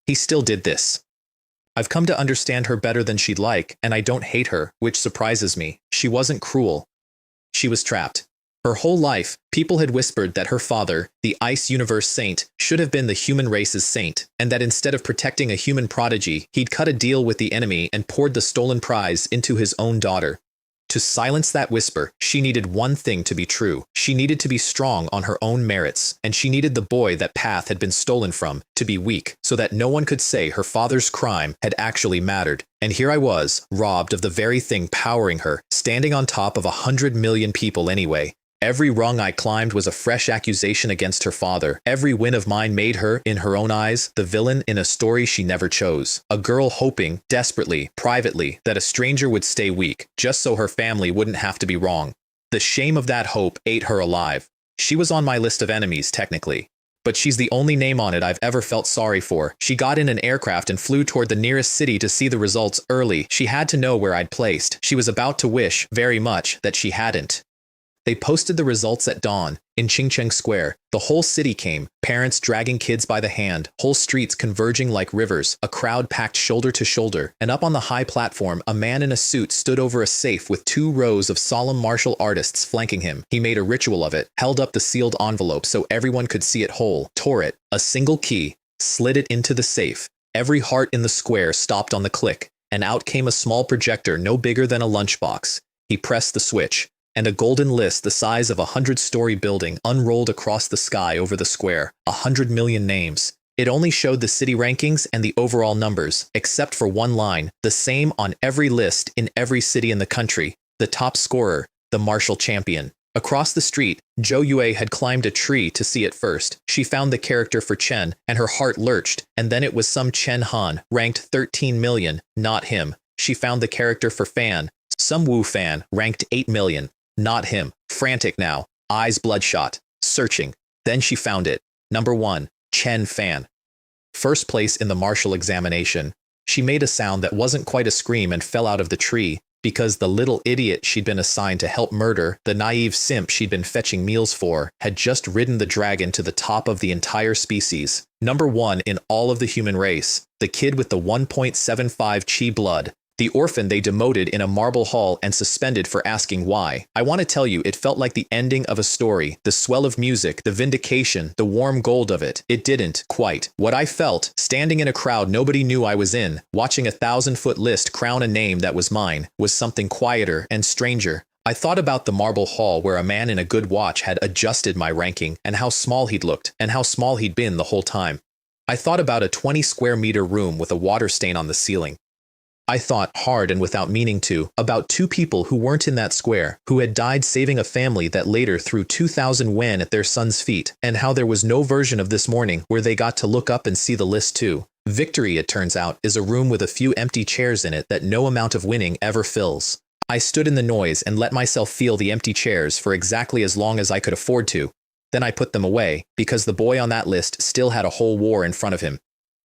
he still did this. I've come to understand her better than she'd like, and I don't hate her, which surprises me. She wasn't cruel. She was trapped. Her whole life, people had whispered that her father, the Ice Universe Saint, should have been the human race's saint, and that instead of protecting a human prodigy, he'd cut a deal with the enemy and poured the stolen prize into his own daughter. To silence that whisper, she needed one thing to be true. She needed to be strong on her own merits, and she needed the boy that path had been stolen from to be weak, so that no one could say her father's crime had actually mattered. And here I was, robbed of the very thing powering her, standing on top of 100 million people anyway. Every rung I climbed was a fresh accusation against her father. Every win of mine made her, in her own eyes, the villain in a story she never chose. A girl hoping, desperately, privately, that a stranger would stay weak, just so her family wouldn't have to be wrong. The shame of that hope ate her alive. She was on my list of enemies, technically. But she's the only name on it I've ever felt sorry for. She got in an aircraft and flew toward the nearest city to see the results early. She had to know where I'd placed. She was about to wish, very much, that she hadn't. They posted the results at dawn, in Qingcheng Square. The whole city came, parents dragging kids by the hand, whole streets converging like rivers, a crowd packed shoulder to shoulder, and up on the high platform, a man in a suit stood over a safe with 2 rows of solemn martial artists flanking him. He made a ritual of it, held up the sealed envelope so everyone could see it whole, tore it, a single key, slid it into the safe. Every heart in the square stopped on the click, and out came a small projector no bigger than a lunchbox. He pressed the switch, and a golden list the size of a 100-story building unrolled across the sky over the square, 100 million names. It only showed the city rankings and the overall numbers, except for one line, the same on every list in every city in the country, the top scorer, the martial champion. Across the street, Zhou Yue had climbed a tree to see it first. She found the character for Chen, and her heart lurched, and then it was some Chen Han, ranked 13 million, not him. She found the character for Fan, some Wu Fan, ranked 8 million. Not him. Frantic now, eyes bloodshot, searching. Then she found it. Number 1, Chen Fan. First place in the martial examination. She made a sound that wasn't quite a scream and fell out of the tree, because the little idiot she'd been assigned to help murder, the naive simp she'd been fetching meals for, had just ridden the dragon to the top of the entire species. Number 1 in all of the human race. The kid with the 1.75 chi blood. The orphan they demoted in a marble hall and suspended for asking why. I want to tell you, it felt like the ending of a story, the swell of music, the vindication, the warm gold of it. It didn't, quite. What I felt, standing in a crowd nobody knew I was in, watching a 1,000-foot list crown a name that was mine, was something quieter and stranger. I thought about the marble hall where a man in a good watch had adjusted my ranking, and how small he'd looked, and how small he'd been the whole time. I thought about a 20-square-meter room with a water stain on the ceiling. I thought, hard and without meaning to, about 2 people who weren't in that square, who had died saving a family that later threw 2,000 yuan at their son's feet, and how there was no version of this morning where they got to look up and see the list too. Victory, it turns out, is a room with a few empty chairs in it that no amount of winning ever fills. I stood in the noise and let myself feel the empty chairs for exactly as long as I could afford to. Then I put them away, because the boy on that list still had a whole war in front of him.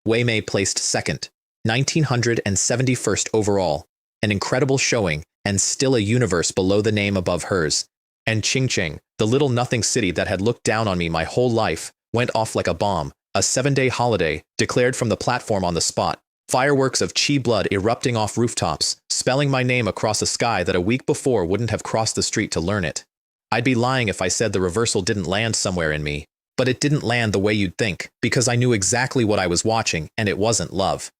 Wei Mei placed second. 1971st overall, an incredible showing, and still a universe below the name above hers. And Qingcheng, the little nothing city that had looked down on me my whole life, went off like a bomb, a 7-day holiday, declared from the platform on the spot, fireworks of chi blood erupting off rooftops, spelling my name across a sky that a week before wouldn't have crossed the street to learn it. I'd be lying if I said the reversal didn't land somewhere in me, but it didn't land the way you'd think, because I knew exactly what I was watching, and it wasn't love.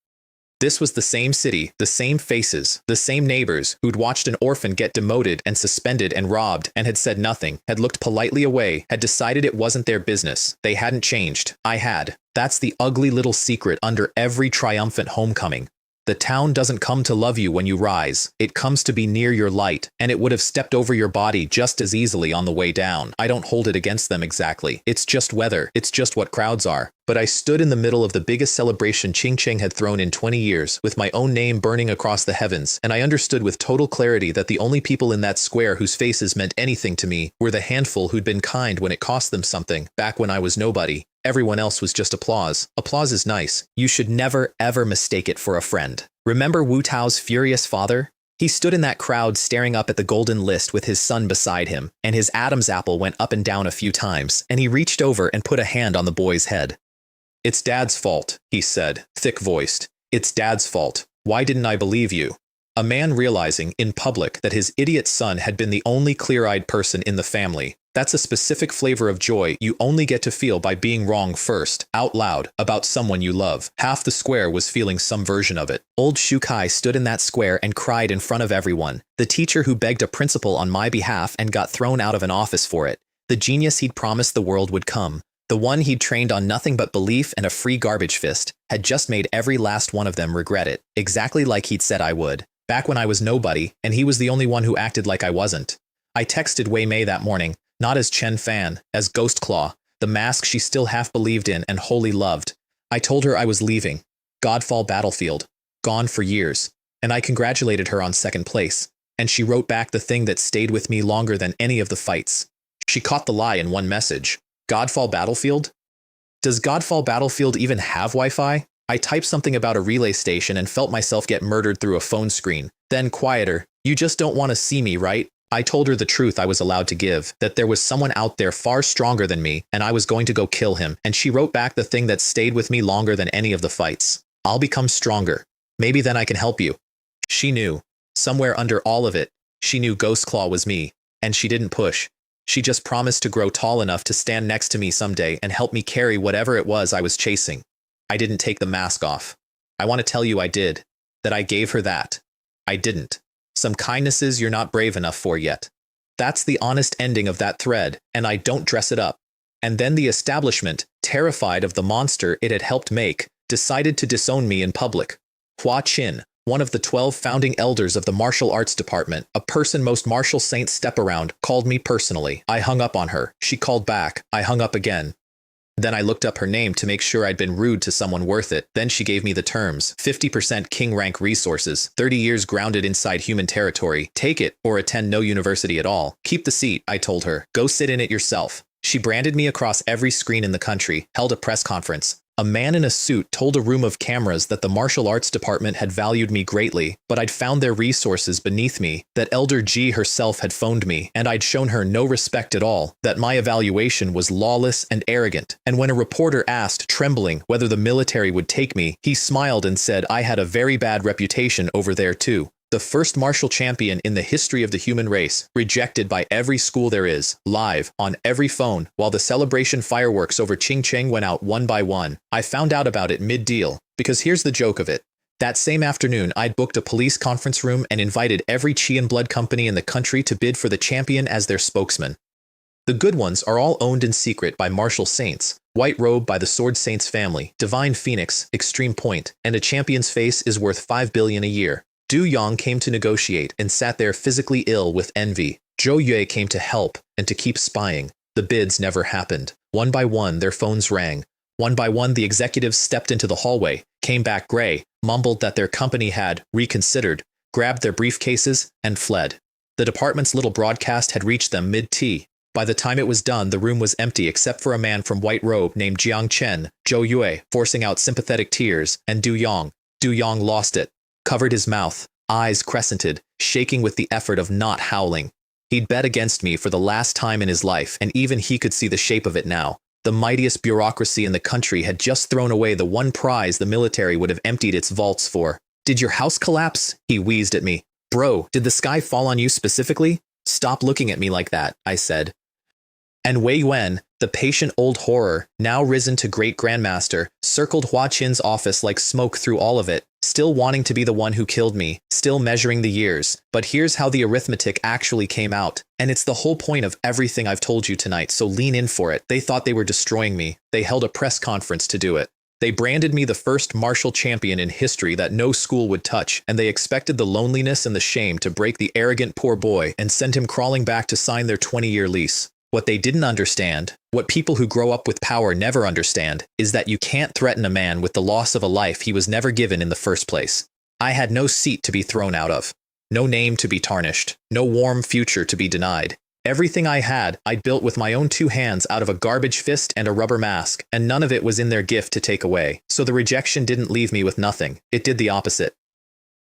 This was the same city, the same faces, the same neighbors who'd watched an orphan get demoted and suspended and robbed and had said nothing, had looked politely away, had decided it wasn't their business. They hadn't changed. I had. That's the ugly little secret under every triumphant homecoming. The town doesn't come to love you when you rise. It comes to be near your light, and it would have stepped over your body just as easily on the way down. I don't hold it against them exactly. It's just weather. It's just what crowds are. But I stood in the middle of the biggest celebration Qingcheng had thrown in 20 years, with my own name burning across the heavens, and I understood with total clarity that the only people in that square whose faces meant anything to me were the handful who'd been kind when it cost them something, back when I was nobody. Everyone else was just applause. Applause is nice. You should never, ever mistake it for a friend. Remember Wu Tao's furious father? He stood in that crowd staring up at the golden list with his son beside him, and his Adam's apple went up and down a few times, and he reached over and put a hand on the boy's head. "It's Dad's fault," he said, thick-voiced. "It's Dad's fault. Why didn't I believe you?" A man realizing, in public, that his idiot son had been the only clear-eyed person in the family. That's a specific flavor of joy you only get to feel by being wrong first, out loud, about someone you love. Half the square was feeling some version of it. Old Shukai stood in that square and cried in front of everyone. The teacher who begged a principal on my behalf and got thrown out of an office for it. The genius he'd promised the world would come. The one he'd trained on nothing but belief and a free garbage fist, had just made every last one of them regret it, exactly like he'd said I would. Back when I was nobody, and he was the only one who acted like I wasn't. I texted Wei Mei that morning, not as Chen Fan, as Ghost Claw, the mask she still half believed in and wholly loved. I told her I was leaving. Godfall Battlefield. Gone for years. And I congratulated her on second place. And she wrote back the thing that stayed with me longer than any of the fights. She caught the lie in one message. Godfall Battlefield? Does Godfall Battlefield even have Wi-Fi? I typed something about a relay station and felt myself get murdered through a phone screen. Then quieter. You just don't want to see me, right? I told her the truth I was allowed to give, that there was someone out there far stronger than me, and I was going to go kill him, and she wrote back the thing that stayed with me longer than any of the fights. I'll become stronger. Maybe then I can help you. She knew. Somewhere under all of it, she knew Ghost Claw was me, and she didn't push. She just promised to grow tall enough to stand next to me someday and help me carry whatever it was I was chasing. I didn't take the mask off. I want to tell you I did. That I gave her that. I didn't. Some kindnesses you're not brave enough for yet. That's the honest ending of that thread, and I don't dress it up. And then the establishment, terrified of the monster it had helped make, decided to disown me in public. Hua Qin, one of the 12 founding elders of the martial arts department, a person most martial saints step around, called me personally. I hung up on her. She called back. I hung up again. Then I looked up her name to make sure I'd been rude to someone worth it. Then she gave me the terms. 50% king rank resources, 30 years grounded inside human territory. Take it, or attend no university at all. Keep the seat, I told her. Go sit in it yourself. She branded me across every screen in the country, held a press conference. A man in a suit told a room of cameras that the martial arts department had valued me greatly, but I'd found their resources beneath me, that Elder G herself had phoned me, and I'd shown her no respect at all, that my evaluation was lawless and arrogant. And when a reporter asked, trembling, whether the military would take me, he smiled and said I had a very bad reputation over there too. The first martial champion in the history of the human race, rejected by every school there is, live, on every phone, while the celebration fireworks over Qingcheng went out one by one. I found out about it mid-deal, because here's the joke of it. That same afternoon, I'd booked a police conference room and invited every Qi and blood company in the country to bid for the champion as their spokesman. The good ones are all owned in secret by martial saints, White Robe by the Sword Saints family, Divine Phoenix, Extreme Point, and a champion's face is worth 5 billion a year. Du Yang came to negotiate and sat there physically ill with envy. Zhou Yue came to help and to keep spying. The bids never happened. One by one, their phones rang. One by one, the executives stepped into the hallway, came back gray, mumbled that their company had reconsidered, grabbed their briefcases, and fled. The department's little broadcast had reached them mid-tea. By the time it was done, the room was empty except for a man from White Robe named Jiang Chen, Zhou Yue, forcing out sympathetic tears, and Du Yang. Du Yang lost it. Covered his mouth, eyes crescented, shaking with the effort of not howling. He'd bet against me for the last time in his life, and even he could see the shape of it now. The mightiest bureaucracy in the country had just thrown away the one prize the military would have emptied its vaults for. Did your house collapse? He wheezed at me. Bro, did the sky fall on you specifically? Stop looking at me like that, I said. And Wei Yuan, the patient old horror, now risen to great grandmaster, circled Hua Qin's office like smoke through all of it, still wanting to be the one who killed me, still measuring the years. But here's how the arithmetic actually came out. And it's the whole point of everything I've told you tonight, so lean in for it. They thought they were destroying me. They held a press conference to do it. They branded me the first martial champion in history that no school would touch, and they expected the loneliness and the shame to break the arrogant poor boy and send him crawling back to sign their 20-year lease. What they didn't understand, what people who grow up with power never understand, is that you can't threaten a man with the loss of a life he was never given in the first place. I had no seat to be thrown out of, no name to be tarnished, no warm future to be denied. Everything I had, I'd built with my own 2 hands out of a garbage fist and a rubber mask, and none of it was in their gift to take away. So the rejection didn't leave me with nothing. It did the opposite.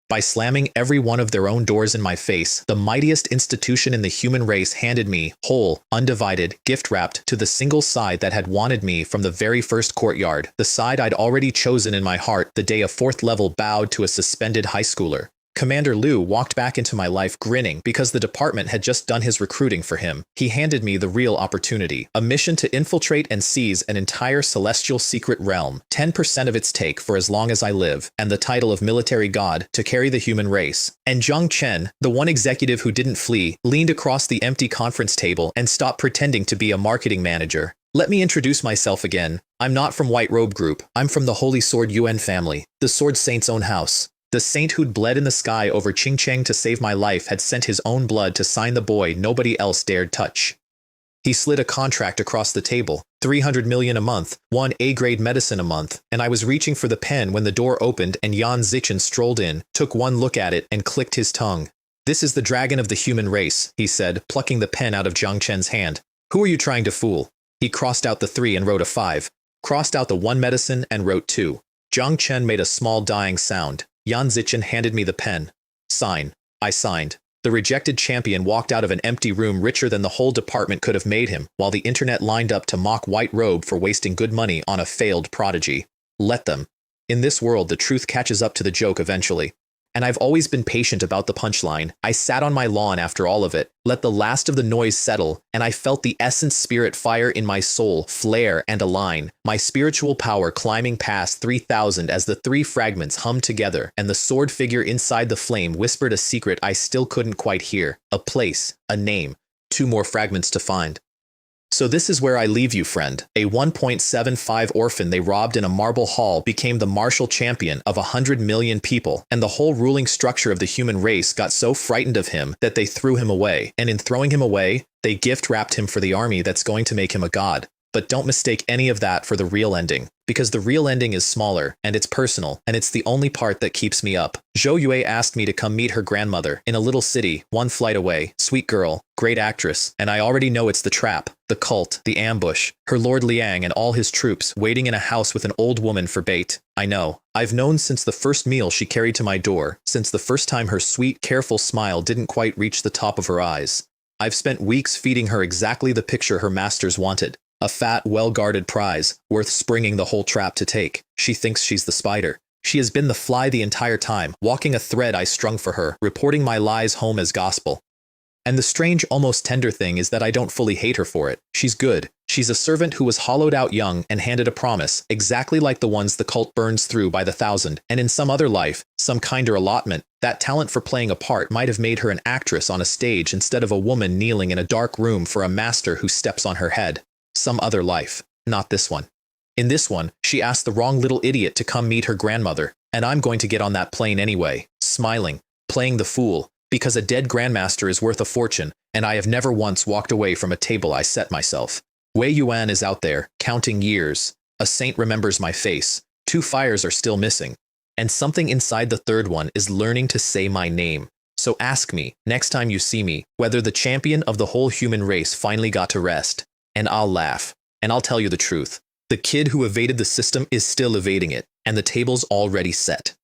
By slamming every one of their own doors in my face, the mightiest institution in the human race handed me, whole, undivided, gift-wrapped, to the single side that had wanted me from the very first courtyard, the side I'd already chosen in my heart the day a 4th level bowed to a suspended high schooler. Commander Liu walked back into my life grinning because the department had just done his recruiting for him. He handed me the real opportunity, a mission to infiltrate and seize an entire celestial secret realm, 10% of its take for as long as I live, and the title of military god to carry the human race. And Zhang Chen, the one executive who didn't flee, leaned across the empty conference table and stopped pretending to be a marketing manager. Let me introduce myself again. I'm not from White Robe Group. I'm from the Holy Sword Yuan family, the Sword Saint's own house. The saint who'd bled in the sky over Qingcheng to save my life had sent his own blood to sign the boy nobody else dared touch. He slid a contract across the table, 300 million a month, 1 A-grade medicine a month, and I was reaching for the pen when the door opened and Yan Zichen strolled in, took one look at it, and clicked his tongue. "This is the dragon of the human race," he said, plucking the pen out of Zhang Chen's hand. "Who are you trying to fool?" He crossed out the 3 and wrote a 5, crossed out the 1 medicine and wrote 2. Zhang Chen made a small dying sound. Yan Zichen handed me the pen. "Sign." I signed. The rejected champion walked out of an empty room richer than the whole department could have made him, while the internet lined up to mock White Robe for wasting good money on a failed prodigy. Let them. In this world, the truth catches up to the joke eventually. And I've always been patient about the punchline. I sat on my lawn after all of it, let the last of the noise settle, and I felt the essence spirit fire in my soul flare and align, my spiritual power climbing past 3,000 as the 3 fragments hummed together, and the sword figure inside the flame whispered a secret I still couldn't quite hear, a place, a name, 2 more fragments to find. So this is where I leave you, friend. A 1.75 orphan they robbed in a marble hall became the martial champion of 100 million people, and the whole ruling structure of the human race got so frightened of him that they threw him away. And in throwing him away, they gift-wrapped him for the army that's going to make him a god. But don't mistake any of that for the real ending, because the real ending is smaller, and it's personal, and it's the only part that keeps me up. Zhou Yue asked me to come meet her grandmother in a little city, 1 flight away, sweet girl, great actress, and I already know it's the trap, the cult, the ambush, her Lord Liang and all his troops waiting in a house with an old woman for bait. I know. I've known since the first meal she carried to my door, since the first time her sweet, careful smile didn't quite reach the top of her eyes. I've spent weeks feeding her exactly the picture her masters wanted. A fat, well-guarded prize, worth springing the whole trap to take. She thinks she's the spider. She has been the fly the entire time, walking a thread I strung for her, reporting my lies home as gospel. And the strange, almost tender thing is that I don't fully hate her for it. She's good. She's a servant who was hollowed out young and handed a promise, exactly like the ones the cult burns through by the 1,000. And in some other life, some kinder allotment, that talent for playing a part might have made her an actress on a stage instead of a woman kneeling in a dark room for a master who steps on her head. Some other life, not this one. In this one, she asked the wrong little idiot to come meet her grandmother, and I'm going to get on that plane anyway, smiling, playing the fool, because a dead grandmaster is worth a fortune, and I have never once walked away from a table I set myself. Wei Yuan is out there, counting years. A saint remembers my face. 2 fires are still missing. And something inside the 3rd one is learning to say my name. So ask me, next time you see me, whether the champion of the whole human race finally got to rest. And I'll laugh. And I'll tell you the truth. The kid who evaded the system is still evading it, and the table's already set.